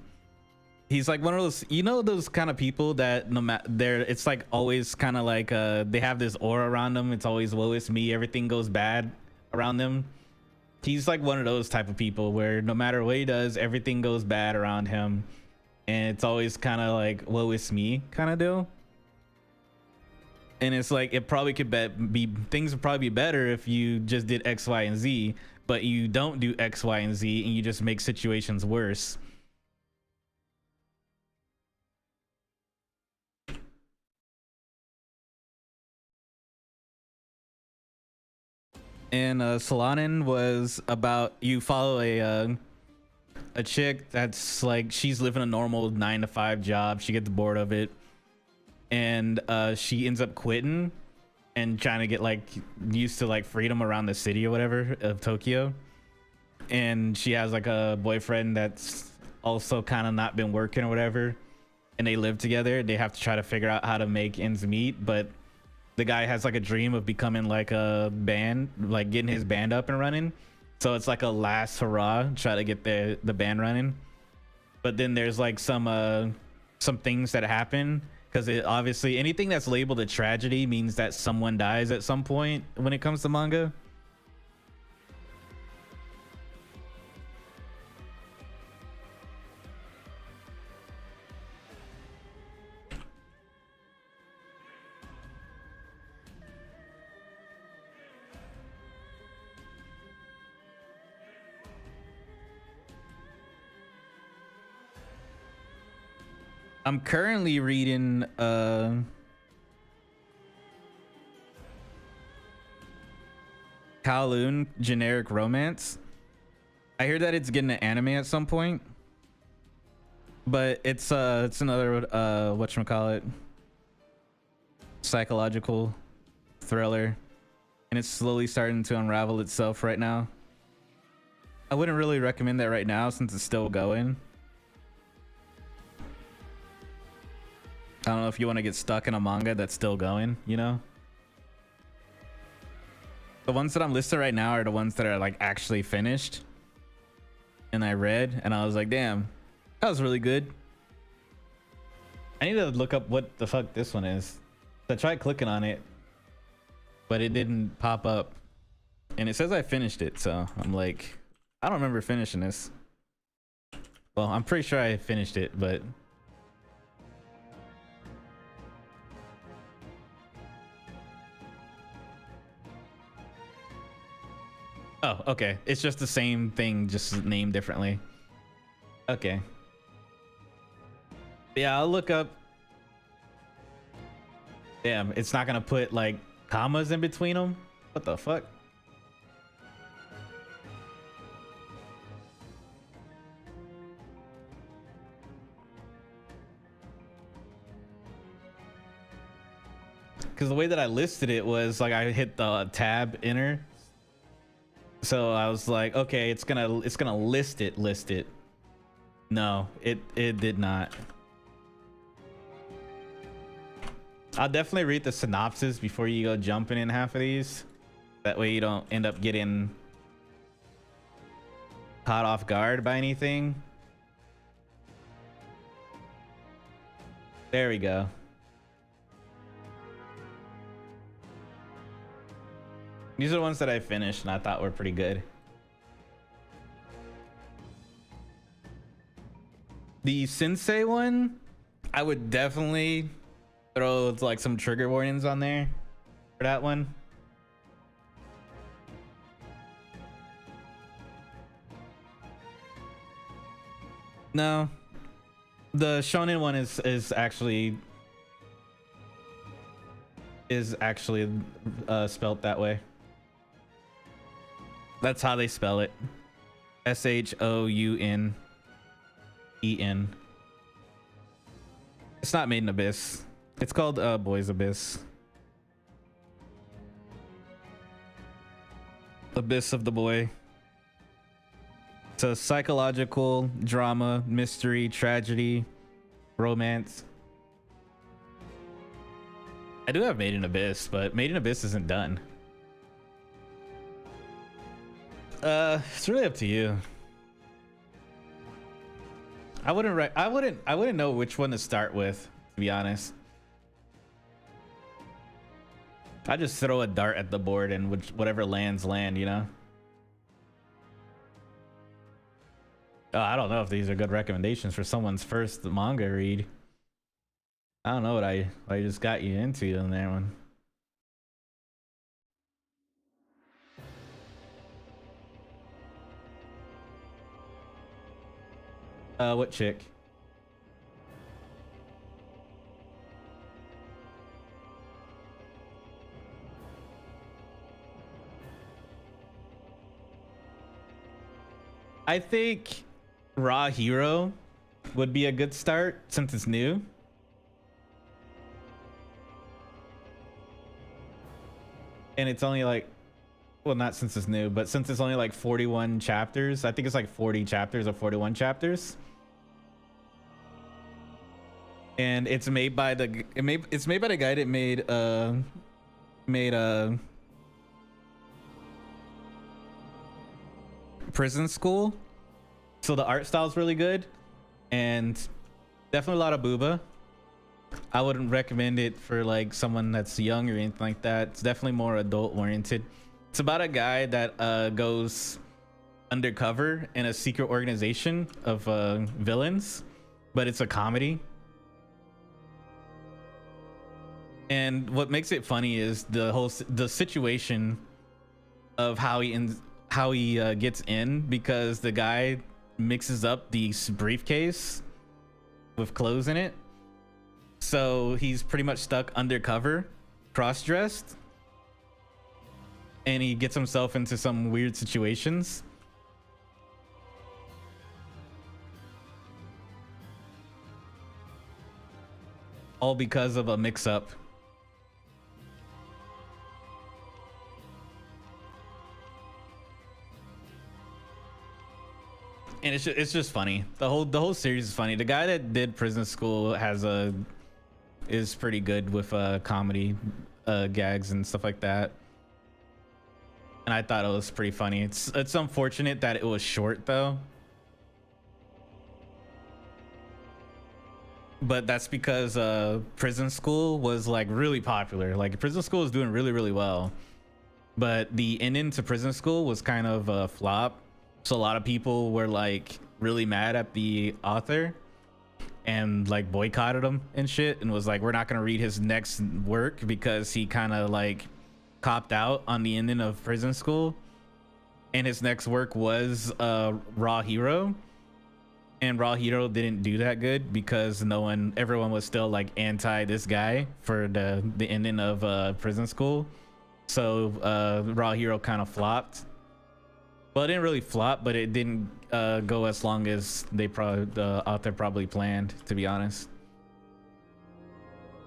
Speaker 1: He's like one of those, you know, those kind of people that no matter they're, it's like always kind of like they have this aura around them. It's always woe is me, everything goes bad around them. He's like one of those type of people where no matter what he does, everything goes bad around him, and it's always kind of like woe is me kind of deal. And it's like it probably could be things would probably be better if you just did X, Y, and Z, but you don't do X, Y, and Z, and you just make situations worse. And Solanin was about, you follow a chick that's like, she's living a normal 9-to-5 job. She gets bored of it, and she ends up quitting and trying to get like used to like freedom around the city or whatever of Tokyo. And she has like a boyfriend that's also kind of not been working or whatever, and they live together. They have to try to figure out how to make ends meet, but the guy has like a dream of becoming like a band, like getting his band up and running. So it's like a last hurrah, try to get the band running. But then there's like some things that happen, because it obviously, anything that's labeled a tragedy means that someone dies at some point when it comes to manga. I'm currently reading Kowloon Generic Romance. I hear that it's getting an anime at some point, but it's another whatchamacallit, psychological thriller, and it's slowly starting to unravel itself right now. I wouldn't really recommend that right now since it's still going. I don't know if you want to get stuck in a manga that's still going, you know? The ones that I'm listing right now are the ones that are like actually finished, and I read, and I was like, damn, that was really good. I need to look up what the fuck this one is. I tried clicking on it, but it didn't pop up, and it says I finished it, so I'm like, I don't remember finishing this. Well, I'm pretty sure I finished it, but oh, okay. It's just the same thing, just named differently. Okay. Yeah, I'll look up. Damn, it's not gonna put like commas in between them. What the fuck? Because the way that I listed it was like I hit the tab enter. So I was like, okay, it's gonna list it. No, it did not. I'll definitely read the synopsis before you go jumping in half of these. That way you don't end up getting caught off guard by anything. There we go. These are the ones that I finished and I thought were pretty good. The Sensei one, I would definitely throw like some trigger warnings on there for that one. No, the shonen one is actually spelt that way. That's how they spell it. Shounenen. It's not Made in Abyss. It's called Boys Abyss. Abyss of the Boy. It's a psychological drama, mystery, tragedy, romance. I do have Made in Abyss, but Made in Abyss isn't done. It's really up to you. I wouldn't know which one to start with, to be honest. I just throw a dart at the board and whatever lands land, you know. I don't know if these are good recommendations for someone's first manga read. I don't know what I just got you into in that one. What chick? I think Raw Hero would be a good start since it's new. And it's only like, well, not since it's new, but since it's only like 41 chapters. I think it's like 40 chapters or 41 chapters. And it's made by the guy that made Prison School. So the art style is really good and definitely a lot of booba. I wouldn't recommend it for like someone that's young or anything like that. It's definitely more adult oriented. It's about a guy that goes undercover in a secret organization of villains, but it's a comedy. And what makes it funny is the situation of how he gets in, because the guy mixes up the briefcase with clothes in it. So he's pretty much stuck undercover, cross-dressed, and he gets himself into some weird situations. All because of a mix-up. And it's just funny. The whole series is funny. The guy that did Prison School is pretty good with comedy gags and stuff like that. And I thought it was pretty funny. It's unfortunate that it was short though. But that's because Prison School was like really popular. Like Prison School was doing really, really well. But the ending to Prison School was kind of a flop. So a lot of people were like really mad at the author and like boycotted him and shit, and was like, we're not gonna read his next work because he kind of like copped out on the ending of Prison School. And his next work was Raw Hero, and Raw Hero didn't do that good because everyone was still like anti this guy for the ending of Prison School. So Raw Hero kind of flopped. Well, it didn't really flop, but it didn't go as long as the author probably planned, to be honest.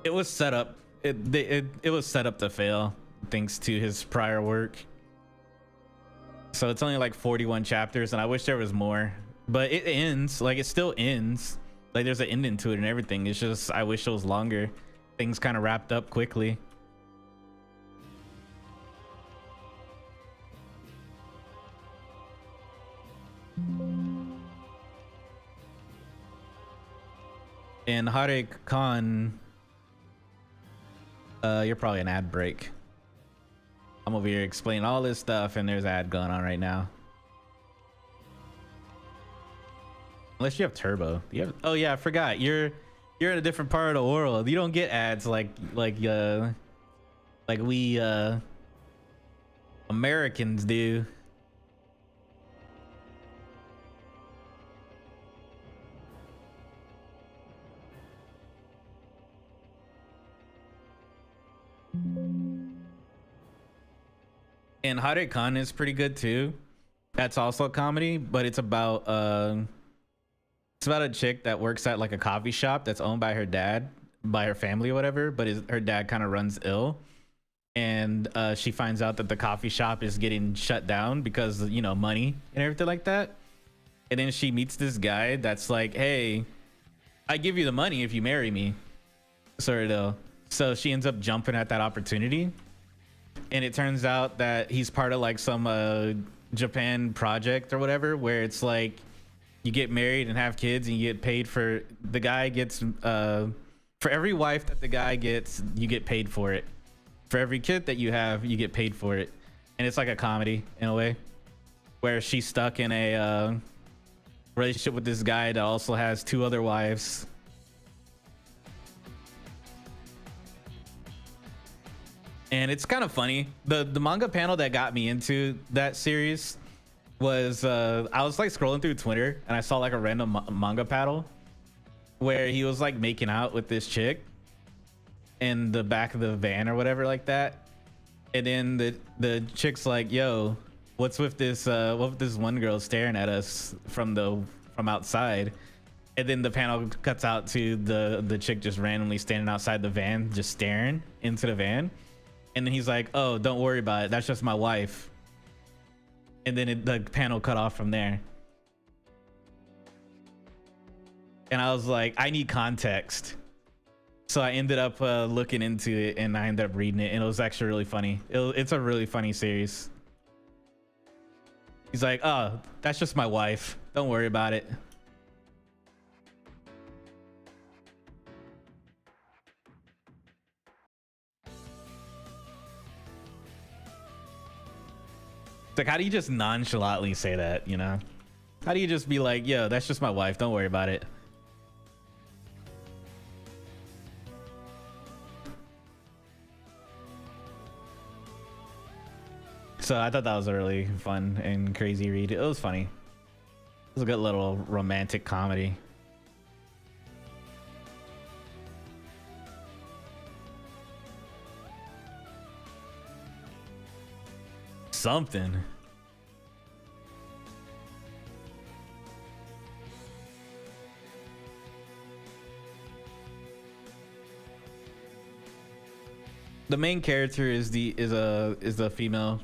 Speaker 1: It was set up. It was set up to fail thanks to his prior work. So it's only like 41 chapters, and I wish there was more. But it ends, like it still ends. Like there's an ending to it and everything. It's just I wish it was longer. Things kind of wrapped up quickly. And Hare Khan, you're probably an ad break. I'm over here explaining all this stuff and there's an ad going on right now. Unless you have turbo. Oh yeah, I forgot. You're in a different part of the world. You don't get ads like we Americans do. And Hare Khan is pretty good too. That's also a comedy, but it's about a chick that works at like a coffee shop that's owned by her dad, by her family or whatever, but her dad kind of runs ill. And she finds out that the coffee shop is getting shut down because, you know, money and everything like that. And then she meets this guy that's like, hey, I give you the money if you marry me. Sort of. So she ends up jumping at that opportunity. And it turns out that he's part of like some Japan project or whatever, where it's like you get married and have kids, and you get paid for the guy gets for every wife that the guy gets, you get paid for it. For every kid that you have, you get paid for it. And it's like a comedy in a way, where she's stuck in a relationship with this guy that also has 2 other wives. And it's kind of funny. The manga panel that got me into that series was I was like scrolling through Twitter, and I saw like a random manga panel where he was like making out with this chick in the back of the van or whatever like that. And then the chick's like, yo, what's with this one girl staring at us from outside? And then the panel cuts out to the chick just randomly standing outside the van, just staring into the van. And then he's like, oh, don't worry about it, that's just my wife. And then the panel cut off from there. And I was like, I need context. So I ended up looking into it, and I ended up reading it, and it was actually really funny. It's a really funny series. He's like, oh, that's just my wife, don't worry about it. It's like, how do you just nonchalantly say that, you know? How do you just be like, yo, that's just my wife, don't worry about it? So I thought that was a really fun and crazy read. It was funny. It was a good little romantic comedy. Something. The main character is a female,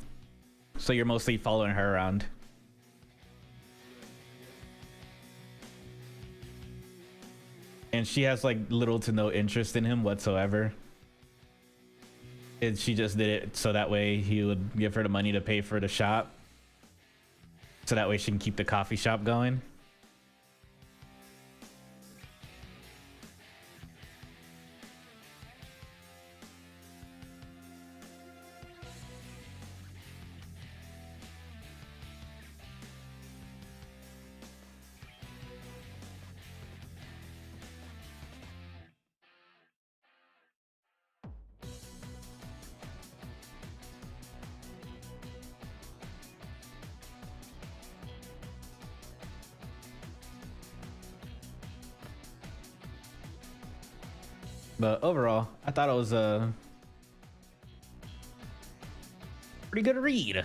Speaker 1: so you're mostly following her around. And she has like little to no interest in him whatsoever. And she just did it so that way he would give her the money to pay for the shop, so that way she can keep the coffee shop going. But overall, I thought it was a pretty good read.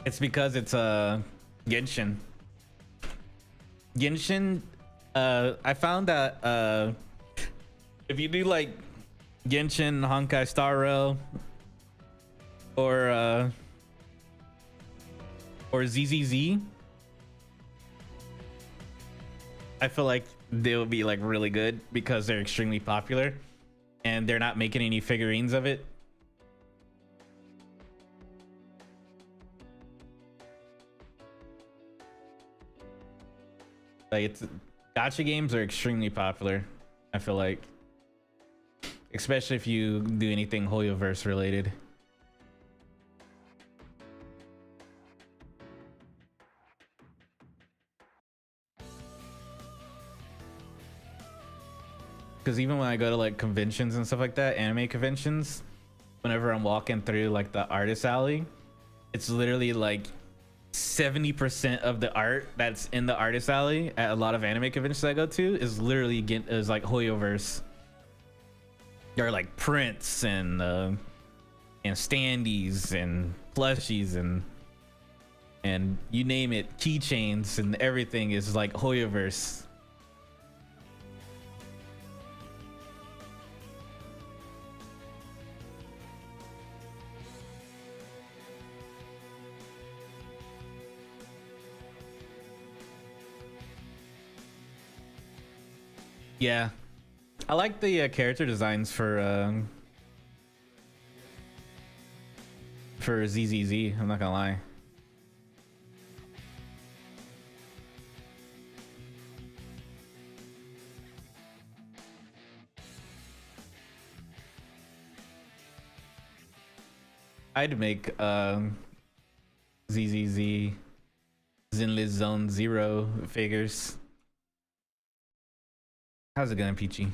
Speaker 1: It's because it's Genshin. Genshin, I found that if you do like Genshin, Honkai Star Rail, or ZZZ, I feel like they will be like really good because they're extremely popular and they're not making any figurines of it. Like, it's gacha games are extremely popular, I feel like, especially if you do anything Hoyoverse related. Because even when I go to like conventions and stuff like that, anime conventions, whenever I'm walking through like the artist alley, it's literally like 70% of the art that's in the artist alley at a lot of anime conventions I go to is literally is like Hoyoverse. There are like prints and standees and plushies and you name it, keychains and everything is like Hoyoverse. Yeah, I like the character designs for for ZZZ. I'm not gonna lie. I'd make ZZZ Zenless Zone Zero figures. How's it going, Peachy?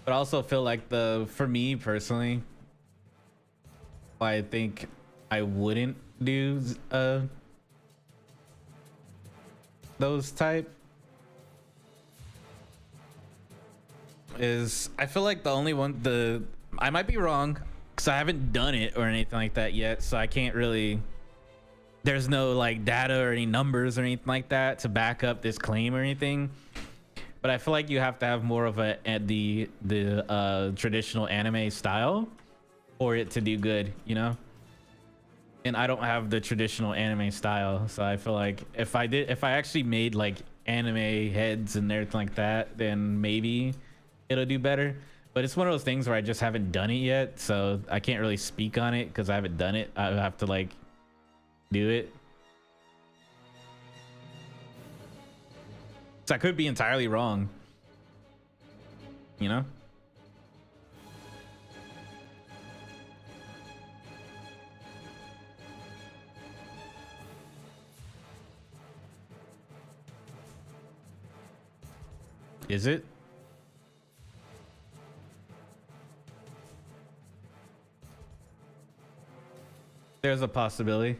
Speaker 1: But I also feel like for me personally, why I think I wouldn't do those type is I feel like the only one I might be wrong because I haven't done it or anything like that yet, so I can't really, there's no like data or any numbers or anything like that to back up this claim or anything. But I feel like you have to have more of the traditional anime style for it to do good, you know? And I don't have the traditional anime style, so I feel like if I actually made like anime heads and everything like that, then maybe it'll do better. But it's one of those things where I just haven't done it yet, so I can't really speak on it because I haven't done it. I have to like do it. So I could be entirely wrong, you know? Is it? There's a possibility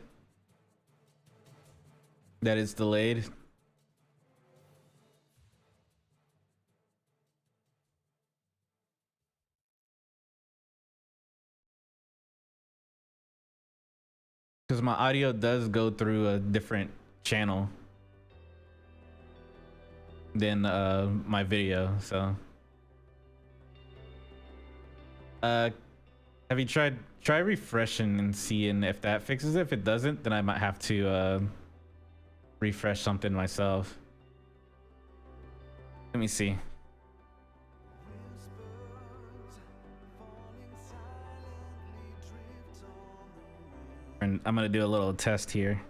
Speaker 1: that it's delayed. Because my audio does go through a different channel than my video, so have you tried refreshing and seeing if that fixes it? If it doesn't, then I might have to refresh something myself. Let me see. And I'm gonna do a little test here.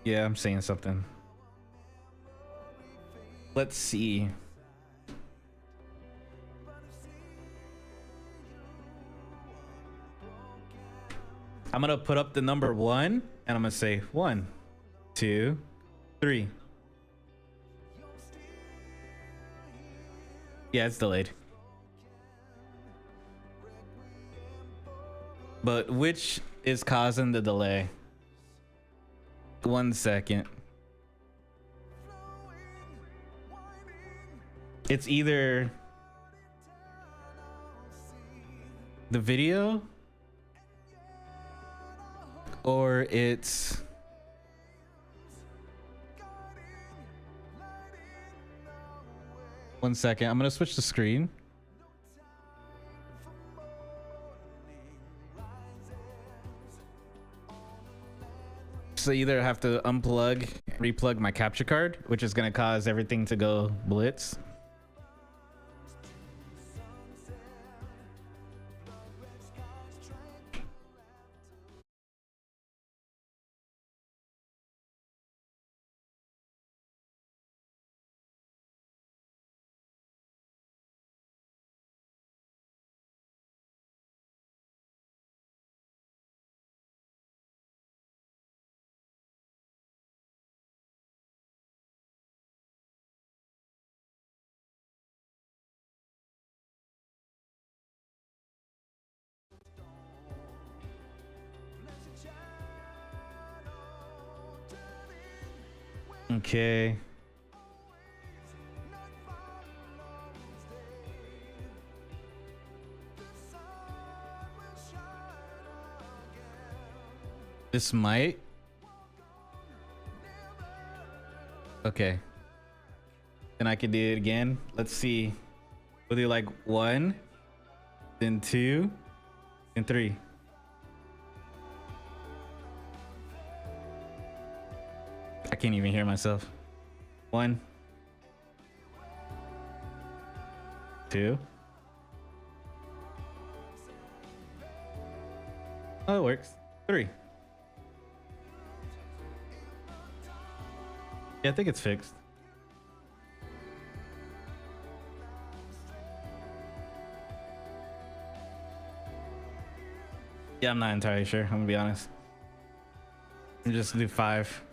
Speaker 1: Yeah, I'm saying something. Let's see. I'm gonna put up the number 1 and I'm gonna say 1, 2, 3. Yeah, it's delayed. But which is causing the delay? 1 second. It's either the video or it's one second. I'm gonna switch the screen. So either I have to unplug, replug my capture card, which is gonna cause everything to go blitz. Okay. This might. Okay. Then I can do it again. Let's see. We'll do like 1, then 2, and 3. can't even hear myself. 1, 2. Oh, it works. 3. Yeah, I think it's fixed. Yeah, I'm not entirely sure. I'm gonna be honest. I'm just do 5.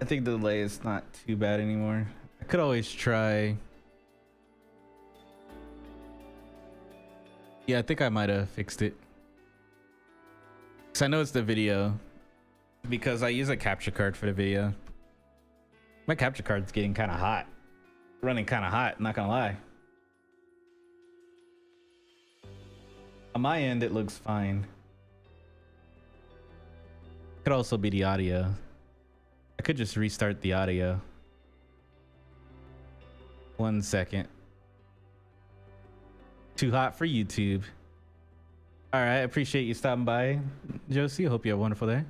Speaker 1: I think the delay is not too bad anymore. I could always try. Yeah, I think I might have fixed it. Cause I know it's the video. Because I use a capture card for the video. My capture card's getting kind of hot. Running kind of hot, not gonna lie. On my end, it looks fine. Could also be the audio. I could just restart the audio. 1 second. Too hot for YouTube. All right, I appreciate you stopping by, Josie. Hope you have a wonderful day.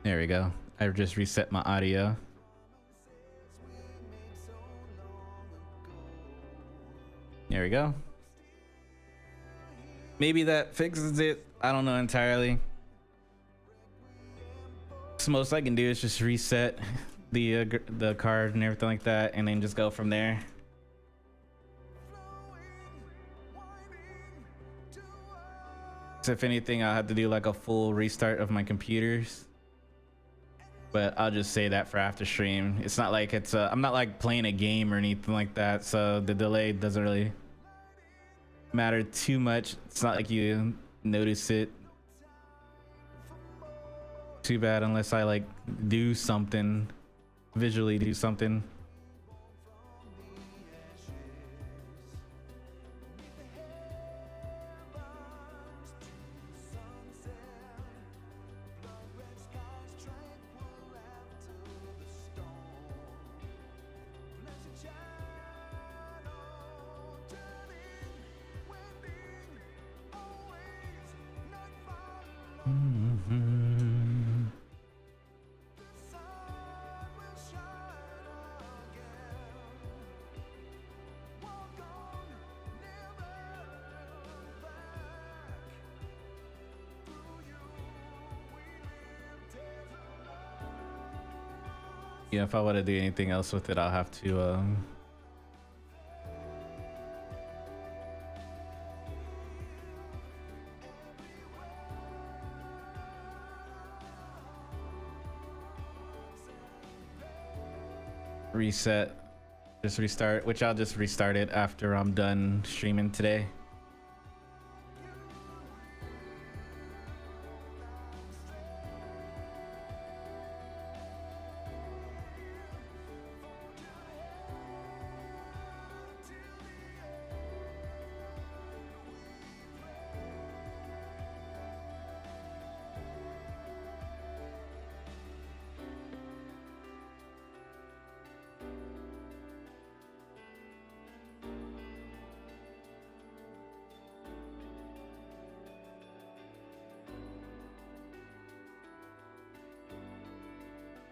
Speaker 1: There we go. I just reset my audio. There we go. Maybe that fixes it. I don't know entirely. So most I can do is just reset the card and everything like that, and then just go from there. So if anything, I'll have to do like a full restart of my computers. But I'll just say that for after stream. It's not like it's I'm not like playing a game or anything like that, so the delay doesn't really matter too much. It's not like you notice it too bad unless I like do something, visually do something. Yeah, if I want to do anything else with it, I'll have to reset, just restart, which I'll just restart it after I'm done streaming today.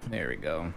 Speaker 1: There we go.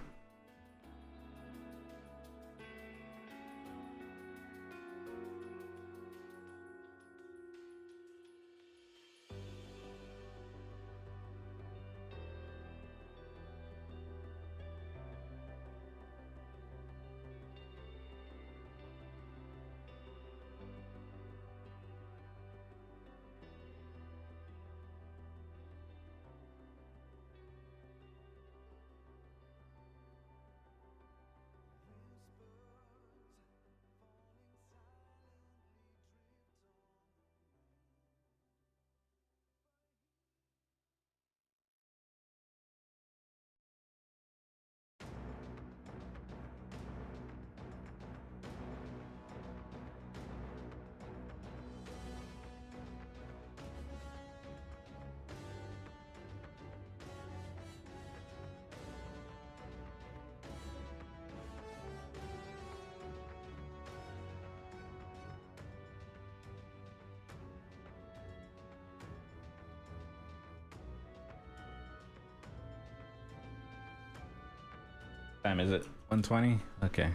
Speaker 1: Time is it? 1:20? Okay.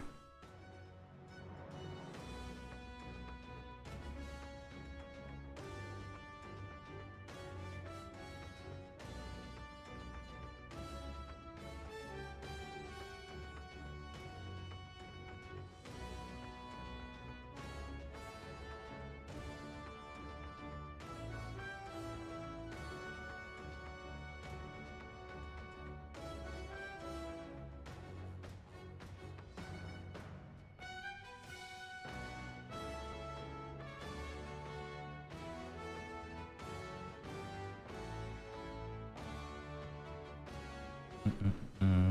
Speaker 1: Mm.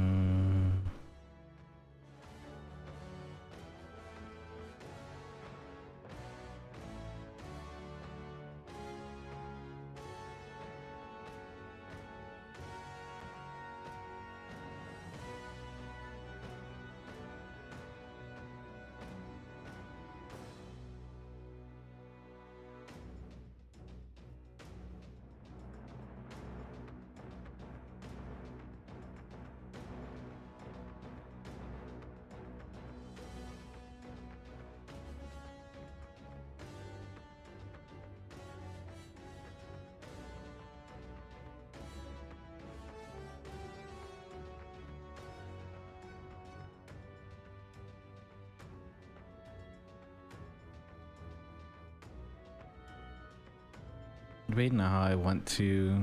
Speaker 1: Debating on how I want to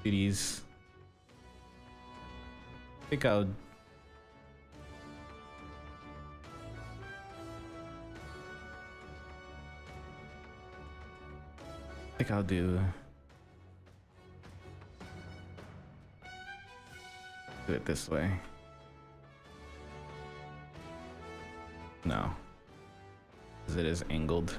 Speaker 1: do these. I think I'll do it this way. No, because it is angled.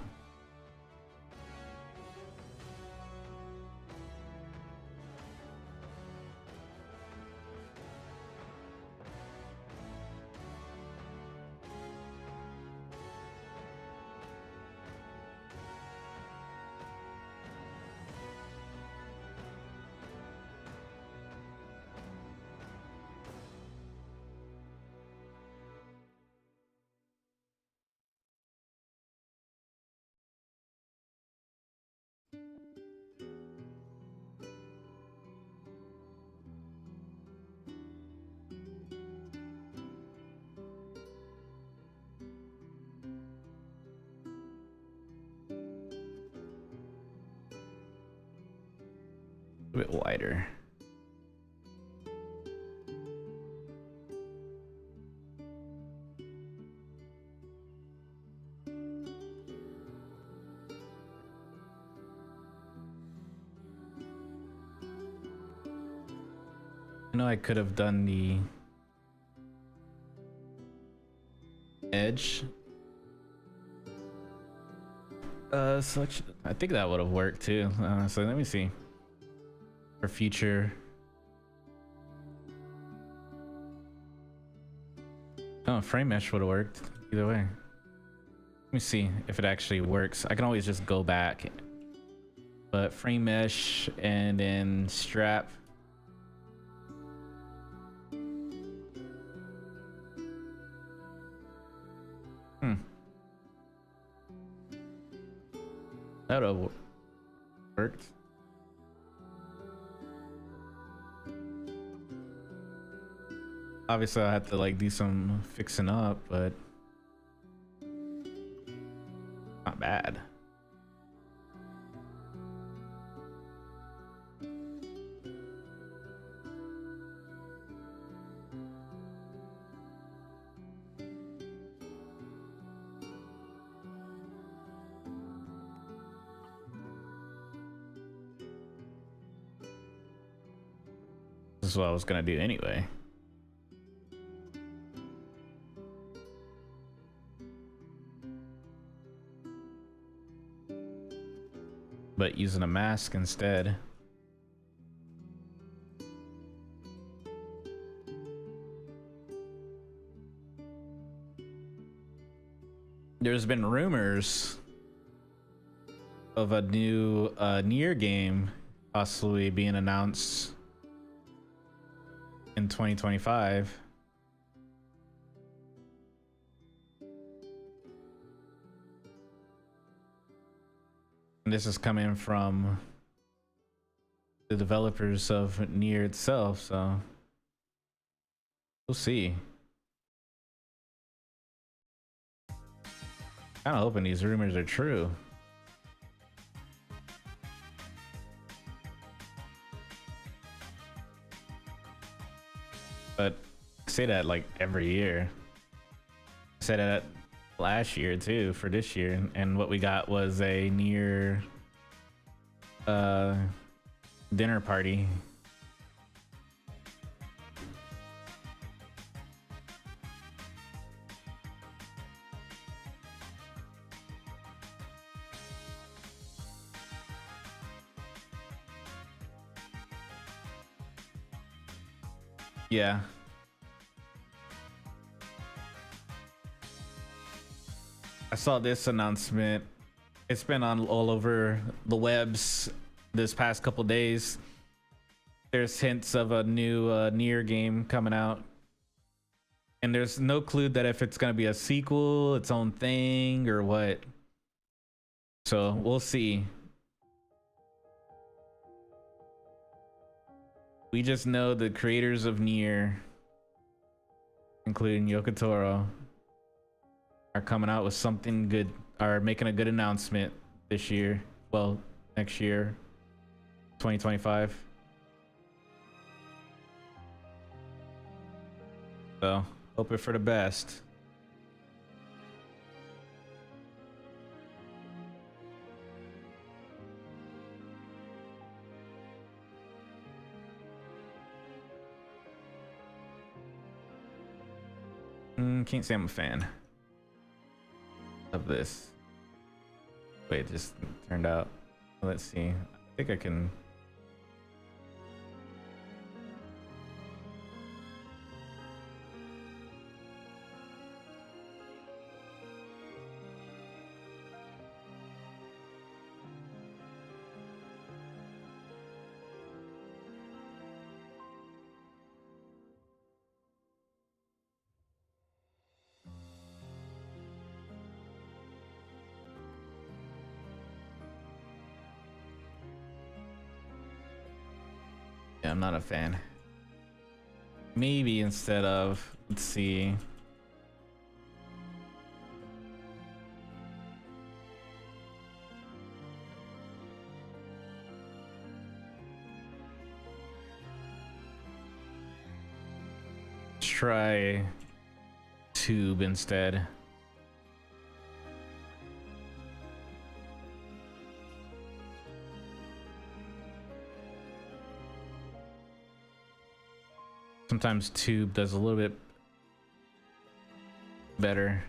Speaker 1: A bit wider. I know I could have done the edge selection. I think that would have worked too. So let me see. For future. Oh, frame mesh would have worked either way. Let me see if it actually works. I can always just go back. But frame mesh and then strap. That would have worked. Obviously, I have to like do some fixing up, but not bad. This is what I was gonna do anyway. But using a mask instead. there's been rumors of a new Nier game possibly being announced in 2025. And this is coming from the developers of Nier itself, so we'll see. Kind of hoping these rumors are true. But I say that like every year. I said that last year too for this year, and what we got was a Nier dinner party. Yeah. I saw this announcement. It's been on all over the webs this past couple days. There's hints of a new Nier game coming out. And there's no clue that if it's going to be a sequel, its own thing, or what. So we'll see. We just know the creators of Nier, including Yoko Taro, are coming out with something good, are making a good announcement this year. Well, next year, 2025. So, hope it for the best. Can't say I'm a fan of this. Wait, it just turned out. Let's see. I think I can. Yeah, I'm not a fan. Maybe instead of, let's see. Let's try Tube instead. Sometimes Tube does a little bit better.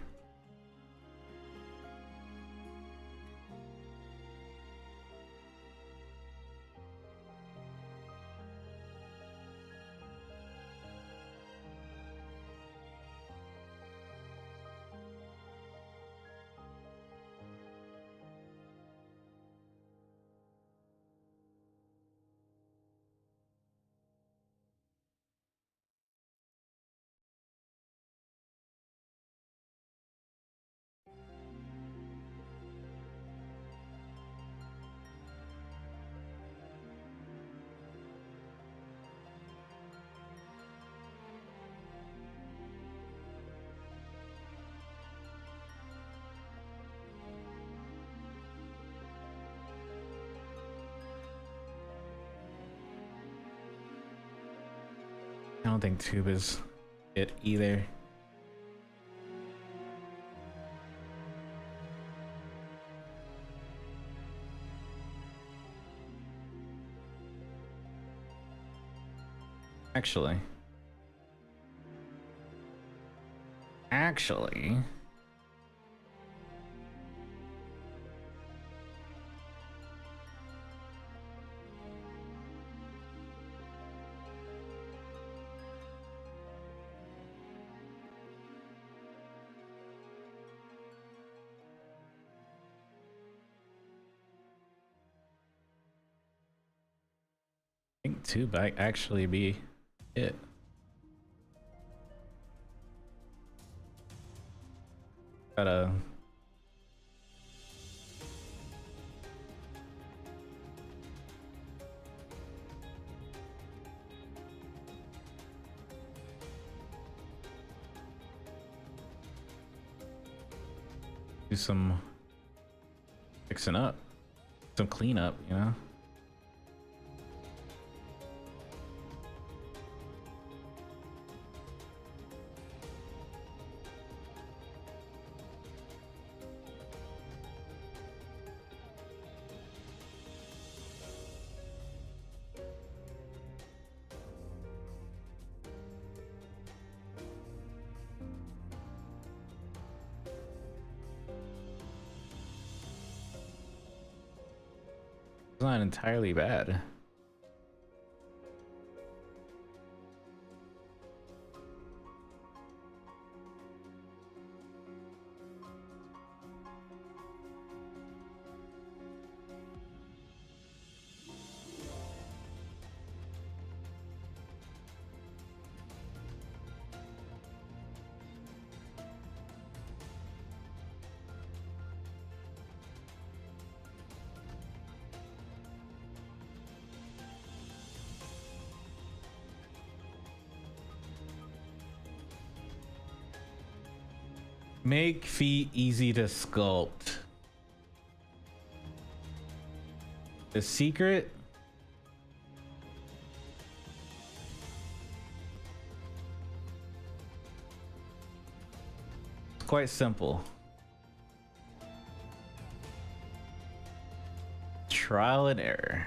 Speaker 1: I don't think Tube is it either. Actually, think 2 might actually be it. Gotta do some fixing up, some cleanup, you know. It's not entirely bad. Make feet easy to sculpt. The secret? It's quite simple. Trial and error.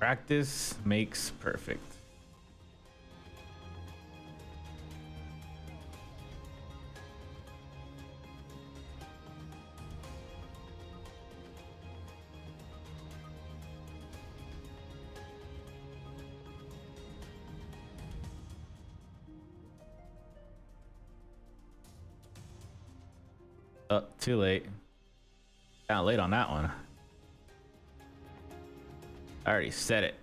Speaker 1: Practice makes perfect. Oh, too late. Kinda late on that one. I already said it.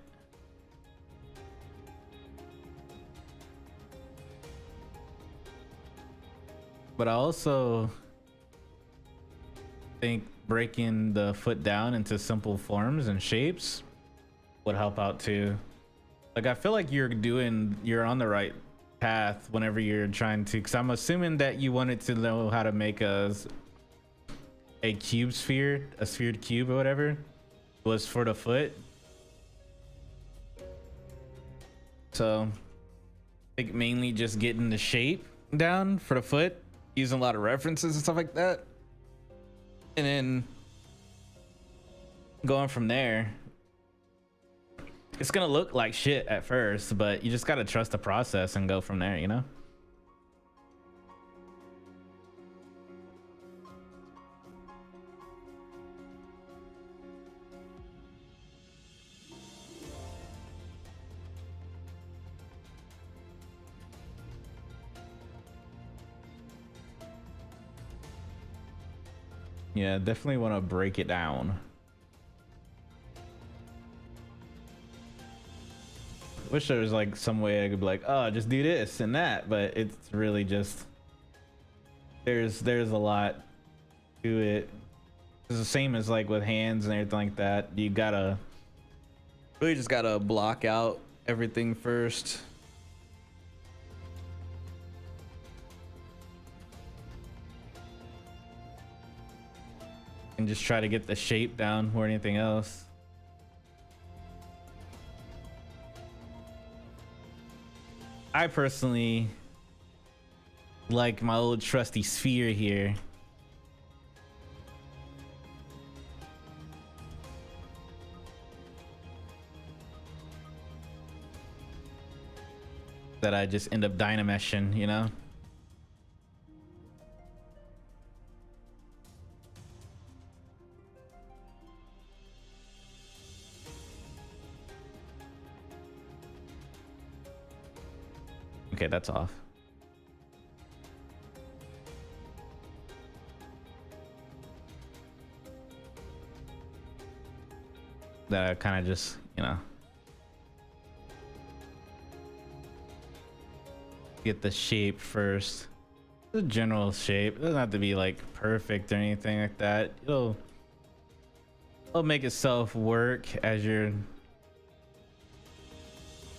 Speaker 1: But I also think breaking the foot down into simple forms and shapes would help out too. Like, I feel like you're on the right path whenever you're trying to, because I'm assuming that you wanted to know how to make a cube sphere, a sphered cube or whatever was for the foot. So I think mainly just getting the shape down for the foot, using a lot of references and stuff like that, and then going from there. It's gonna look like shit at first, but you just gotta trust the process and go from there, you know? Yeah, definitely want to break it down. Wish there was like some way I could be like, oh, just do this and that, but it's really just there's a lot to it. It's the same as like with hands and everything like that. You gotta really just gotta block out everything first. And just try to get the shape down more than anything else. I personally like my old trusty sphere here. That I just end up dynameshing, you know? Okay, that's off. that I kind of just, you know, get the shape first. The general shape. It doesn't have to be like perfect or anything like that. It'll make itself work as you're. Let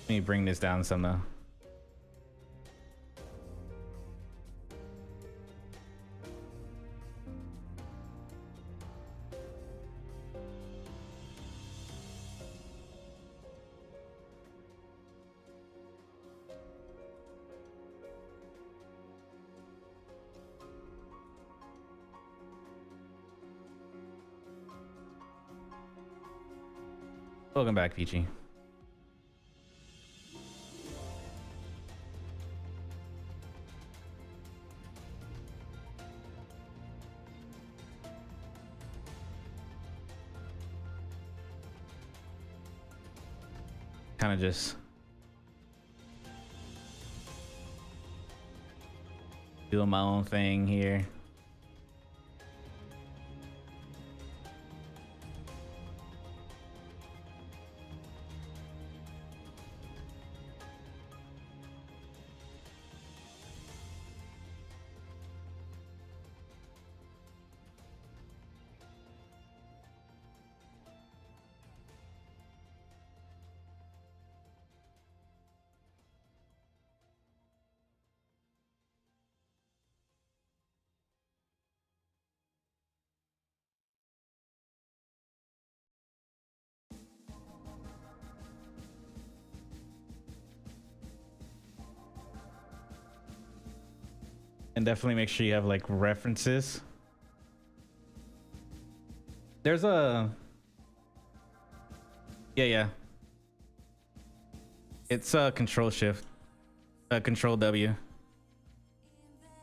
Speaker 1: me bring this down some though. Welcome back, Peachy. Kind of just doing my own thing here. And definitely make sure you have like references. There's a yeah. It's a control shift. Control W.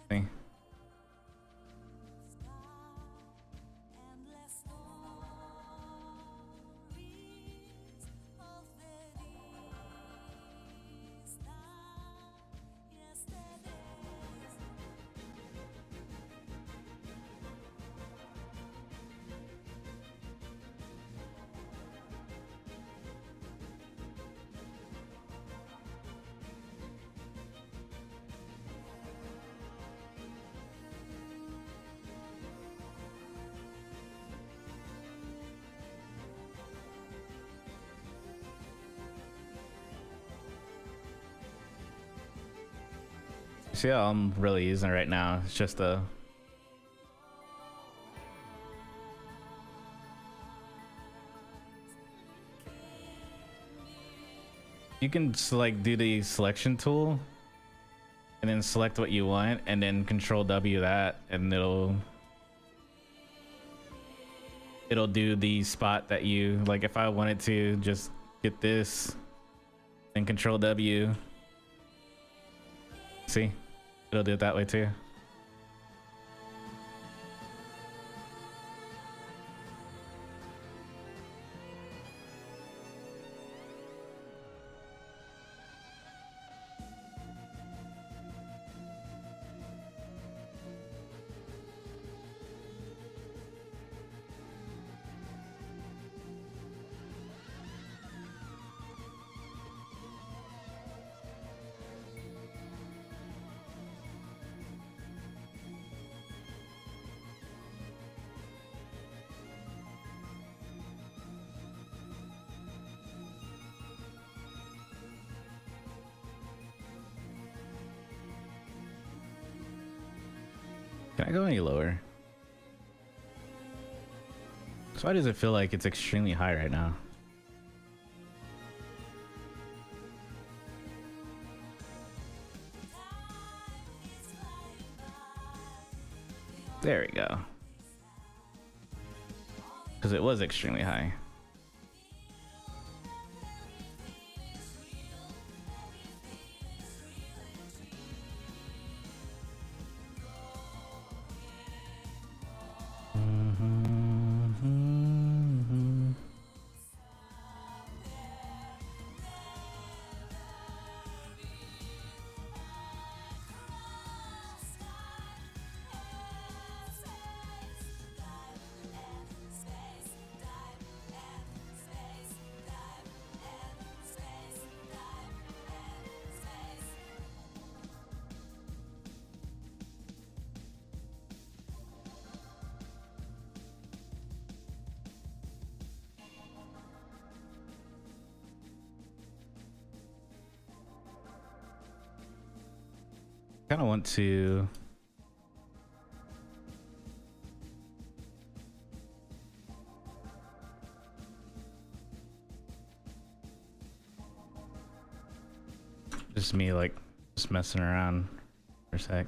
Speaker 1: Thing. See how I'm really using it right now. It's just a you can select do the selection tool and then select what you want and then control W that and it'll do the spot that you like. If I wanted to just get this and control W, see, it'll do it that way too. Can I go any lower? So why does it feel like it's extremely high right now? There we go. Because it was extremely high. kind of want to just me like just messing around for a sec.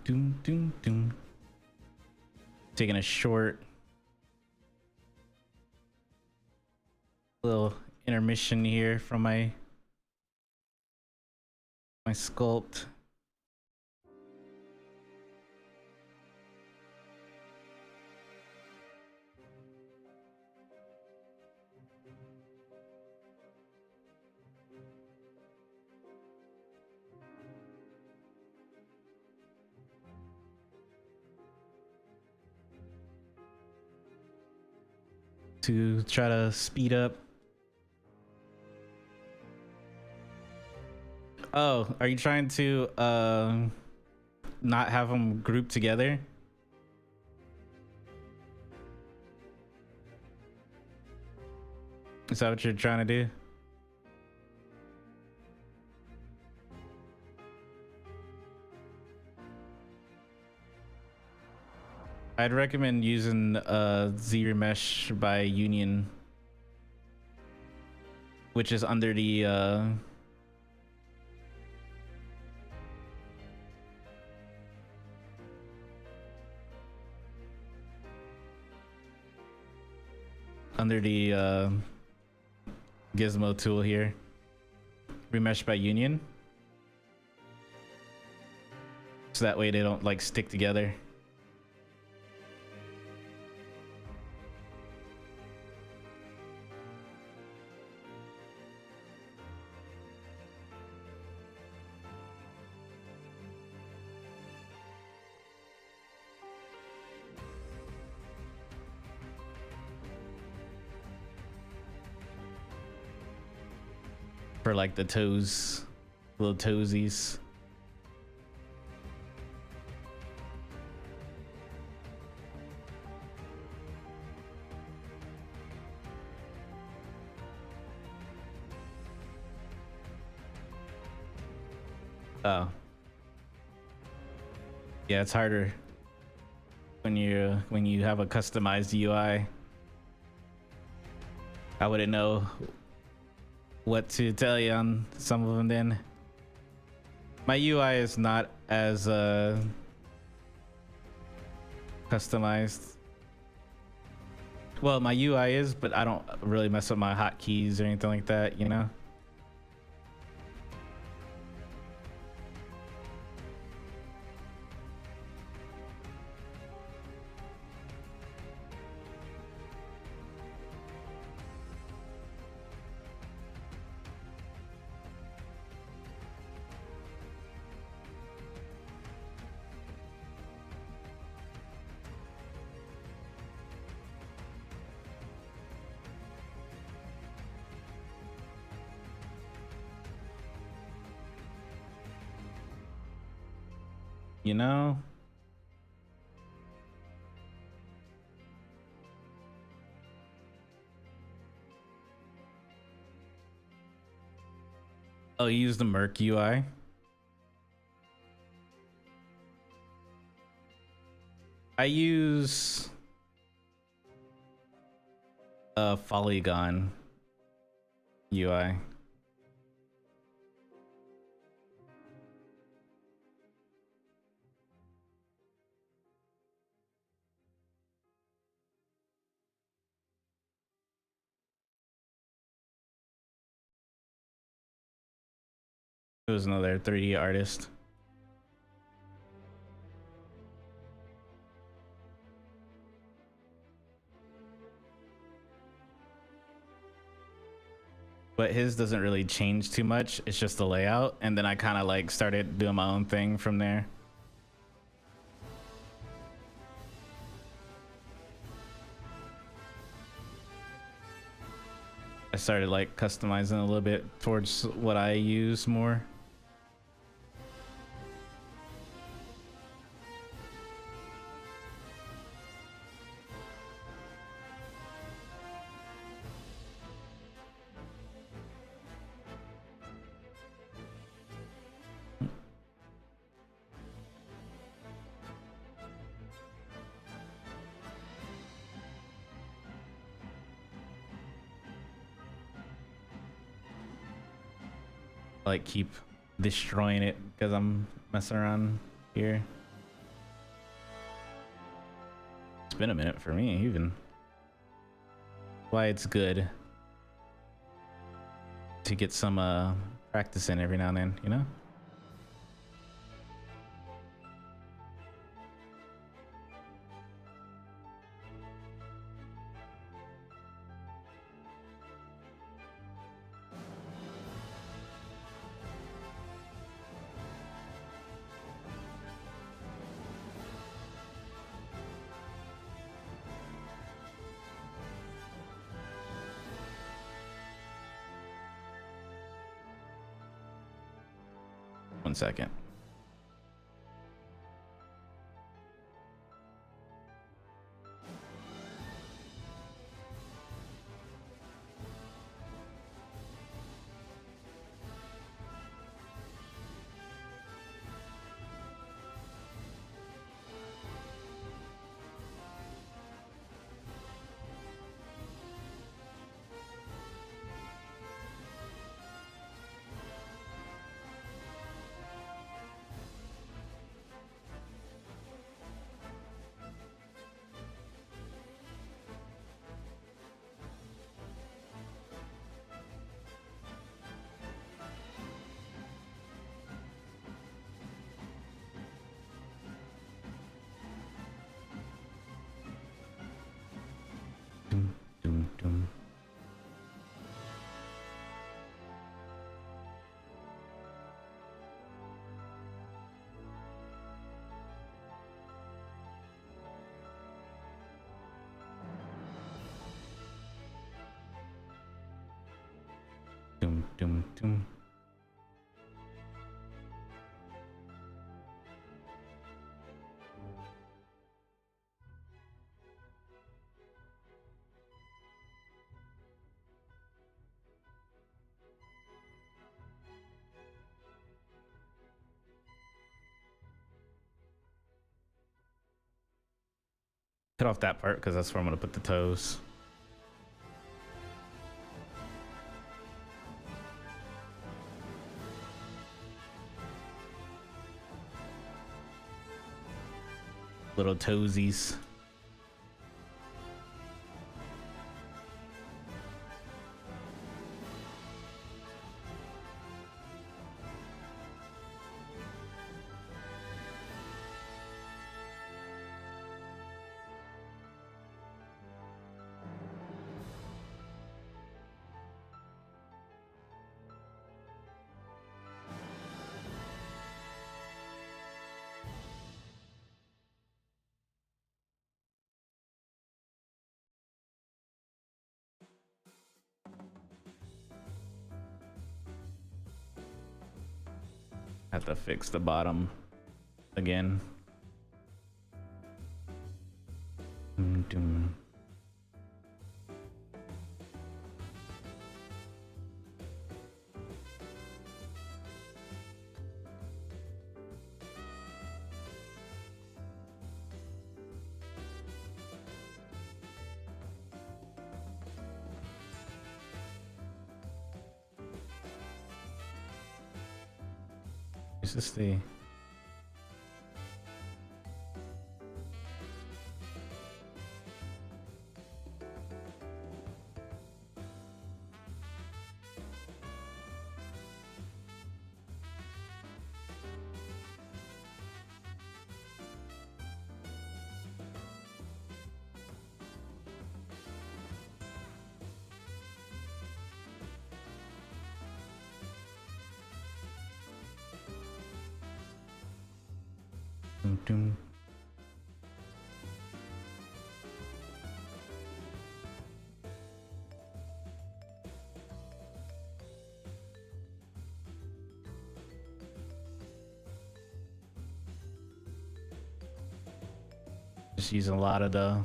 Speaker 1: Doom, doom, doom. Taking a short little intermission here from my sculpt. To try to speed up. Oh, are you trying to not have them grouped together? Is that what you're trying to do? I'd recommend using Zbrush by Union, which is under the gizmo tool here. Remesh by Union, so that way they don't like stick together. For like the toes, little toesies. Oh. Yeah, it's harder when you have a customized UI. I wouldn't know what to tell you on some of them then. My UI is not as customized. Well, my UI is, but I don't really mess with my hotkeys or anything like that, you know? You know? Oh, you use the Merc UI? I use Polygon UI. It was another 3D artist. But his doesn't really change too much. It's just the layout. And then I kind of like started doing my own thing from there. I started like customizing a little bit towards what I use more. Like keep destroying it because I'm messing around here. It's been a minute for me even. Why it's good to get some practice in every now and then, you know? One second. Dum, dum, dum. Dum, dum, dum. Cut off that part because that's where I'm gonna put the toes. Little toesies. Have to fix the bottom again. Dum, dum. Is this the... Dum, dum. Just using a lot of the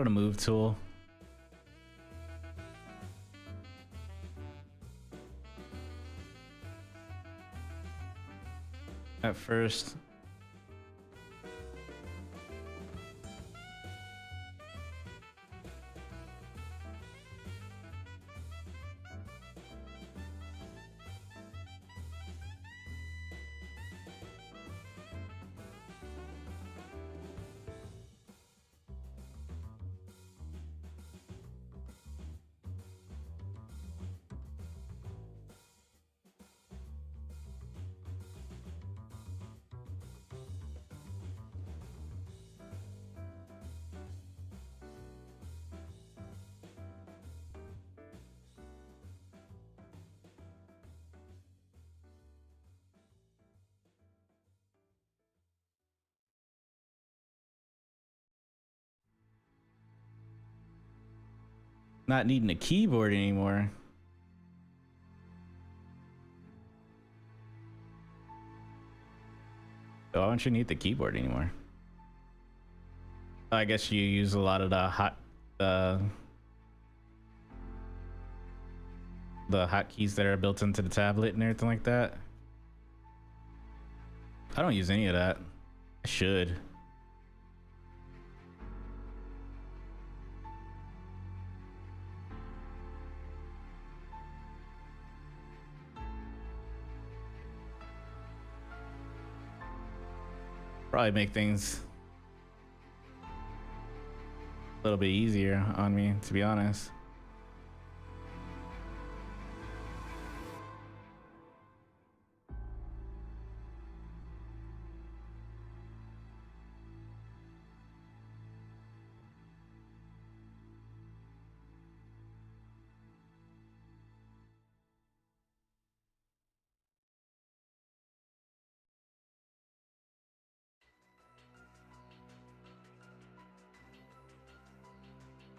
Speaker 1: move tool. At first. Not needing a keyboard anymore. Oh, why don't you need the keyboard anymore? I guess you use a lot of the hotkeys that are built into the tablet and everything like that. I don't use any of that. I should. Probably make things a little bit easier on me, to be honest.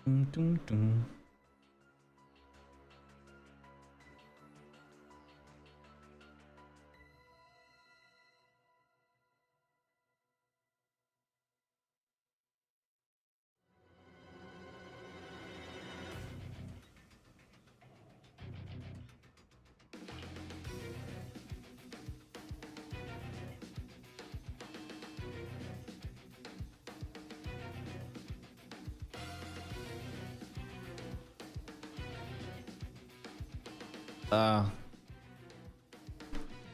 Speaker 1: Dun, dun, dun.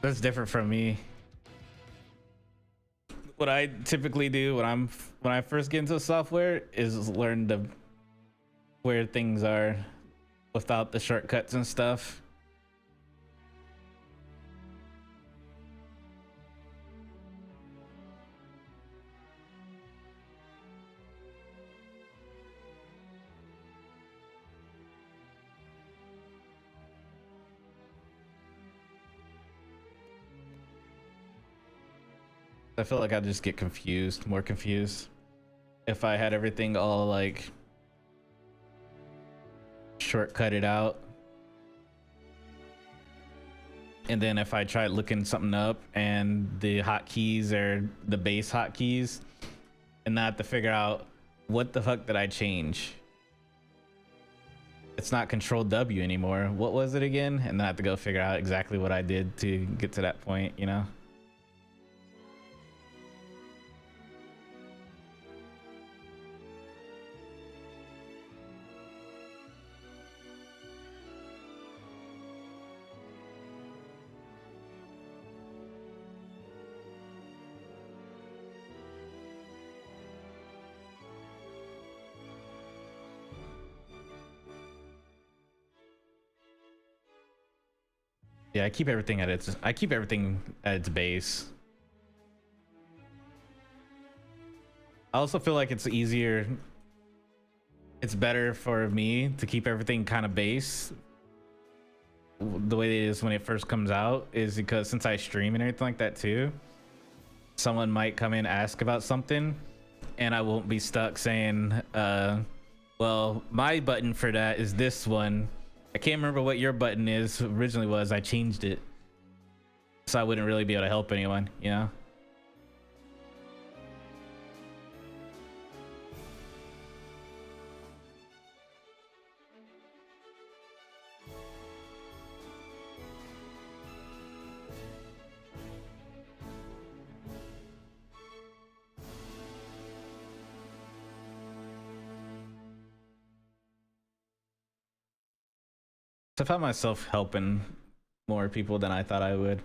Speaker 1: That's different from me. What I typically do when I first get into software is learn where things are without the shortcuts and stuff. I feel like I'd just get more confused if I had everything all like shortcutted out. And then if I tried looking something up and the hotkeys are the base hotkeys, and I have to figure out what the fuck did I change? It's not Control W anymore. What was it again? And then I have to go figure out exactly what I did to get to that point, you know? Yeah, I keep everything at its base. I also feel like it's better for me to keep everything kind of base the way it is when it first comes out, is because since I stream and everything like that too, someone might come in, ask about something, and I won't be stuck saying, well, my button for that is this one. I can't remember what your button is originally was. I changed it. So I wouldn't really be able to help anyone, you know? So I found myself helping more people than I thought I would,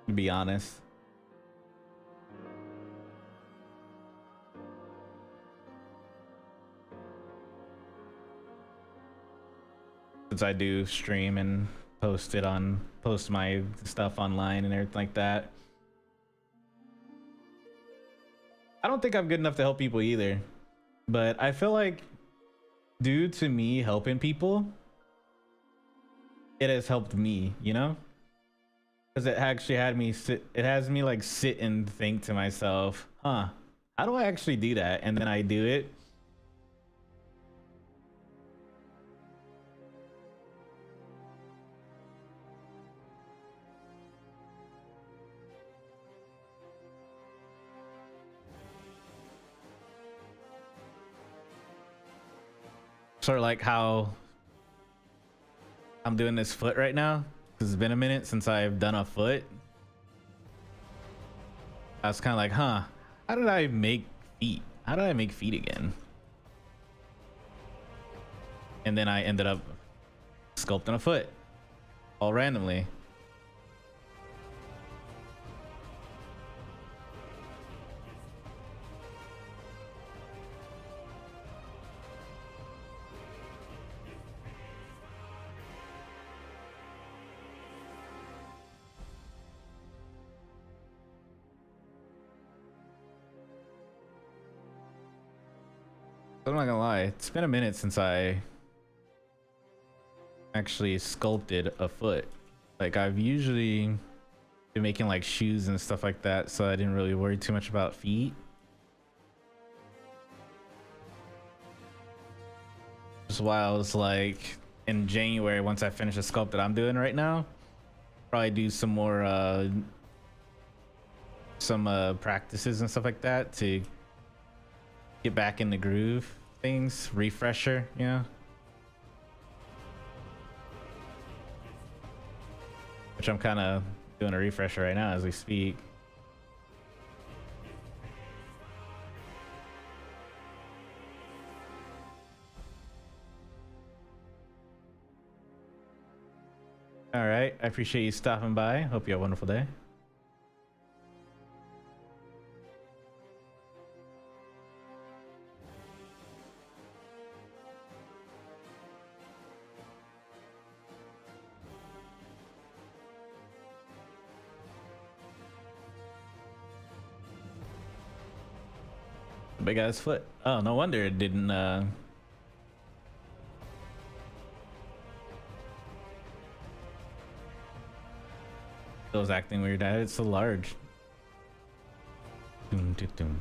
Speaker 1: to be honest. Since I do stream and post my stuff online and everything like that. I don't think I'm good enough to help people either, but I feel like due to me helping people, it has helped me, you know? Because it actually had me sit, it has me like sit and think to myself, huh, how do I actually do that? And then I do it. Sort of like how I'm doing this foot right now, because it's been a minute since I've done a foot. I was kind of like, huh, how did I make feet? How did I make feet again? And then I ended up sculpting a foot all randomly. I'm not gonna lie, it's been a minute since I actually sculpted a foot. Like, I've usually been making like shoes and stuff like that, so I didn't really worry too much about feet. Just why I was like, in January, once I finish the sculpt that I'm doing right now, probably do some more practices and stuff like that to get back in the groove things, refresher, you know? Which I'm kind of doing a refresher right now as we speak. All right, I appreciate you stopping by. Hope you have a wonderful day. Big ass foot. Oh, no wonder it didn't it was acting weird. It's so large. Doom, doom, doom.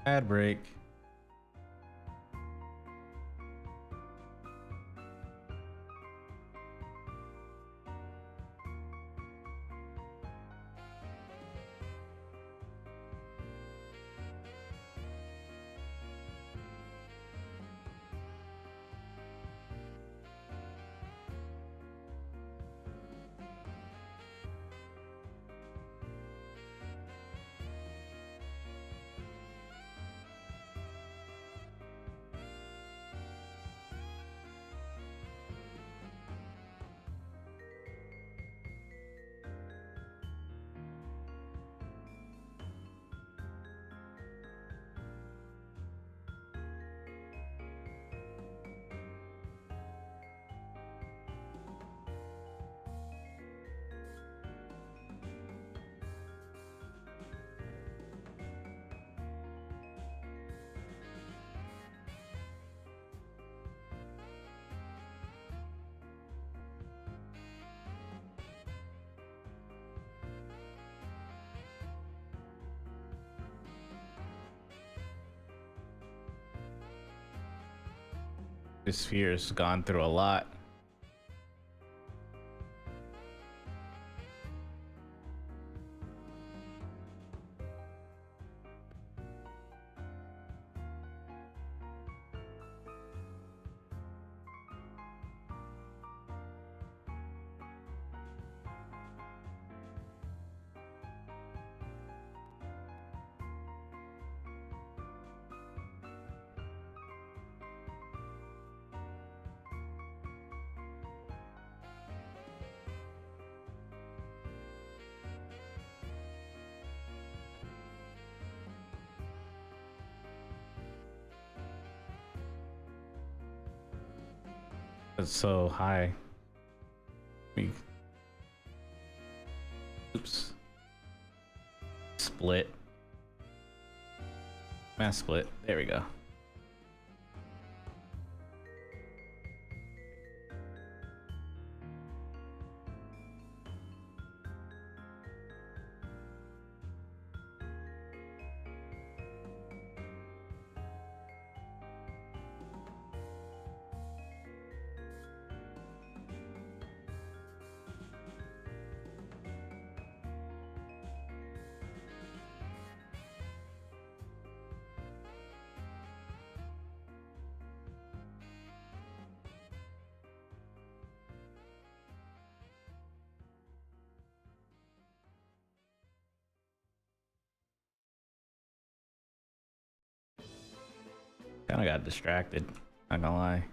Speaker 1: Ad break. This sphere's gone through a lot. It's so high. Oops. Split. Mass split. There we go. Kind of got distracted. Not gonna lie.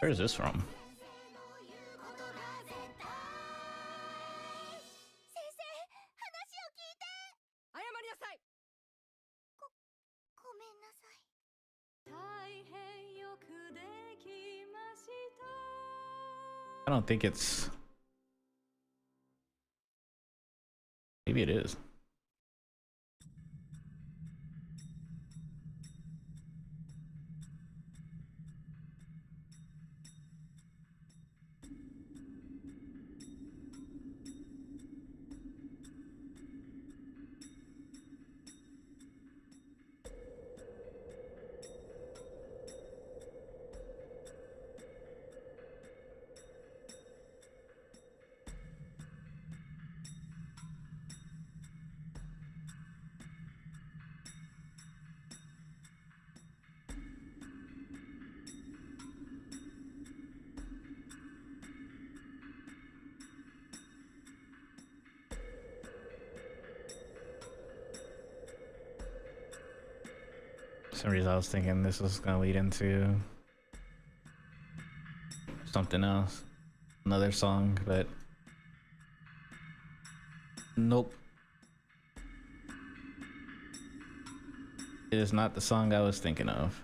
Speaker 1: Where is this from? I don't think it's... Maybe it is. For some reason I was thinking this was gonna lead into something else, another song, but nope. It is not the song I was thinking of.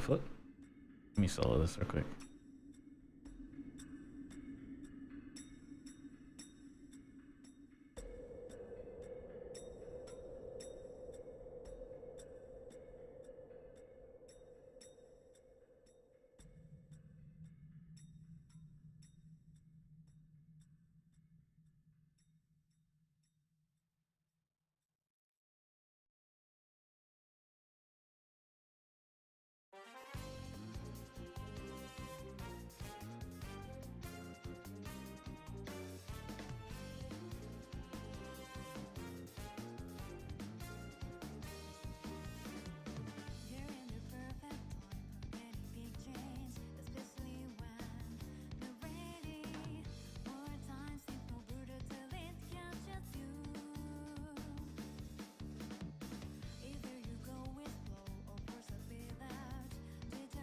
Speaker 1: Foot. Let me solo this real quick.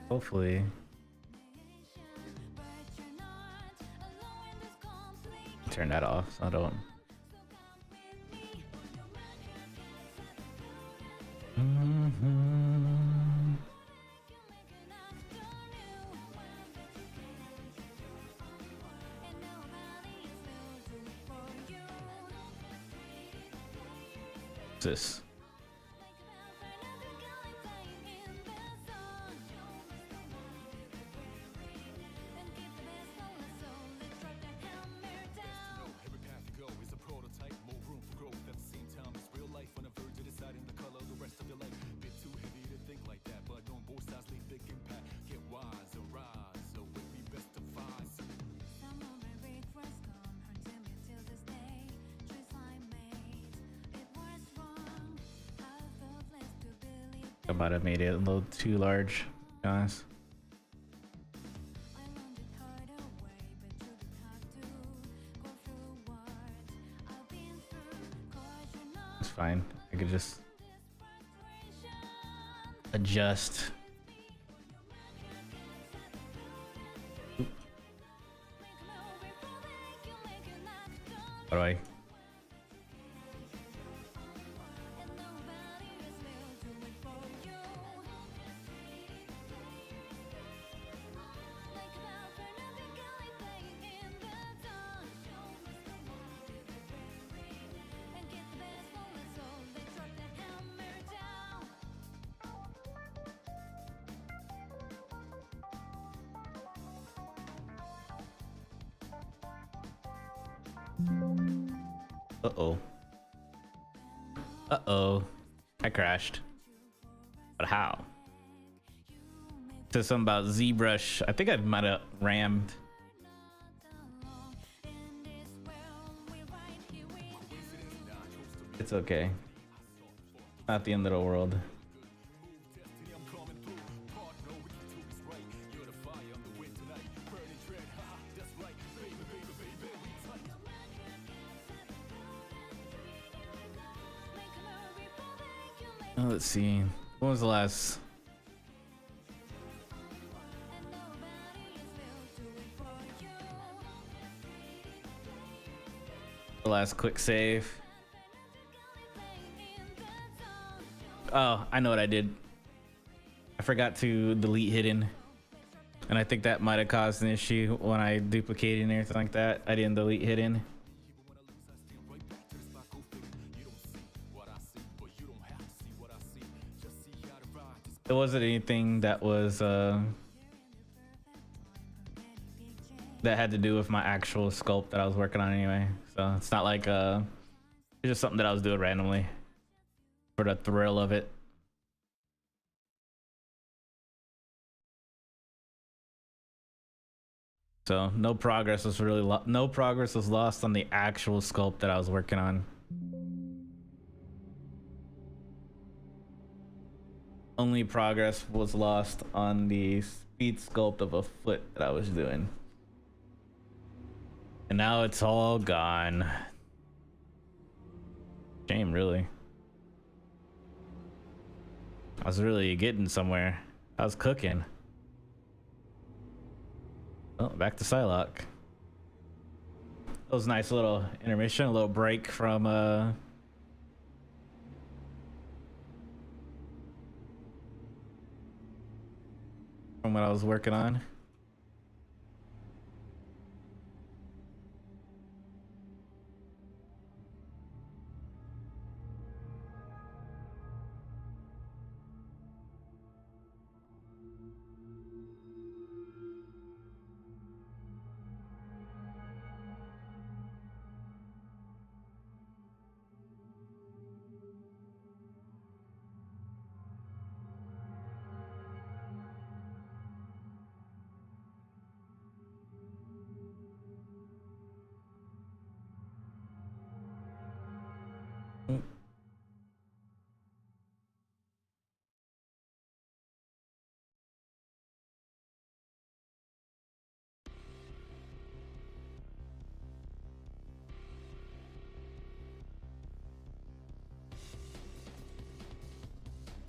Speaker 1: Hopefully. Turn that off so I don't. What's this? I might have made it a little too large, guys. It's fine. I could just adjust. Oop. How do I? Uh-oh. Uh-oh. I crashed. But how? Says something about Zbrush. I think I might have rammed. It's okay. Not the end of the world. Let's see. What was the last? The last quick save. Oh, I know what I did. I forgot to delete hidden. And I think that might have caused an issue when I duplicated and everything like that. I didn't delete hidden. It wasn't anything that was that had to do with my actual sculpt that I was working on anyway. So it's not like it's just something that I was doing randomly for the thrill of it. So no progress was really no progress was lost on the actual sculpt that I was working on. Only progress was lost on the speed sculpt of a foot that I was doing. And now it's all gone. Shame, really. I was really getting somewhere. I was cooking. Oh, back to Psylocke. That was a nice little intermission, a little break from what I was working on.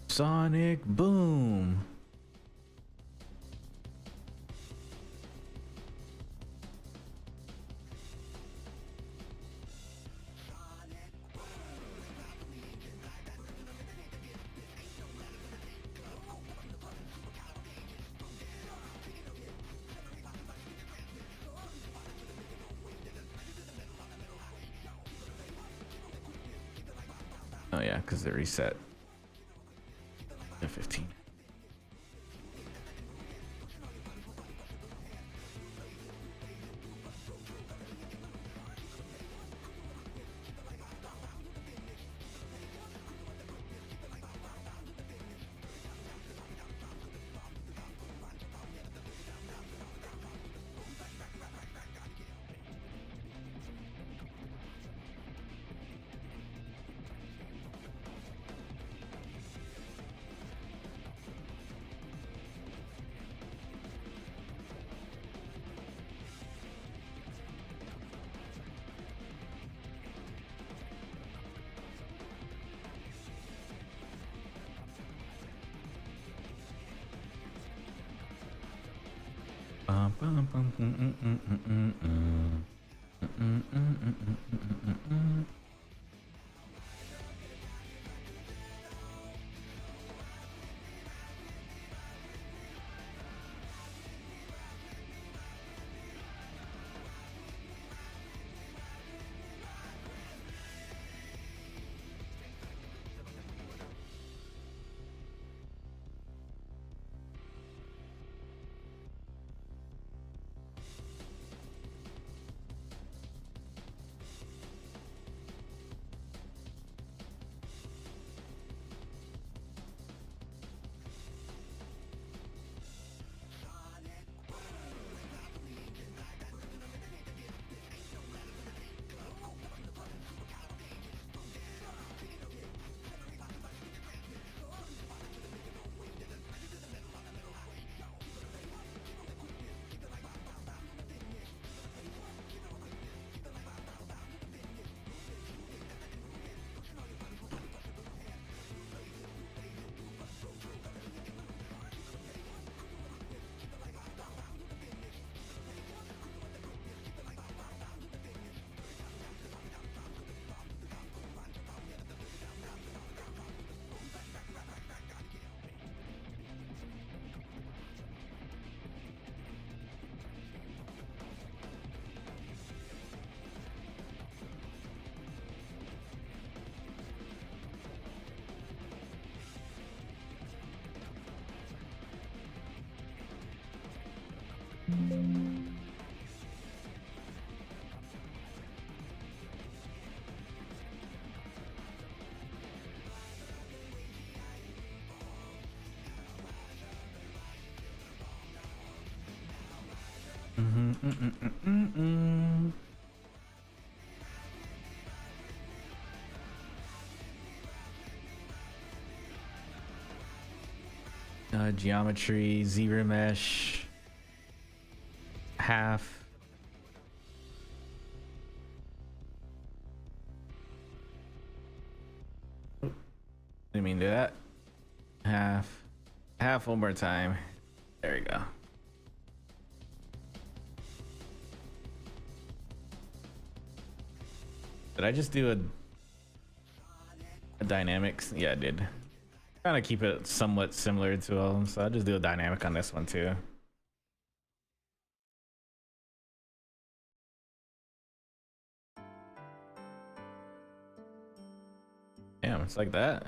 Speaker 1: Sonic boom. Oh yeah, because they reset to 15. Geometry, zebra mesh, half. Didn't mean to do that. Half one more time. There we go. Did I just do a dynamics? Yeah, I did. Trying to keep it somewhat similar to all of them, so I'll just do a dynamic on this one too. Damn, it's like that.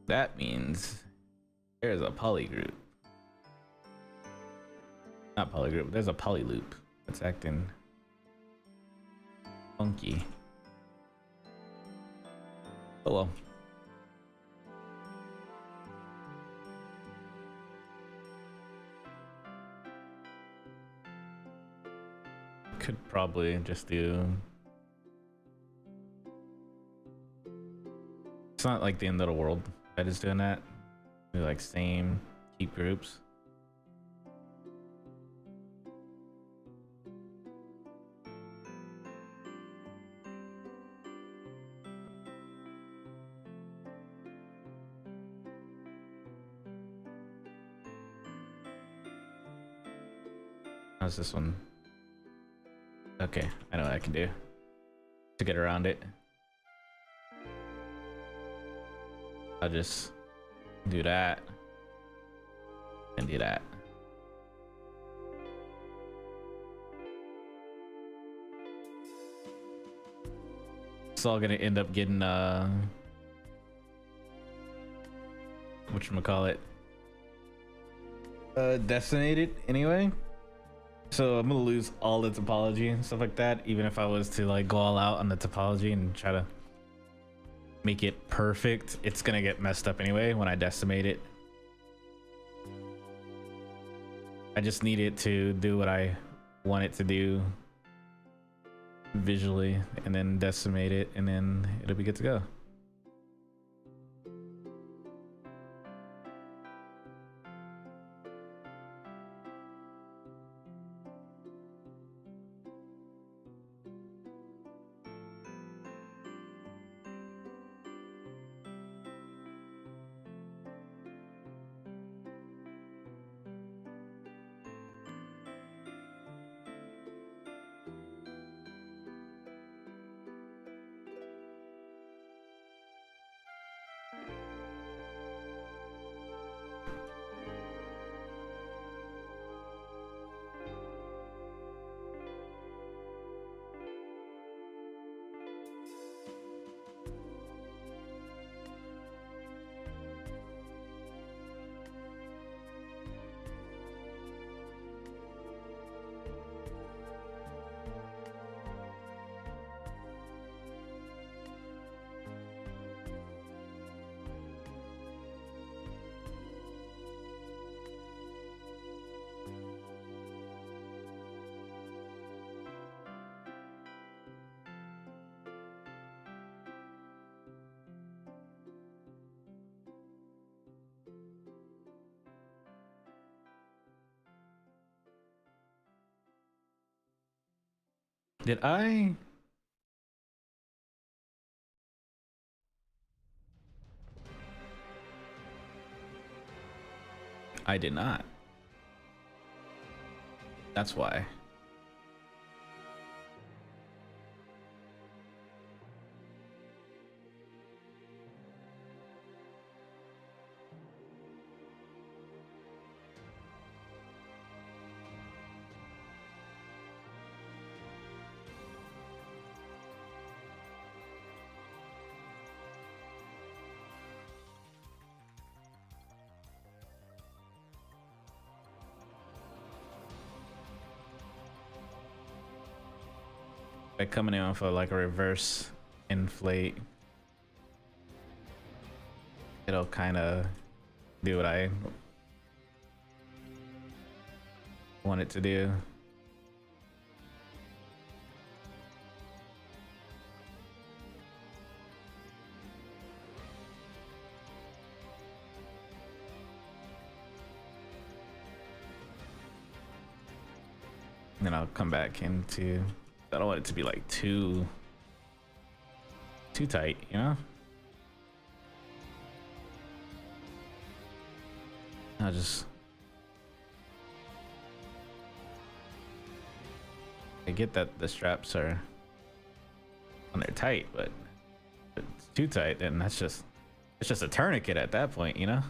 Speaker 1: That means there's a poly group. Not poly group, there's a poly loop that's acting funky. Oh well. Could probably just do. It's not like the end of the world. I just doing that. Do like same, keep groups. How's this one? Okay, I know what I can do to get around it. I'll just do that and do that. It's all gonna end up getting whatchamacallit, decimated anyway. So I'm gonna lose all the topology and stuff like that, even if I was to like go all out on the topology and try to make it perfect. It's gonna get messed up anyway when I decimate it. I just need it to do what I want it to do visually, and then decimate it, and then it'll be good to go. Did I? I did not. That's why. Like coming in for like a reverse inflate, it'll kind of do what I want it to do. And then I'll come back into, I don't want it to be like too tight, you know? I'll just, I get that the straps are when they're tight, but if it's too tight, then that's just, it's just a tourniquet at that point, you know?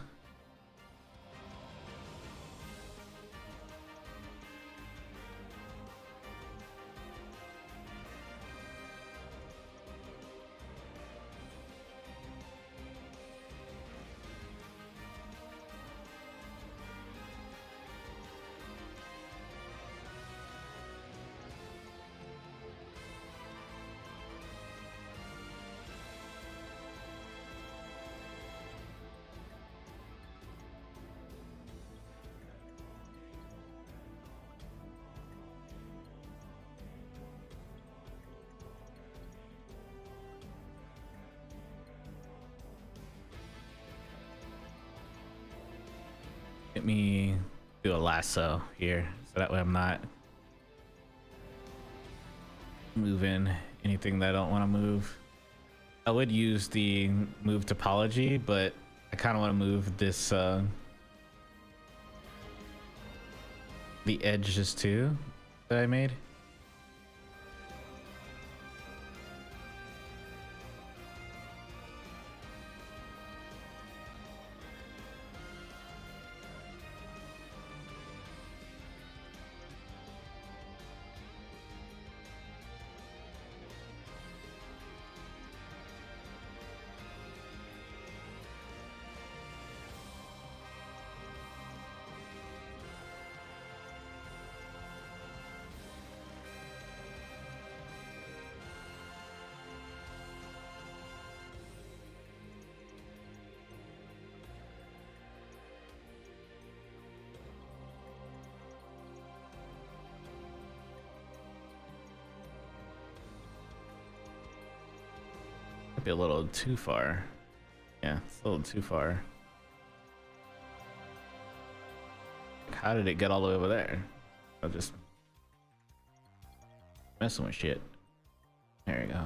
Speaker 1: Let me do a lasso here, so that way I'm not moving anything that I don't want to move. I would use the move topology, but I kind of want to move this the edges too that I made. be a little too far. Yeah, it's a little too far. How did it get all the way over there? I'll just messing with shit. There you go.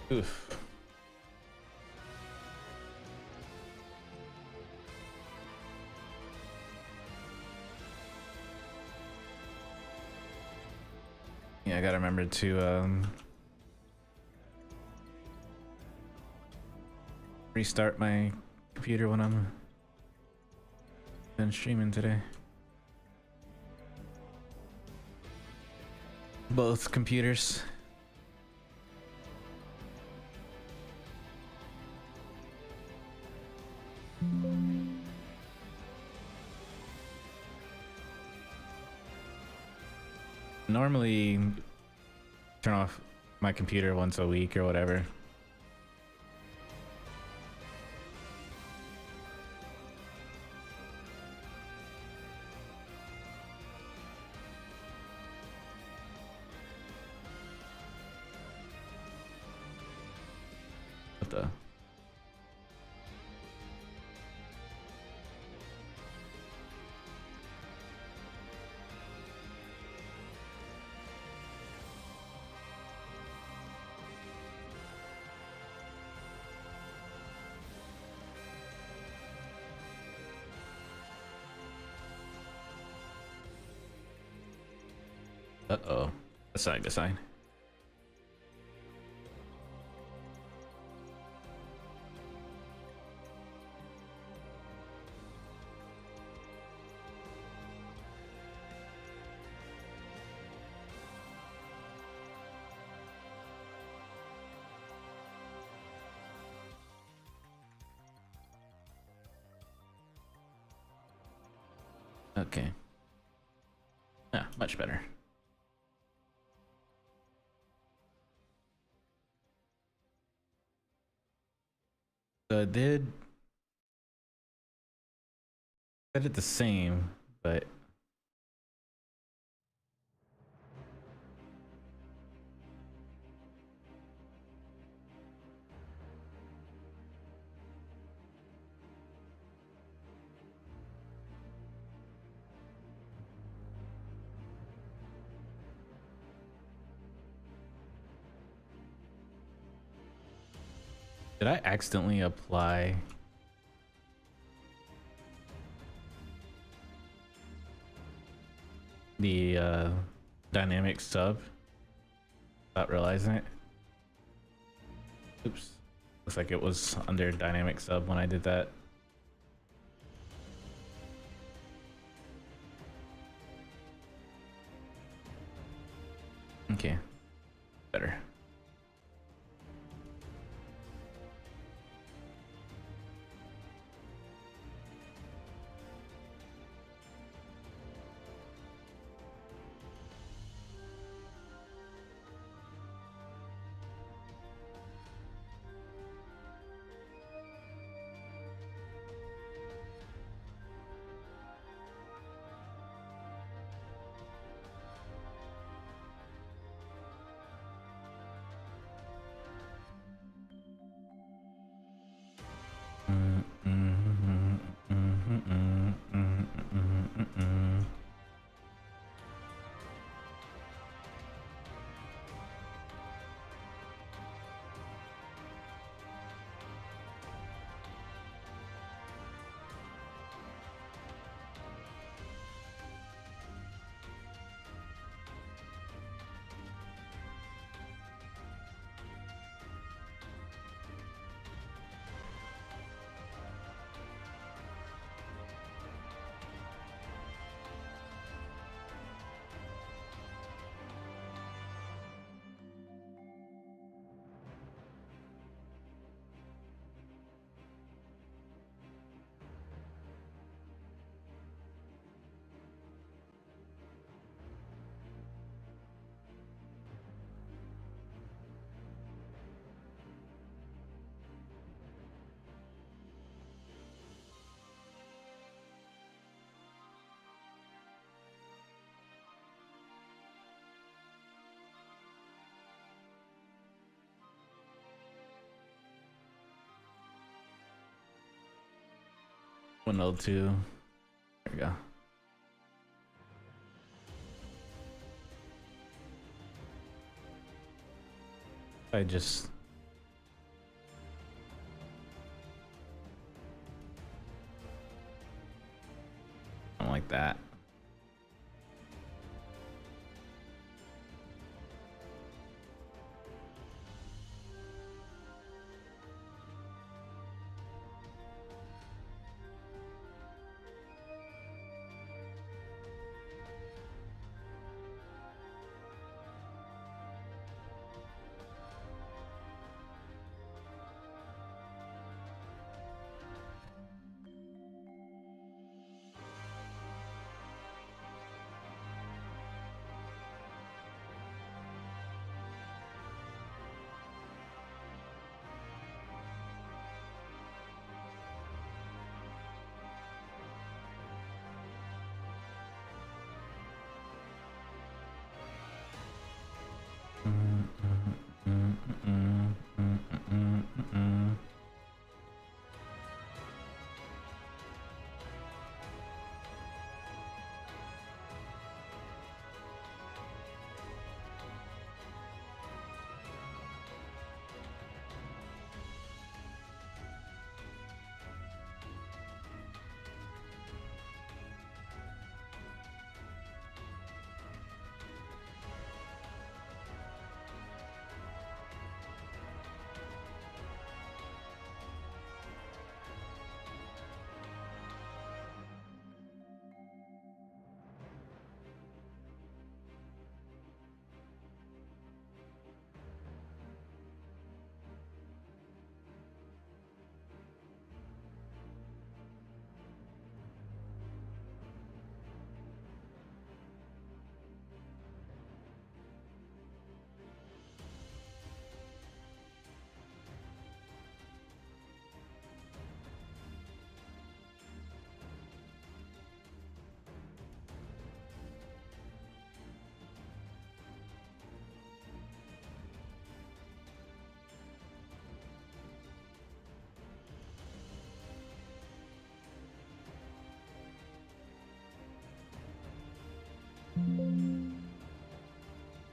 Speaker 1: Oof. Yeah, I gotta remember to restart my computer when I'm done streaming today. Both computers. Normally turn off my computer once a week or whatever. What the? Uh-oh. That's not a good sign. Okay. Ah, much better. So I did set it the same, but did I accidentally apply the dynamic sub without realizing it? Oops. Looks like it was under dynamic sub when I did that. Okay. Better. 102. There we go. I just don't like that.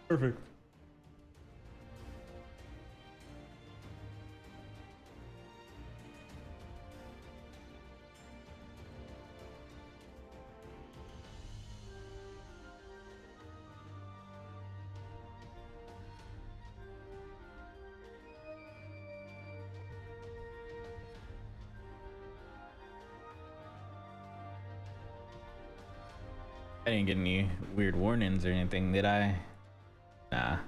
Speaker 1: Perfect. I didn't get any weird warnings or anything, did I? Nah.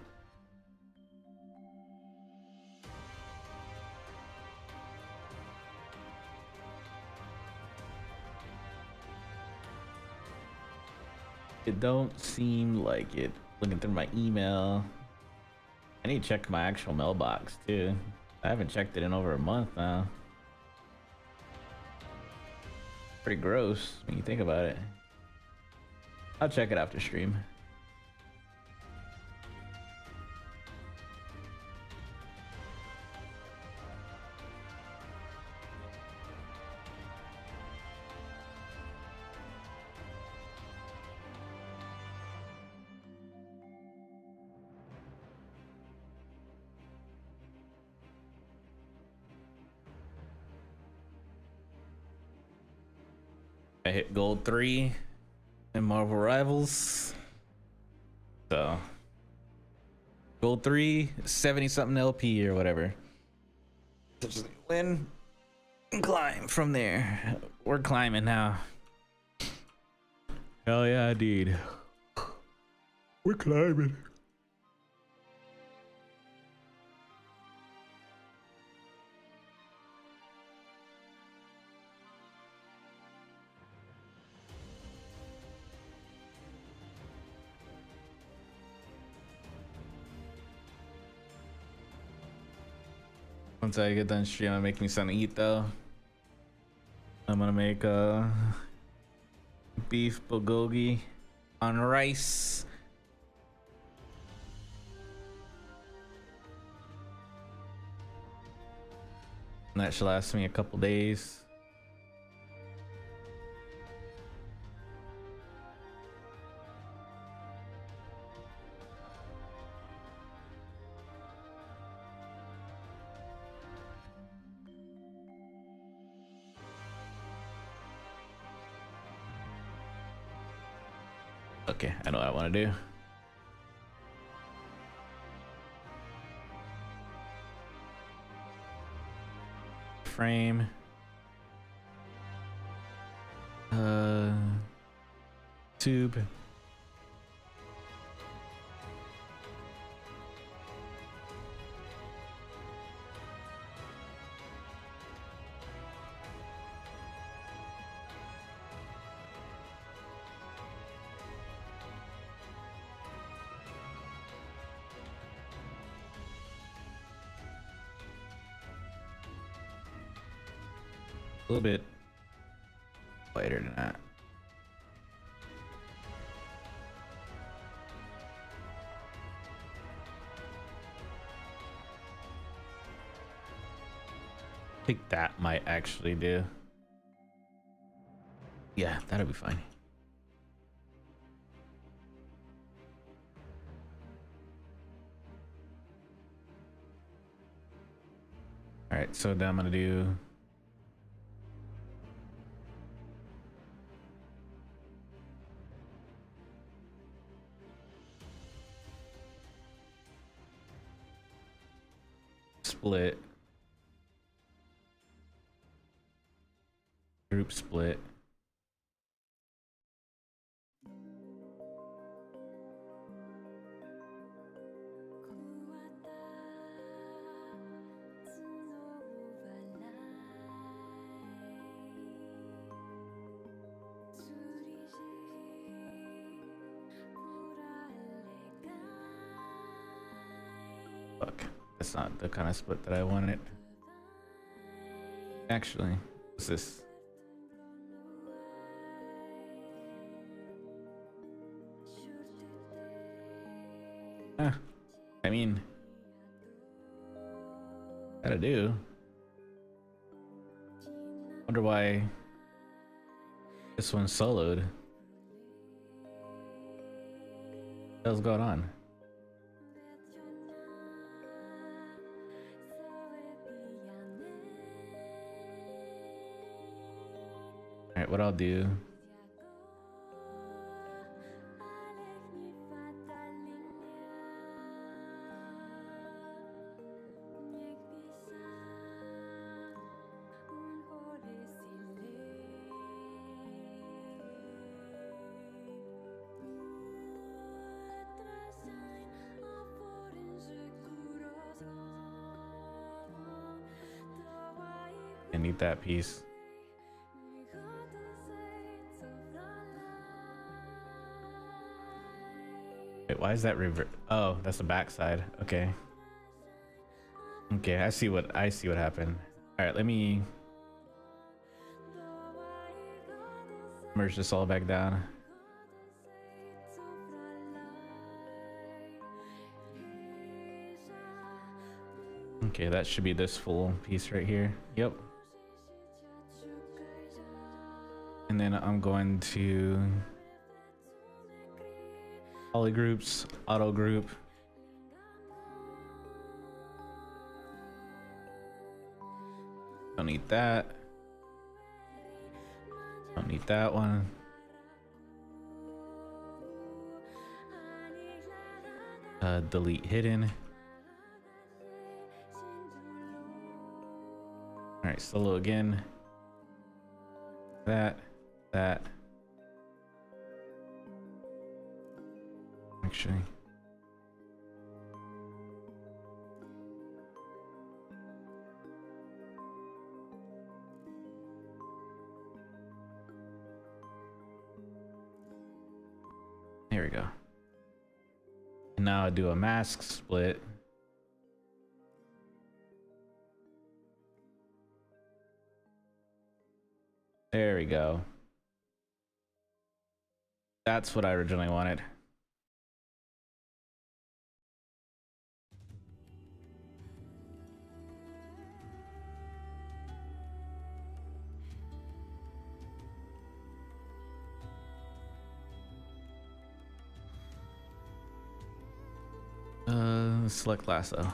Speaker 1: It don't seem like it. Looking through my email. I need to check my actual mailbox too. I haven't checked it in over a month now. Pretty gross when you think about it. I'll check it after stream. I hit gold 3 in Marvel Rivals. So gold 3, 70 something LP or whatever. So just win and climb from there. We're climbing now. Hell yeah, dude. We're climbing. Once I get done streaming, make me something to eat though. I'm gonna make beef bulgogi on rice. And that should last me a couple days. Okay, I know what I want to do. Frame. Tube. A little bit lighter than that. I think that might actually do. Yeah, that'll be fine. All right, so now I'm gonna do split, group split. Fuck, that's not the kind of split that I wanted. Actually, what's this? I mean, gotta do. Wonder why this one's soloed. What the hell's going on? Alright, what I'll do. I need that piece. Wait, why is that revert? Oh, that's the backside. Okay. Okay, I see what happened. All right, let me merge this all back down. Okay, that should be this full piece right here. Yep. And then I'm going to poly groups, auto group. Don't need that. Don't need that one. Delete hidden. All right, solo again. That. Actually. There we go. And now I do a mask split. There we go. That's what I originally wanted. Select lasso.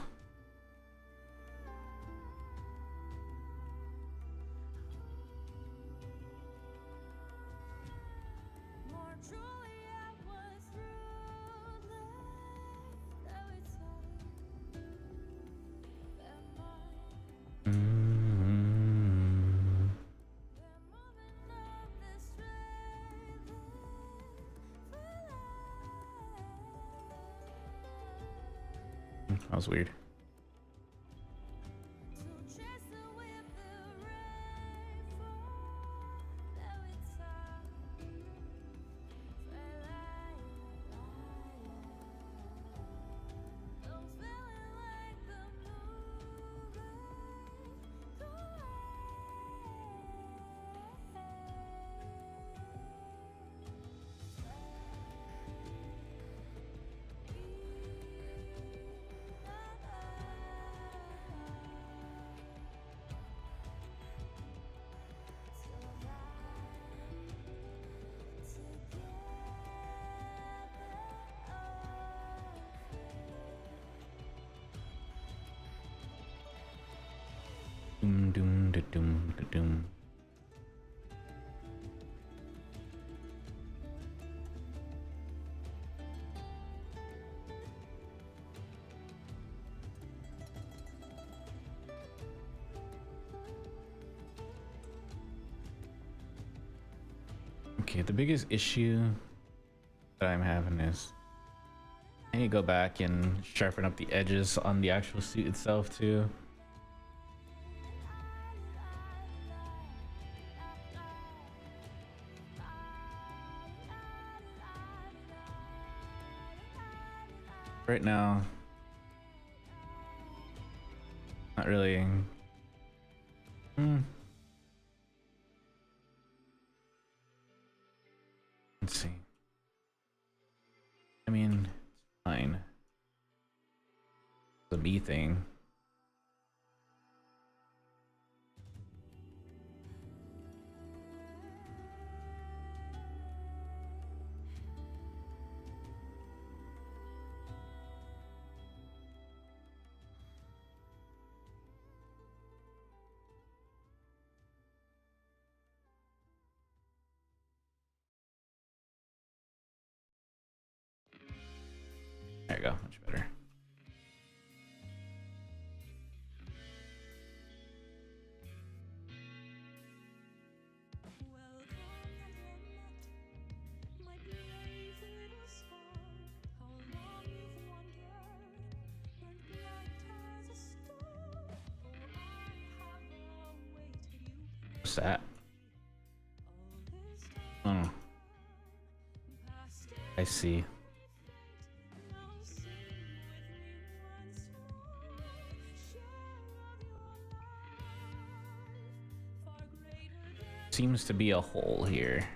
Speaker 1: That was weird. Doom, doom, da, doom, da, doom. Okay, the biggest issue that I'm having is I need to go back and sharpen up the edges on the actual suit itself too. Right now, not really. Let's see. I mean, it's fine. The me thing. There you go, much better. What's that? Oh, I see. Seems to be a hole here.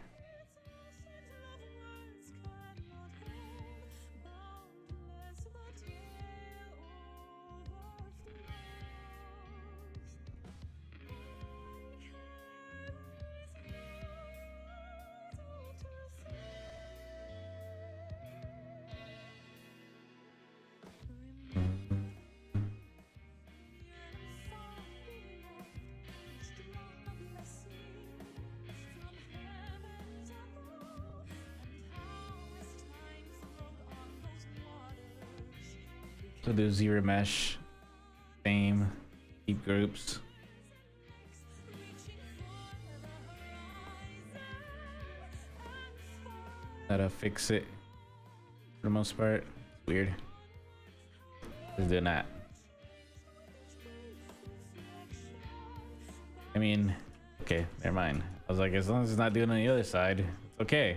Speaker 1: So do zero mesh, same, deep groups. That'll fix it for the most part. Weird. Just doing that. I mean, okay, never mind. I was like, as long as it's not doing it on the other side, it's okay.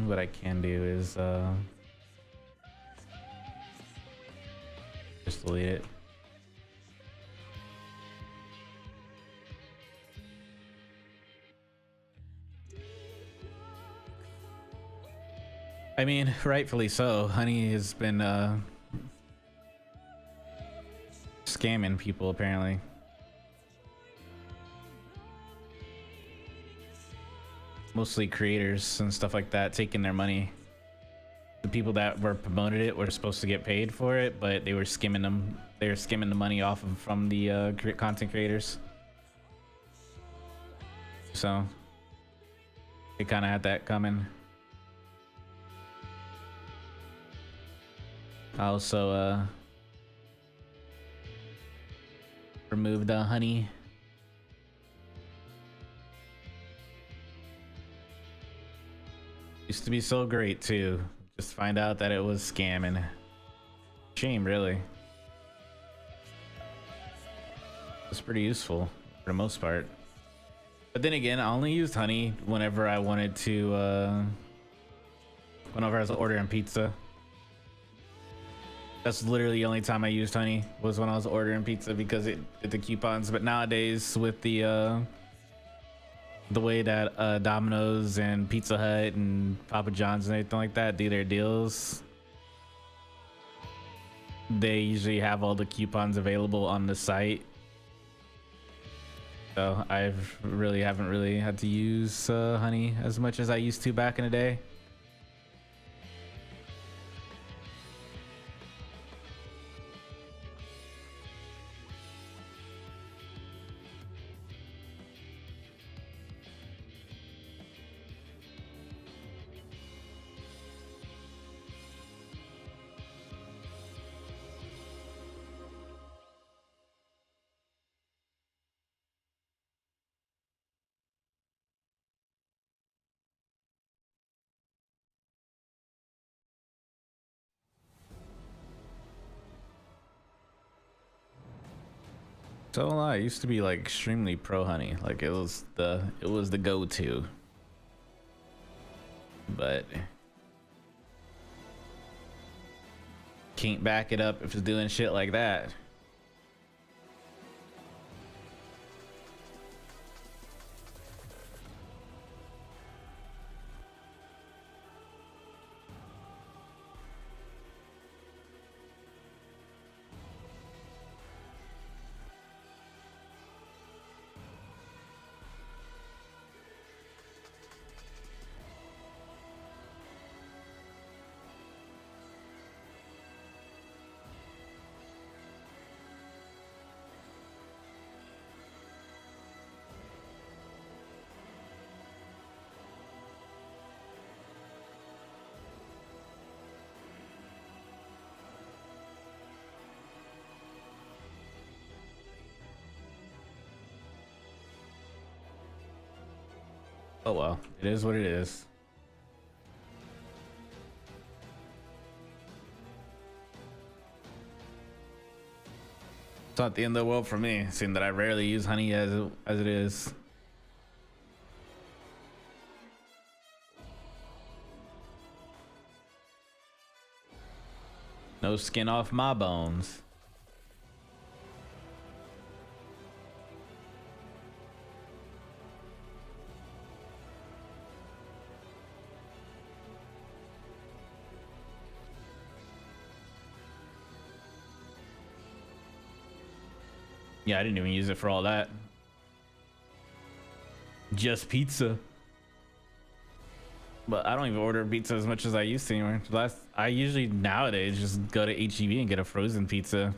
Speaker 1: What I can do is just delete it. I mean, rightfully so. Honey has been scamming people apparently. Mostly creators and stuff like that, taking their money. The people that were promoted it were supposed to get paid for it, but they were skimming them. They were skimming the money off of from the content creators. So They kind of had that coming. I also removed the honey. Used to be so great too. Just find out that it was scamming. Shame, really. It's pretty useful for the most part. But then again, I only used honey whenever I wanted to, whenever I was ordering pizza. That's literally the only time I used honey, was when I was ordering pizza, because it did the coupons. But nowadays, with the way that Domino's and Pizza Hut and Papa John's and everything like that do their deals, they usually have all the coupons available on the site. So I haven't really had to use honey as much as I used to back in the day. So I used to be like extremely pro honey, like it was the go-to, but can't back it up if it's doing shit like that. Oh well, it is what it is. It's not the end of the world for me, seeing that I rarely use honey as it is. No skin off my bones. Yeah, I didn't even use it for all that. Just pizza. But I don't even order pizza as much as I used to anymore. I usually nowadays just go to HEB and get a frozen pizza.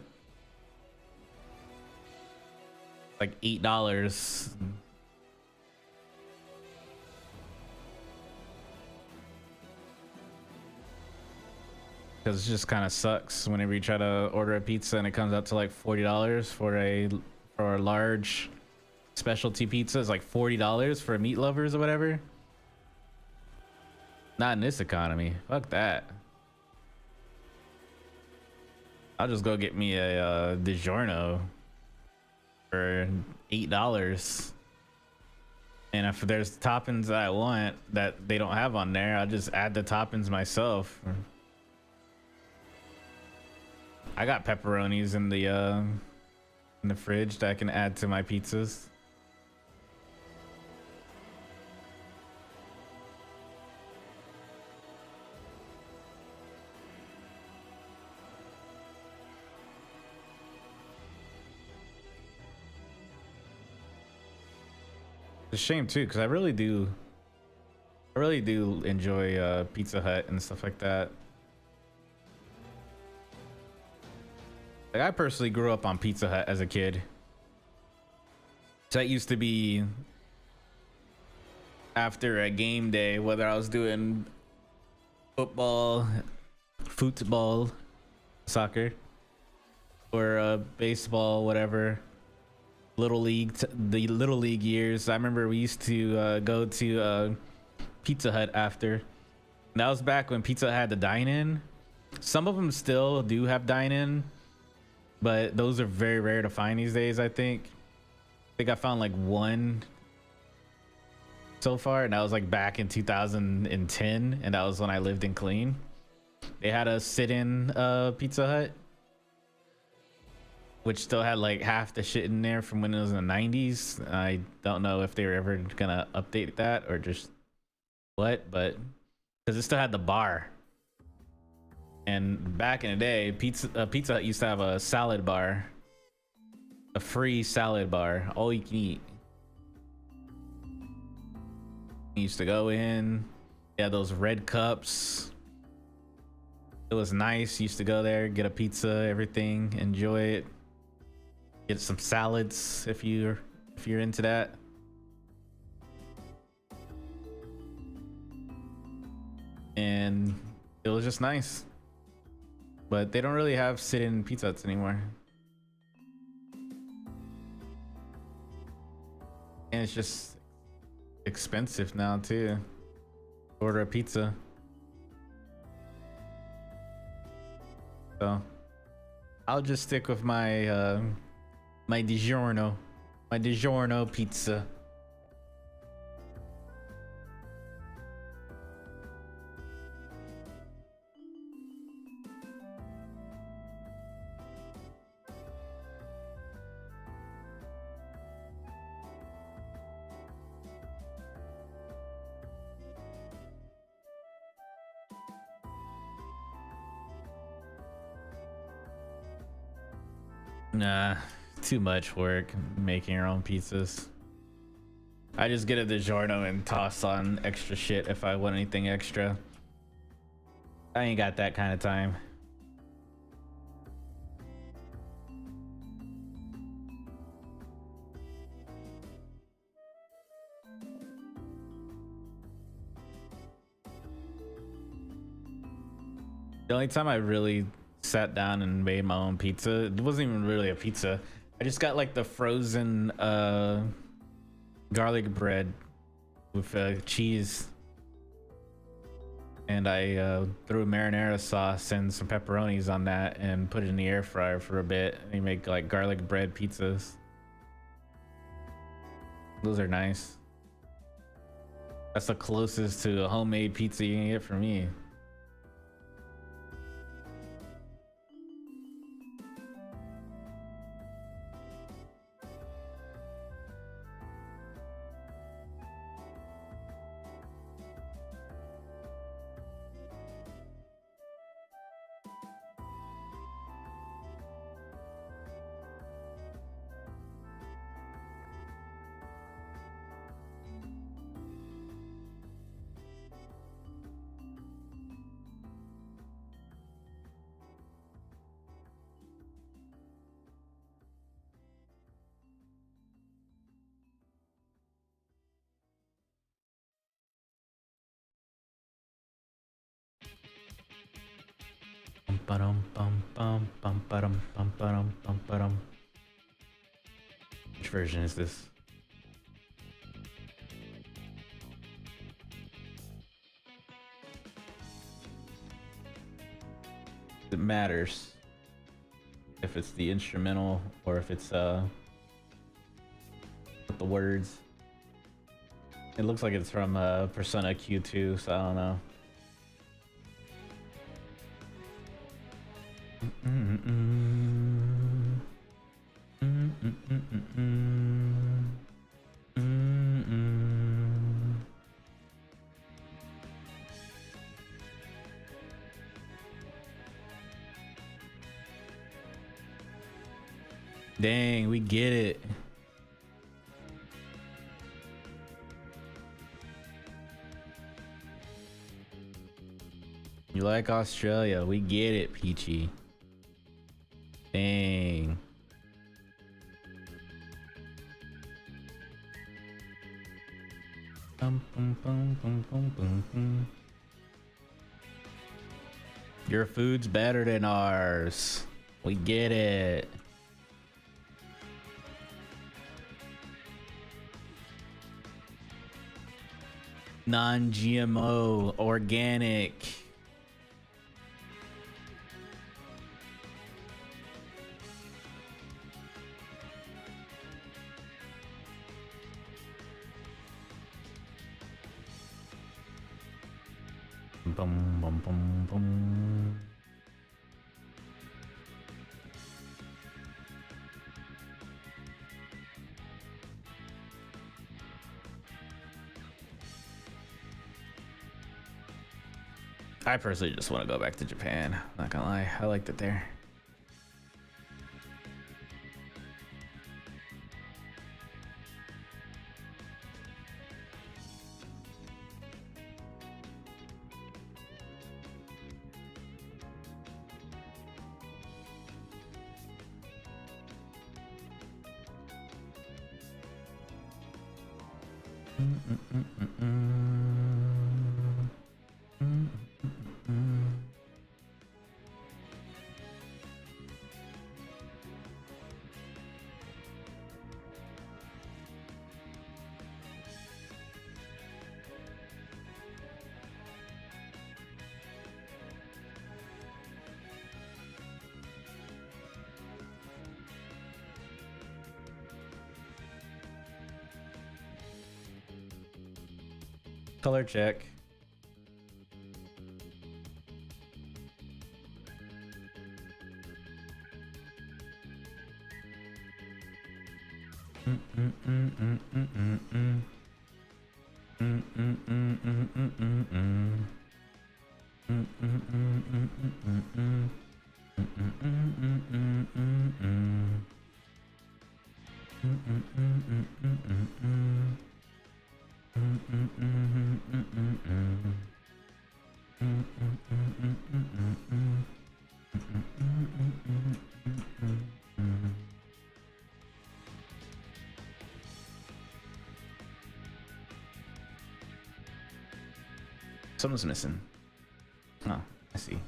Speaker 1: Like $8. Because it just kind of sucks whenever you try to order a pizza and it comes out to like $40 for a large specialty pizza. It's like $40 for a meat lovers or whatever. Not in this economy. Fuck that. I'll just go get me a DiGiorno for $8. And if there's toppings that I want that they don't have on there, I'll just add the toppings myself. I got pepperonis in the fridge that I can add to my pizzas. It's a shame too, because I really do enjoy Pizza Hut and stuff like that. Like, I personally grew up on Pizza Hut as a kid. So that used to be, after a game day, whether I was doing football, soccer, or baseball, whatever. Little league, the little league years. I remember we used to go to Pizza Hut after. And that was back when Pizza Hut had the dine-in. Some of them still do have dine-in, but those are very rare to find these days. I think I found like one so far, and that was like back in 2010, and that was when I lived in Clean. They had a sit-in Pizza Hut, which still had like half the shit in there from when it was in the 90s. I don't know if they were ever gonna update that or just what, but because it still had the bar. And back in the day, Pizza Hut used to have a salad bar, a free salad bar, all you can eat. You used to go in, yeah, those red cups. It was nice. You used to go there, get a pizza, everything, enjoy it. Get some salads if you're into that. And it was just nice. But they don't really have sit-in Pizza Huts anymore. And it's just expensive now too. Order a pizza. So I'll just stick with my my DiGiorno pizza. Nah, too much work making your own pizzas. I just get a DiGiorno and toss on extra shit if I want anything extra. I ain't got that kind of time. The only time I really sat down and made my own pizza, it wasn't even really a pizza. I just got like the frozen garlic bread with cheese, and I threw marinara sauce and some pepperonis on that and put it in the air fryer for a bit, and you make like garlic bread pizzas. Those are nice. That's the closest to a homemade pizza you can get from me. Which version is this? It matters if it's the instrumental or if it's with the words. It looks like it's from Persona Q2, so I don't know. Dang, we get it. You like Australia? We get it, Peachy. Dang. Bum, bum, bum, bum, bum, bum, bum. Your food's better than ours. We get it. Non-GMO, organic. Bum, bum, bum, bum. I personally just want to go back to Japan. Not gonna lie, I liked it there. Color check. Something's missing. Oh, I see.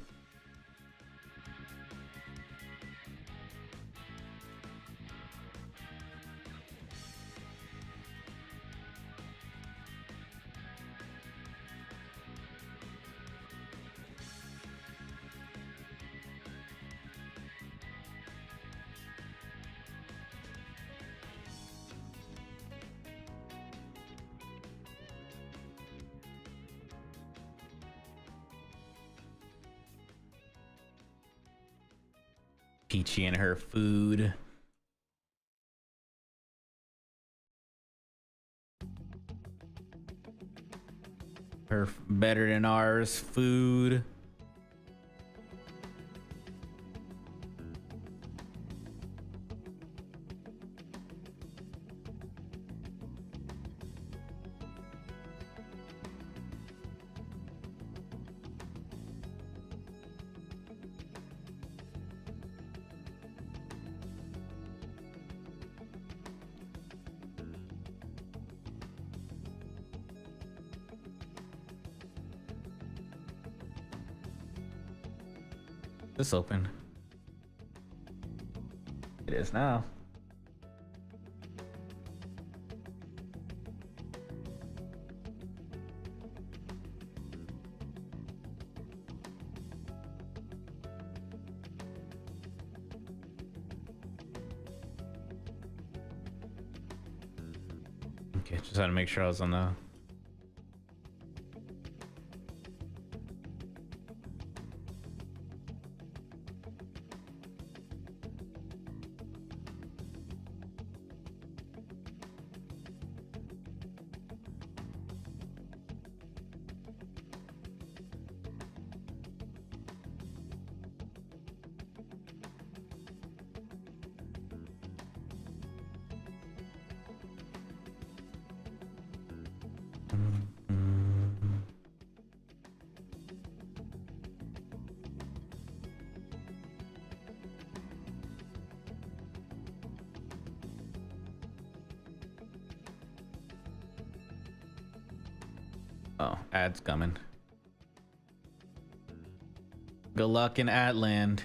Speaker 1: Peachy and her food. Her better than ours food. This open. It is now. Okay, just had to make sure I was on the Oh, ads coming. Good luck in Atland.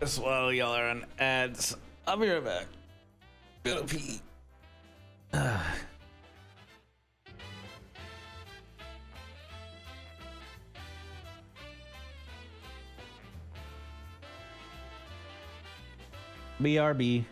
Speaker 1: Just while y'all are on ads, I'll be right back. Gotta pee. BRB.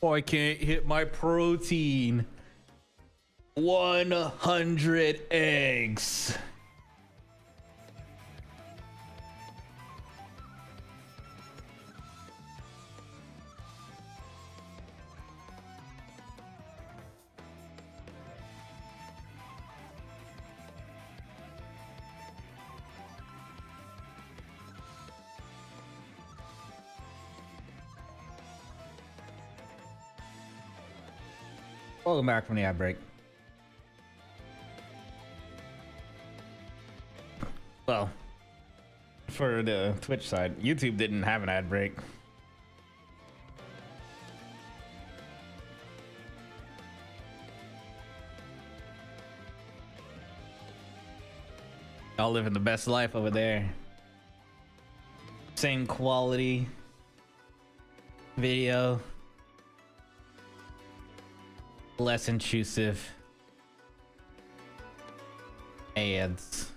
Speaker 1: Oh, I can't hit my protein. 100 eggs. Welcome back from the ad break. Well, for the Twitch side, YouTube didn't have an ad break. Y'all living the best life over there. Same quality video. Less intrusive ads.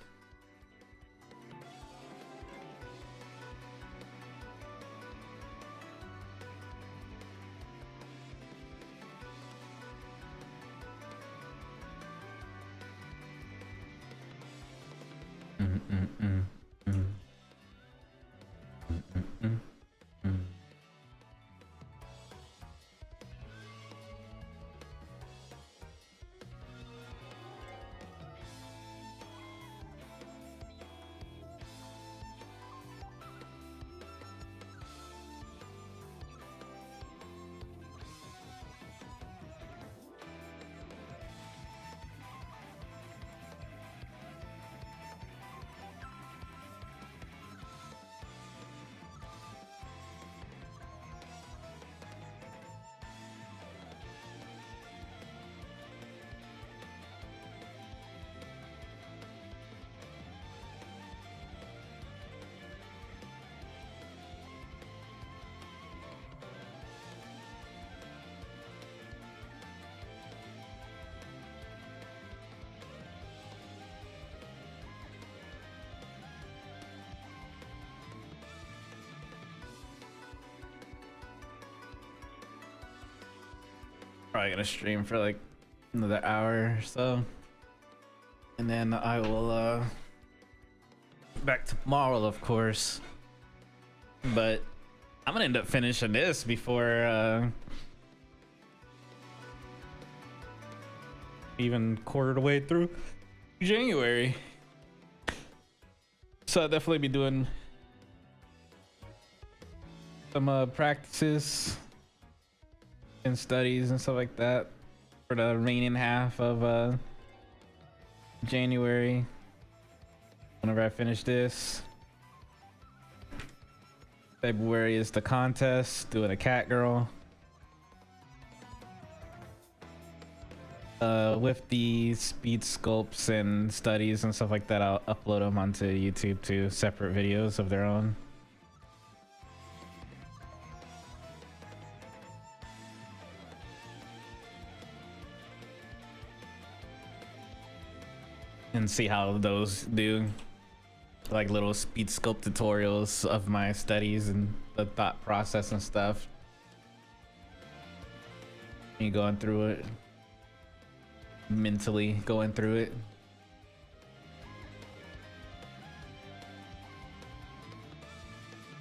Speaker 1: Probably gonna stream for like another hour or so, and then I will back tomorrow, of course. But I'm gonna end up finishing this before even quarter the way through January. So I'll definitely be doing some practices and studies and stuff like that for the remaining half of January whenever I finish this. February is the contest, doing a cat girl. With the speed sculpts and studies and stuff like that, I'll upload them onto YouTube too, separate videos of their own. And see how those do, like little speed sculpt tutorials of my studies and the thought process and stuff. Me going through it, mentally going through it.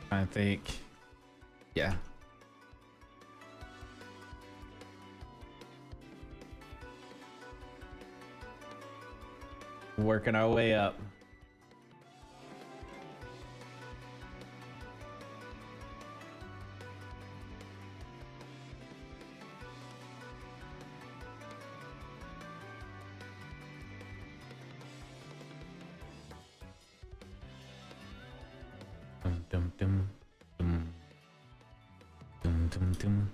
Speaker 1: I think, yeah. Working our way up. Dum dum dum dum dum dum dum dum.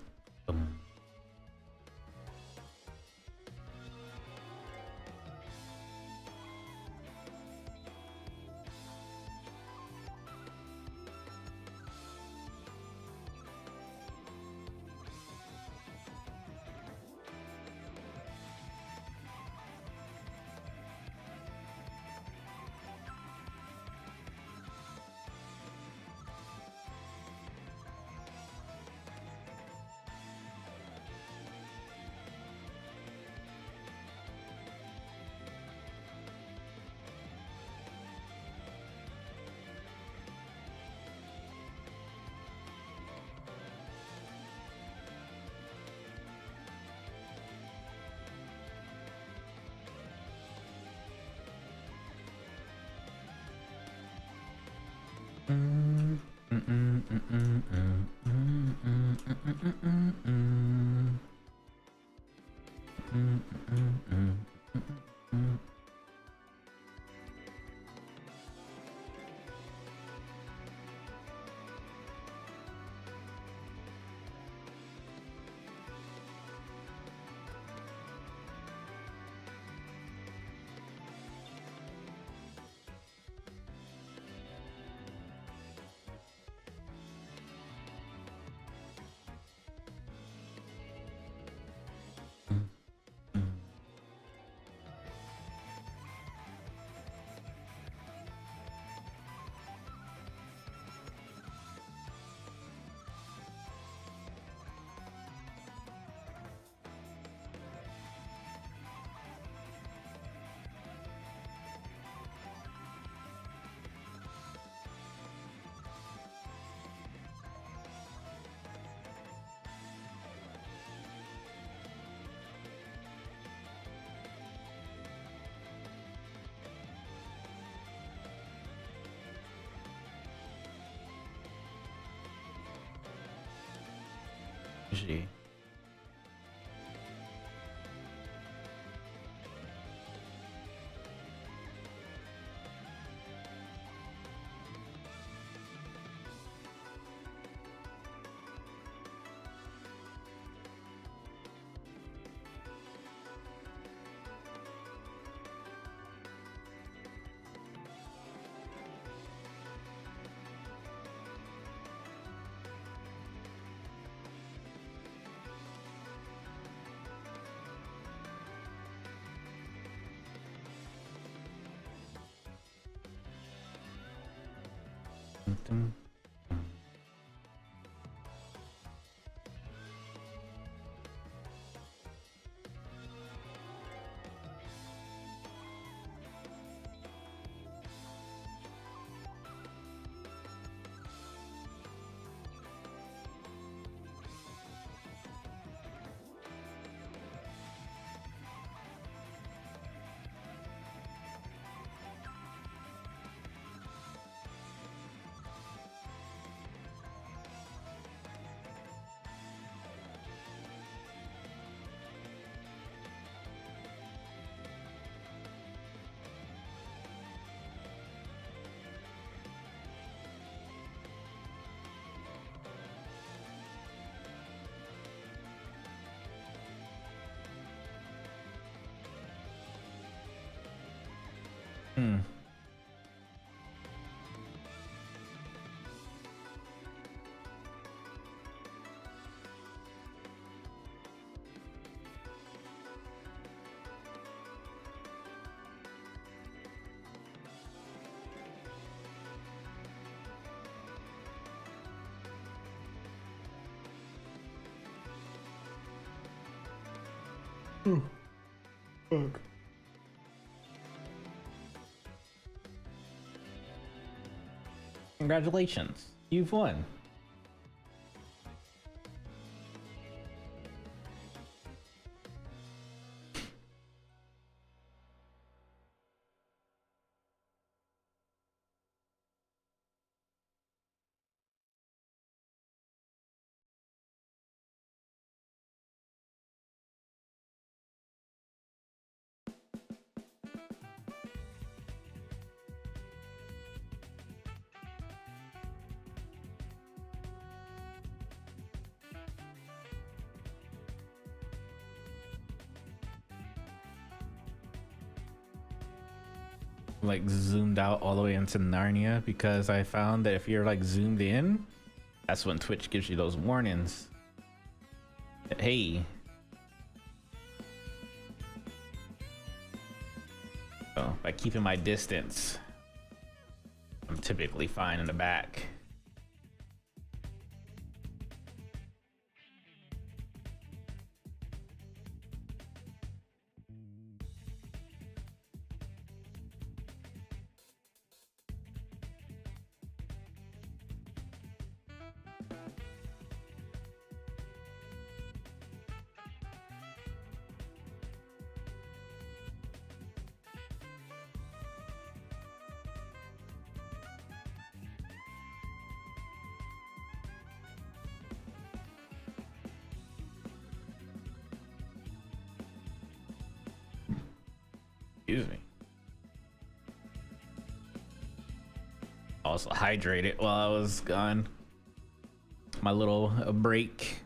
Speaker 1: Gee. Hmm. Fuck. Congratulations, you've won. Like zoomed out all the way into Narnia because I found that if you're like zoomed in, that's when Twitch gives you those warnings. Hey. So by keeping my distance, I'm typically fine in the back. Excuse me. Also hydrated while I was gone. My little break.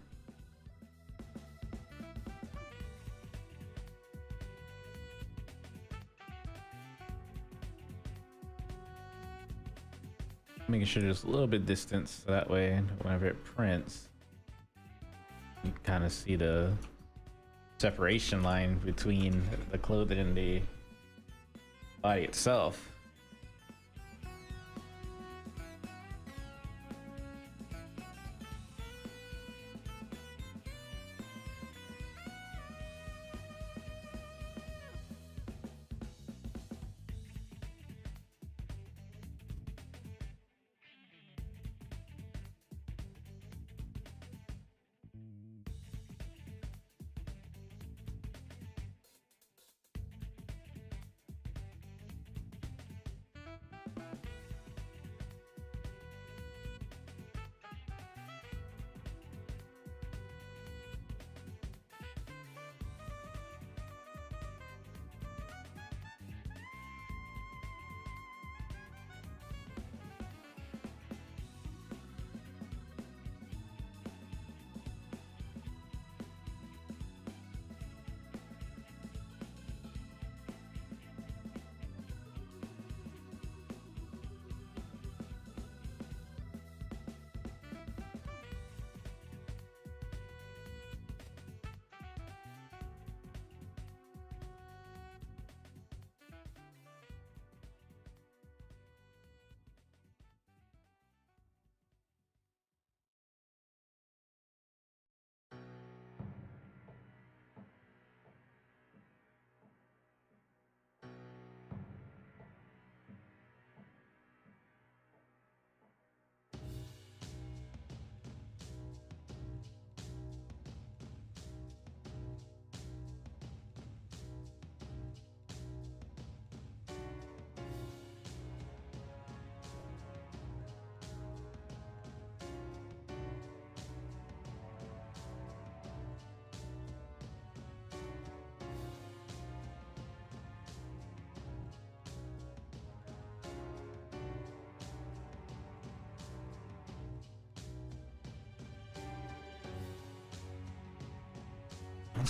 Speaker 1: Making sure there's a little bit distance so that way whenever it prints, you kind of see the separation line between the clothing and the body itself.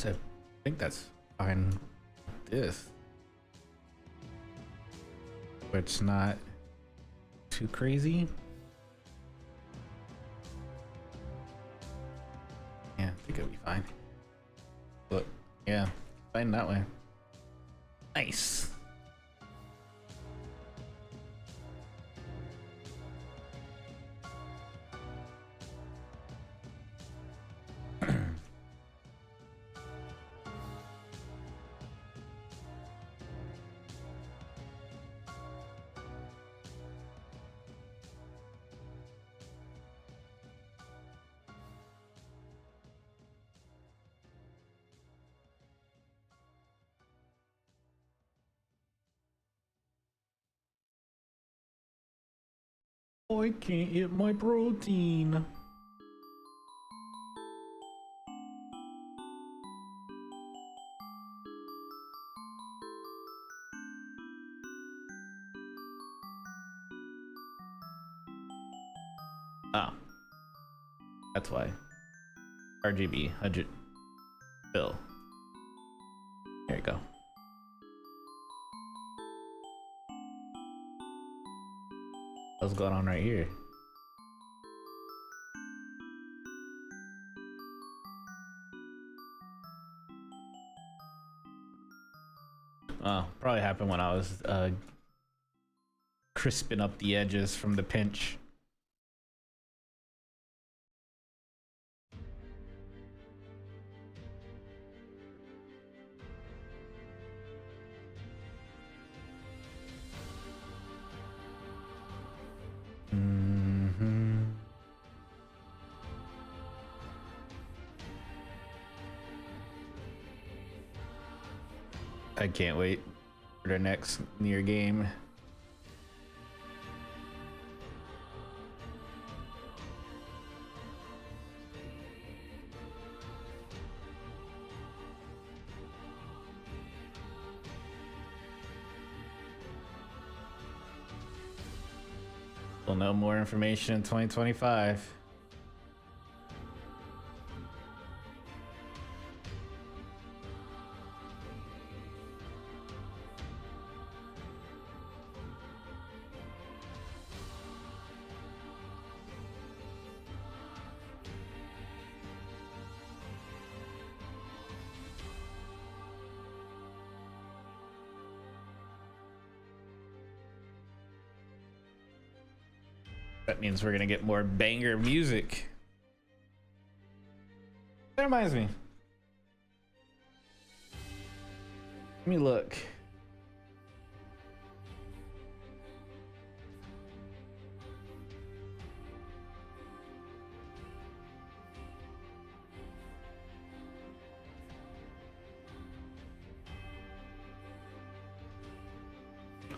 Speaker 1: I think that's fine. This, where it's not too crazy. Yeah, I think it'll be fine. But yeah, fine that way. Nice. I can't eat my protein. Oh, that's why. RGB 100 fill. There you go. What's going on right here? Oh, probably happened when I was crisping up the edges from the pinch. I can't wait for the next near game. We'll know more information in 2025. That means we're gonna get more banger music. That reminds me. Let me look.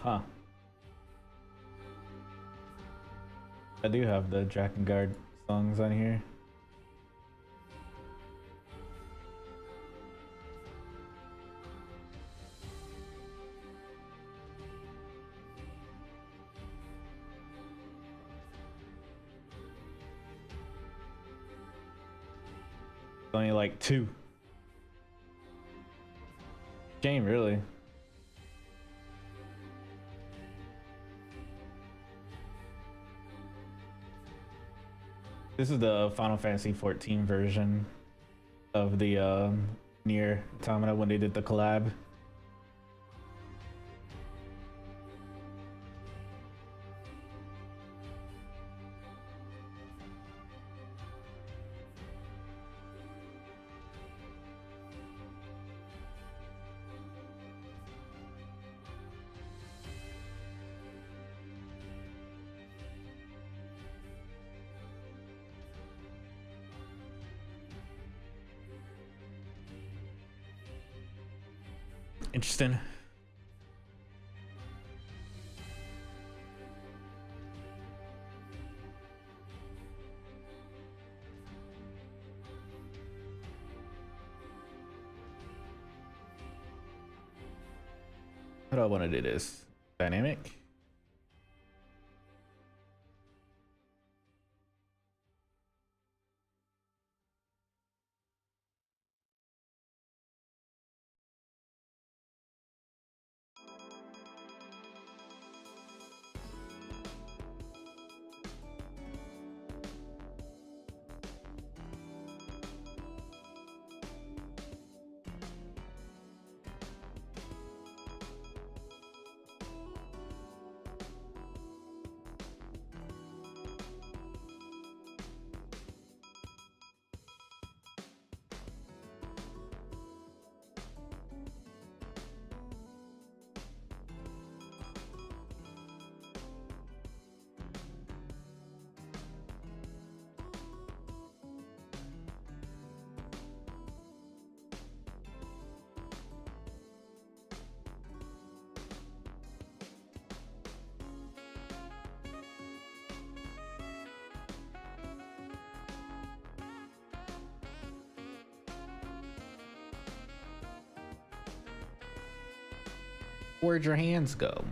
Speaker 1: Huh. I do have the Drakengard songs on here. Only like 2. Shame, really. This is the Final Fantasy 14 version of the Nier Automata when they did the collab. Interesting. How do I want to do this? Dynamic? Where'd your hands go?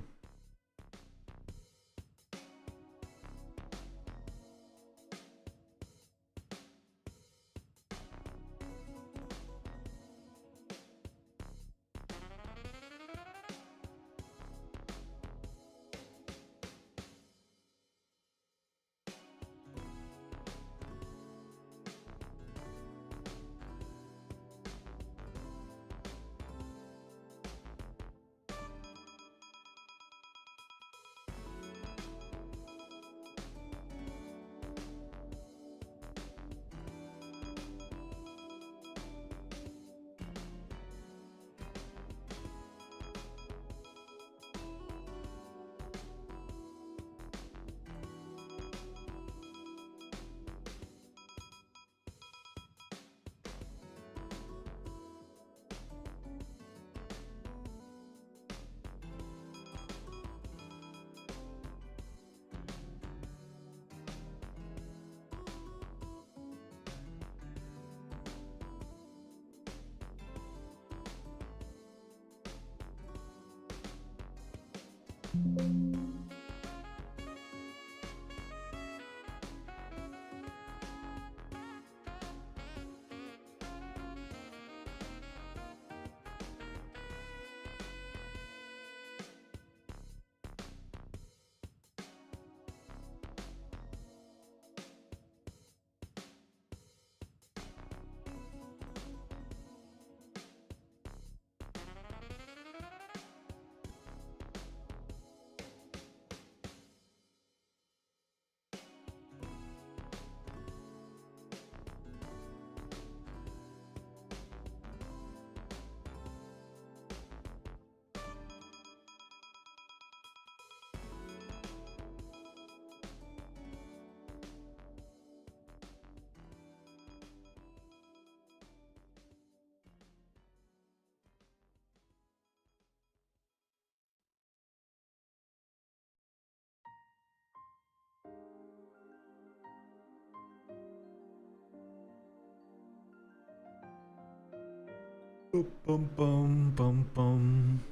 Speaker 1: Bum, bum, bum, bum, bum.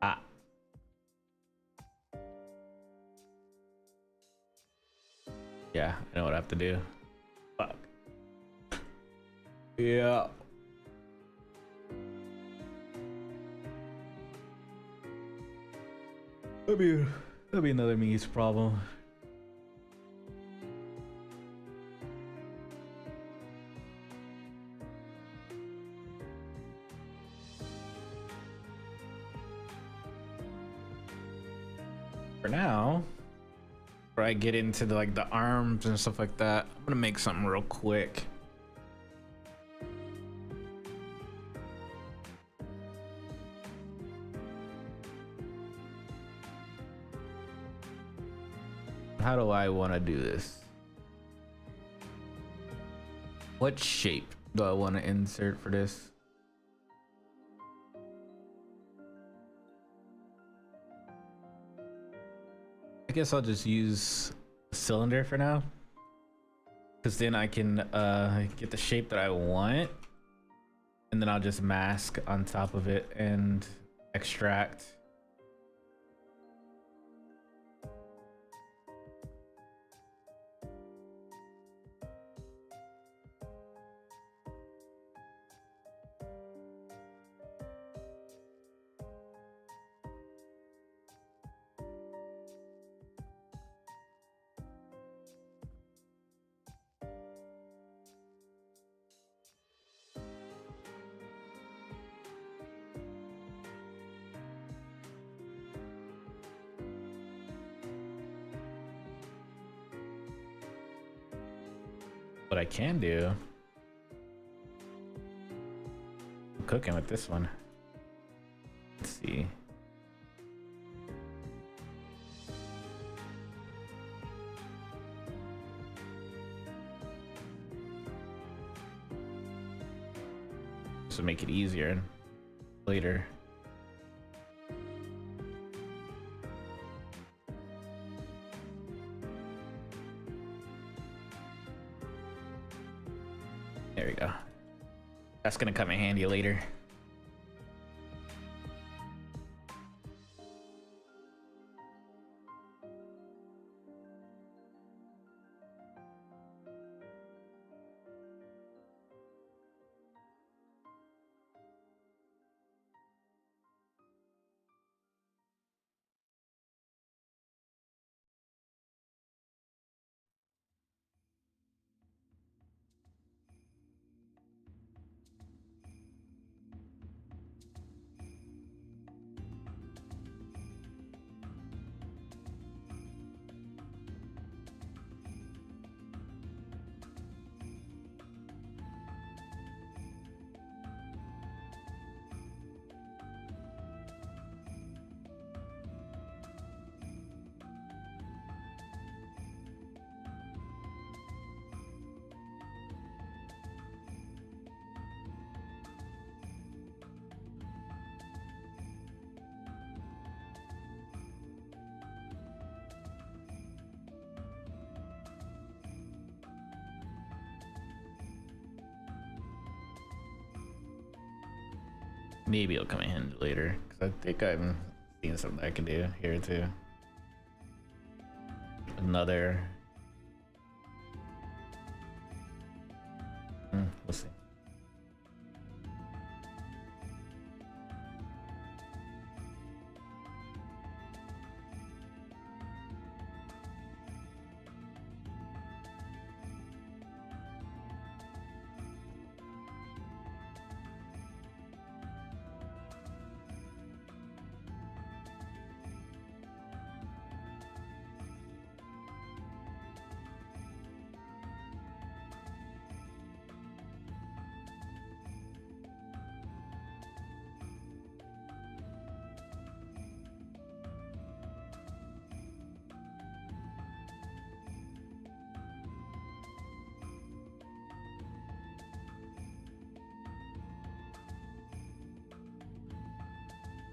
Speaker 1: Ah. Yeah, I know what I have to do. Fuck. Yeah. That'll be another Mii's problem. For now, before I get into the arms and stuff like that, I'm gonna make something real quick. How do I want to do this? What shape do I want to insert for this? I guess I'll just use a cylinder for now, because then I can get the shape that I want, and then I'll just mask on top of it and extract. What I can do, I'm cooking with this one. Let's see. This will make it easier later. There we go. That's gonna come in handy later. Maybe it'll come in handy later, because I think I'm seeing something I can do here too. Another. We'll see.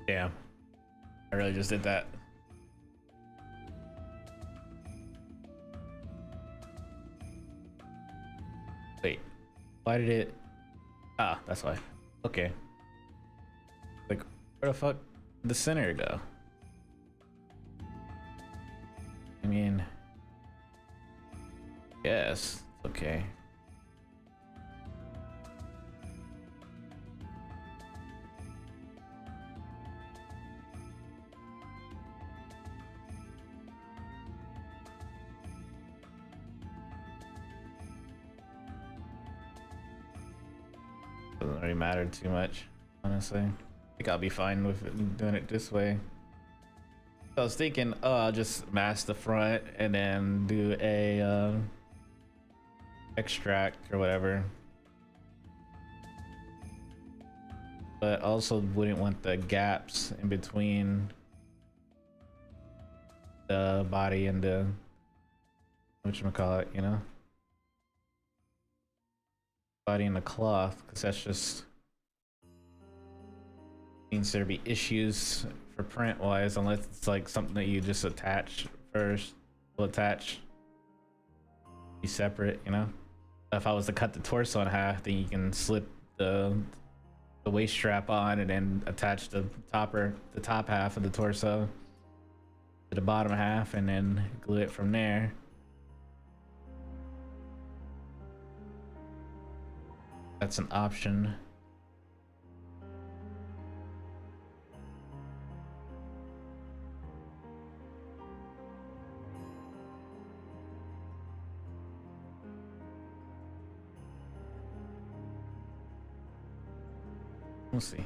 Speaker 1: Damn. I really just did that. Wait. Why did it... Ah, that's why. Okay. Like, where the fuck did the center go? I mean... Yes. Okay. Doesn't really matter too much, honestly. I think I'll be fine with doing it this way. So I was thinking, oh, I'll just mask the front and then do a extract or whatever. But also wouldn't want the gaps in between the body and the whatchamacallit, you know? Body and the cloth, because that's just means there'd be issues for print wise unless it's like something that you just attach first. Will attach, be separate, you know? If I was to cut the torso in half, then you can slip the waist strap on and then attach the top half of the torso to the bottom half and then glue it from there. That's an option. We'll see.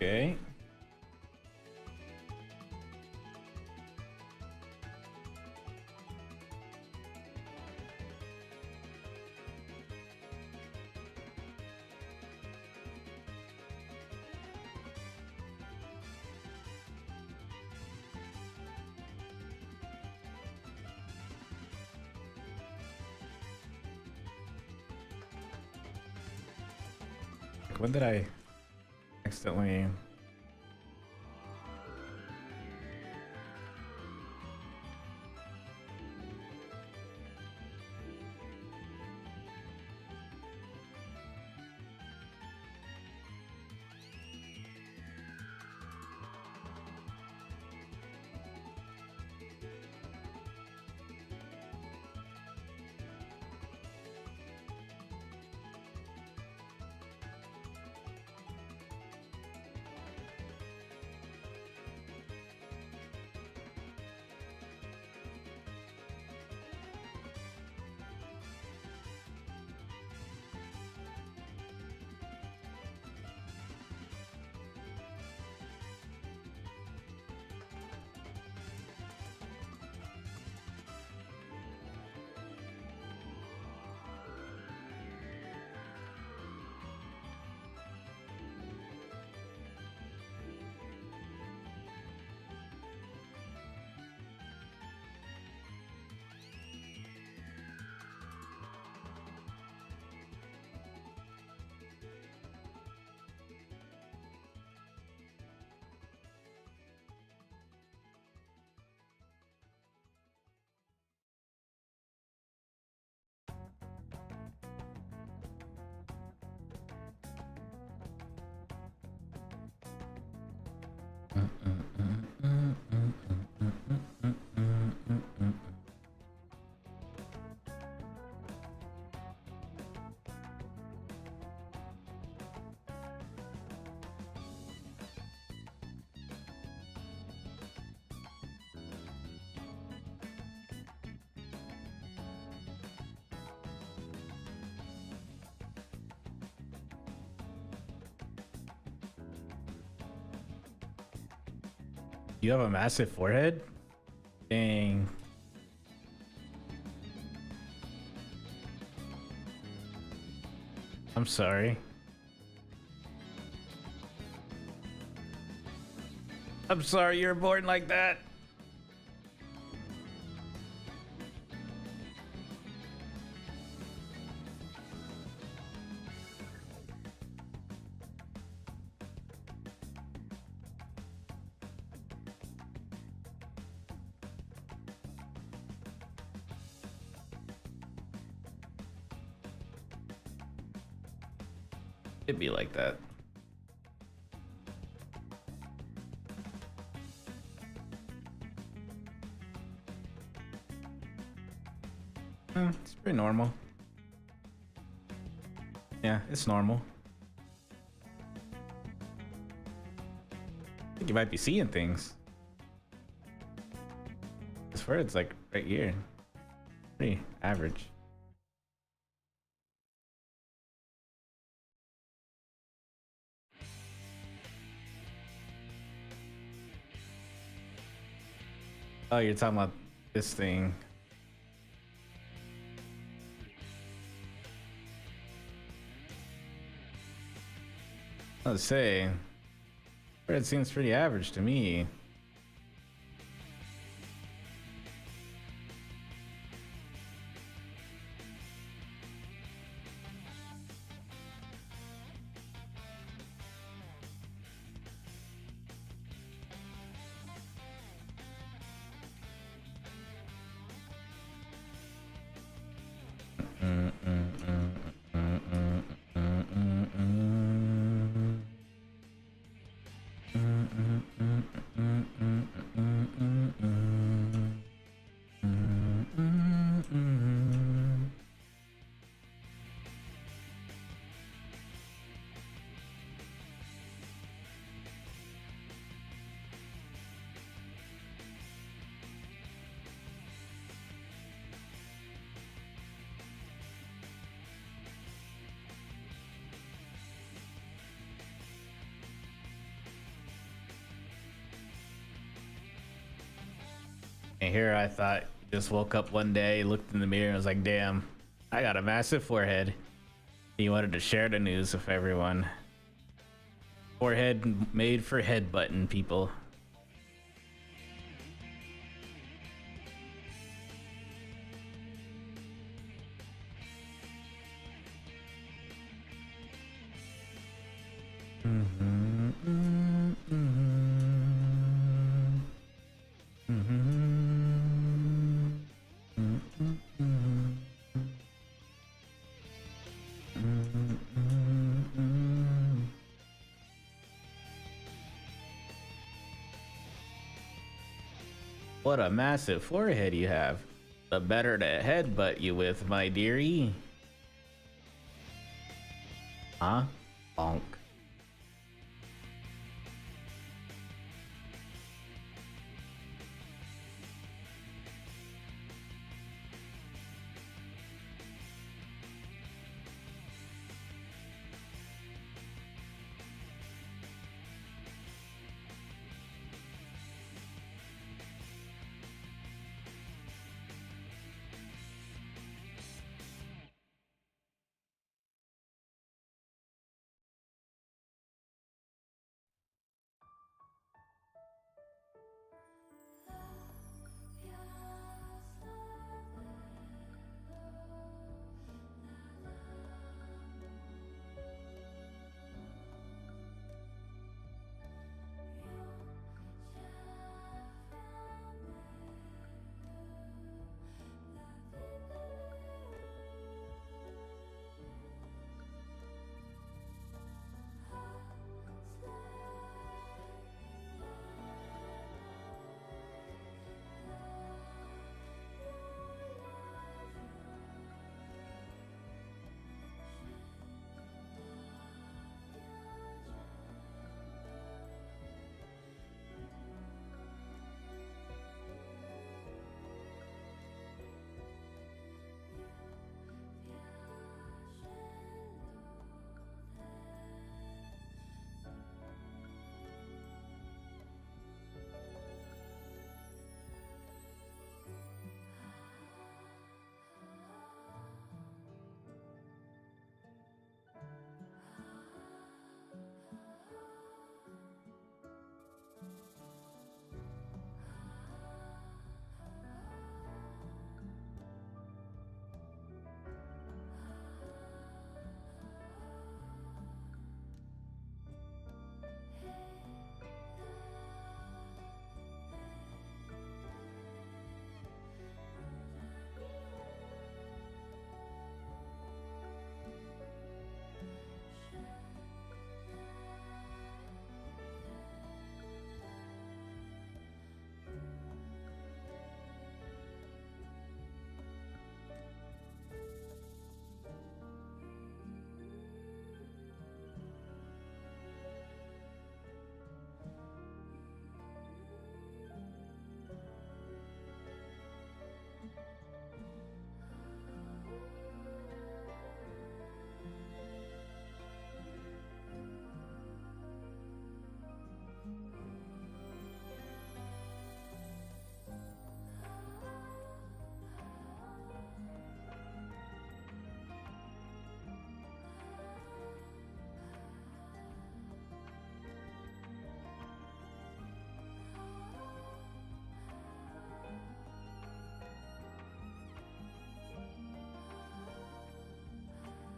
Speaker 1: Okay. When did I accidentally? You have a massive forehead? Dang. I'm sorry. I'm sorry you're born like that. It'd be like that. It's pretty normal. Yeah, it's normal. I think you might be seeing things. As far as like right here, pretty average. Oh, you're talking about this thing. I was saying, it seems pretty average to me. And here I thought, just woke up one day, looked in the mirror, and was like, damn, I got a massive forehead. He wanted to share the news with everyone. Forehead made for headbutting people. What a massive forehead you have. The better to headbutt you with, my dearie. Huh? Bonk.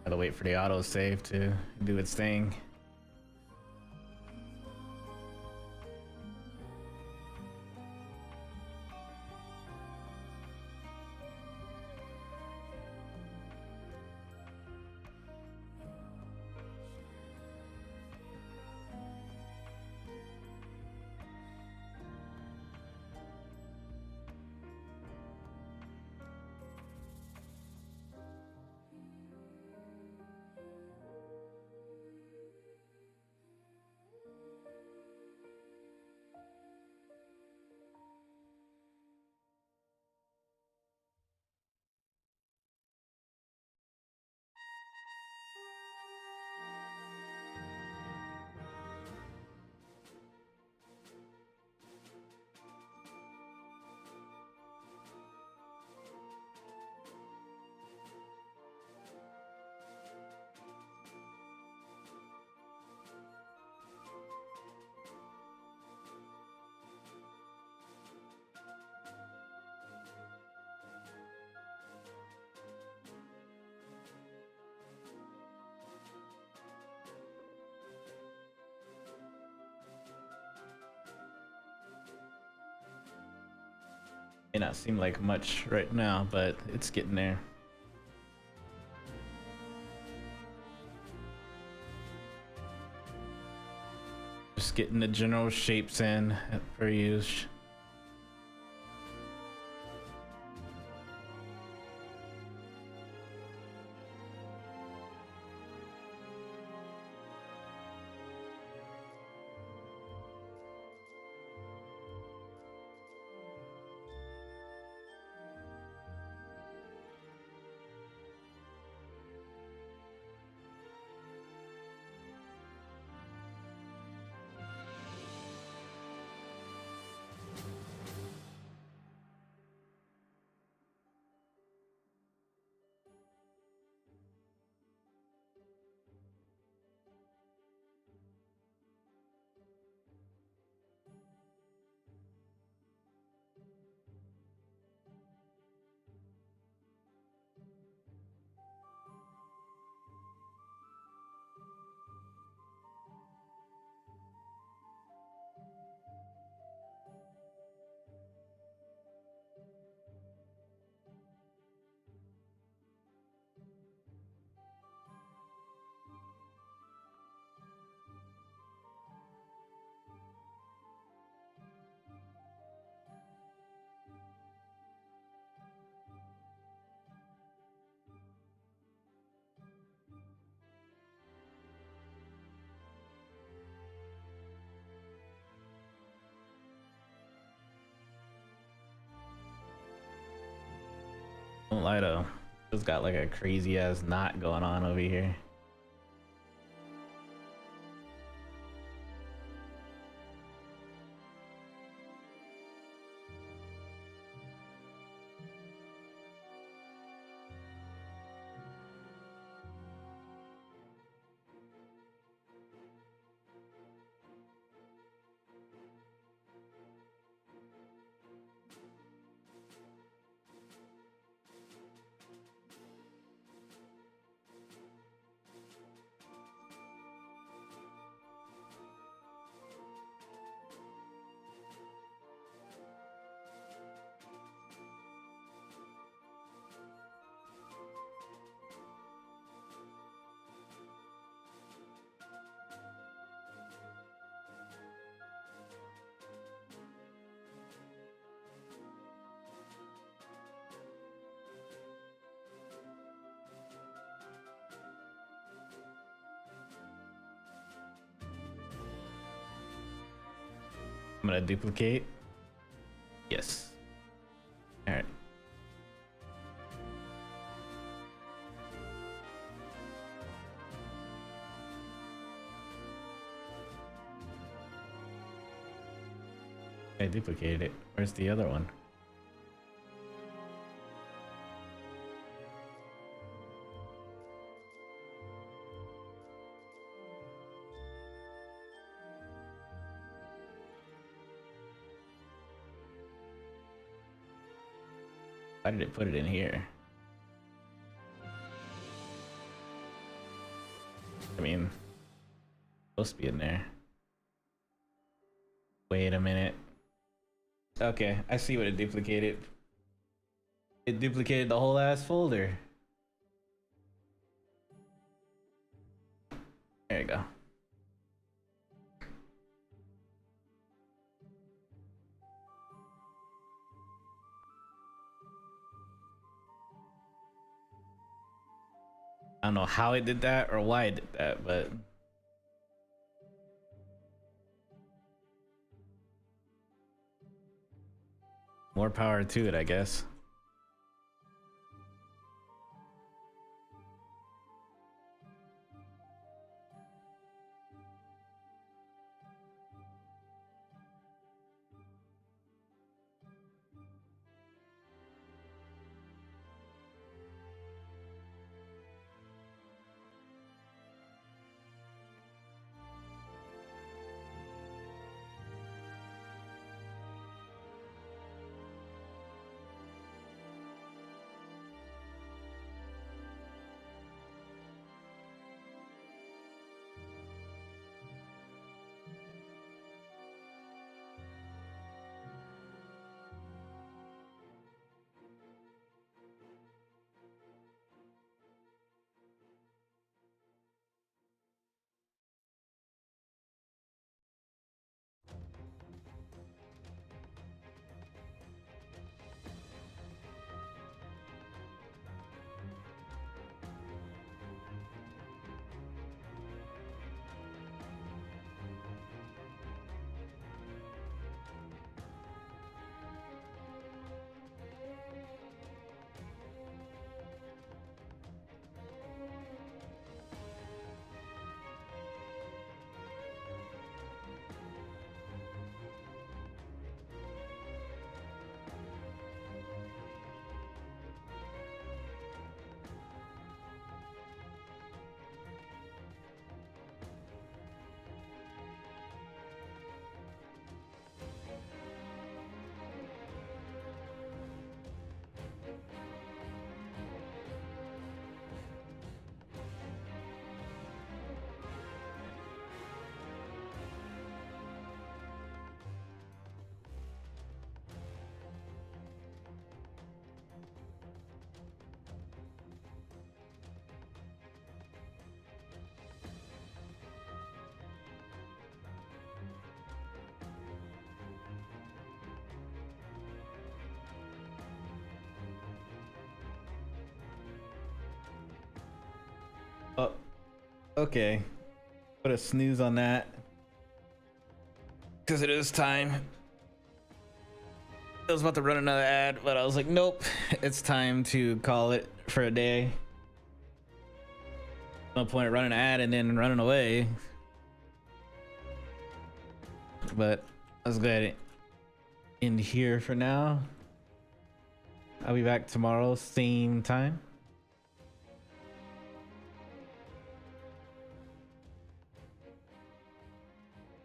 Speaker 1: Gotta wait for the autosave to do its thing. May not seem like much right now, but it's getting there. Just getting the general shapes in per use. Don't lie though, it's got like a crazy ass knot going on over here. I'm gonna duplicate. Yes. All right. I duplicated it. Where's the other one? Why did it put it in here? I mean, it's supposed to be in there. Wait a minute. Okay, I see what it duplicated. It duplicated the whole ass folder. There you go. I don't know how it did that or why it did that, but more power to it, I guess. Oh, okay. Put a snooze on that. Because it is time. I was about to run another ad, but I was like, nope. It's time to call it for a day. No point running an ad and then running away. But let's go ahead and end here for now. I'll be back tomorrow, same time.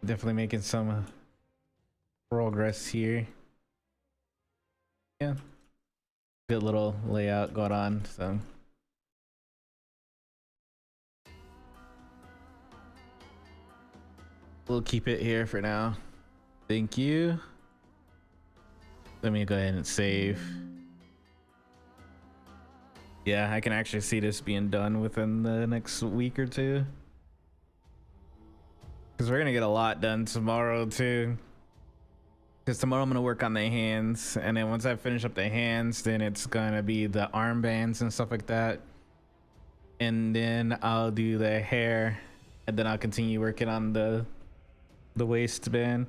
Speaker 1: Definitely making some progress here. Yeah, good little layout going on. So we'll keep it here for now. Thank you. Let me go ahead and save. Yeah, I can actually see this being done within the next week or two. Because we're going to get a lot done tomorrow too. Because tomorrow I'm going to work on the hands. And then once I finish up the hands, then it's going to be the armbands and stuff like that. And then I'll do the hair. And then I'll continue working on the waistband.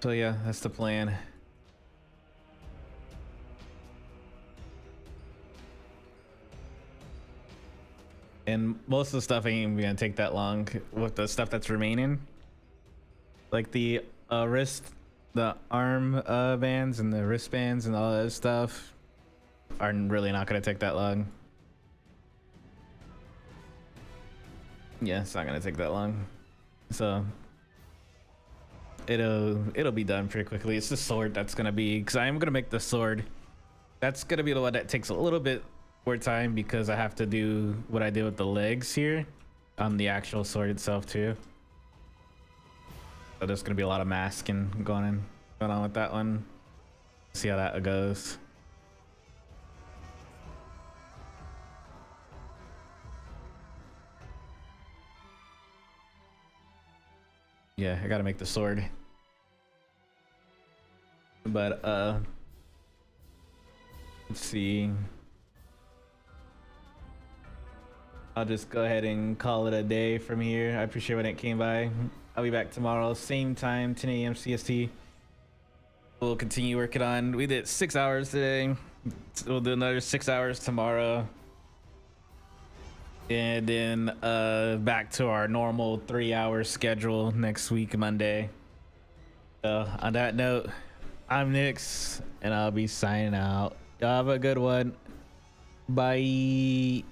Speaker 1: So yeah, that's the plan. And most of the stuff ain't even gonna take that long with the stuff that's remaining. Like the the arm bands and the wristbands and all that stuff are really not gonna take that long. Yeah, it's not gonna take that long. So it'll be done pretty quickly. It's the sword that's gonna be, because I am gonna make the sword. That's gonna be the one that takes a little bit more time because I have to do what I did with the legs here on the actual sword itself too. So there's gonna be a lot of masking going on with that one. See how that goes. Yeah, I gotta make the sword. But let's see. I'll just go ahead and call it a day from here. I appreciate when it came by. I'll be back tomorrow, same time, 10 a.m. CST. We'll continue working on. We did 6 hours today. We'll do another 6 hours tomorrow. And then back to our normal 3-hour schedule next week, Monday. So on that note, I'm Nix, and I'll be signing out. Y'all have a good one. Bye.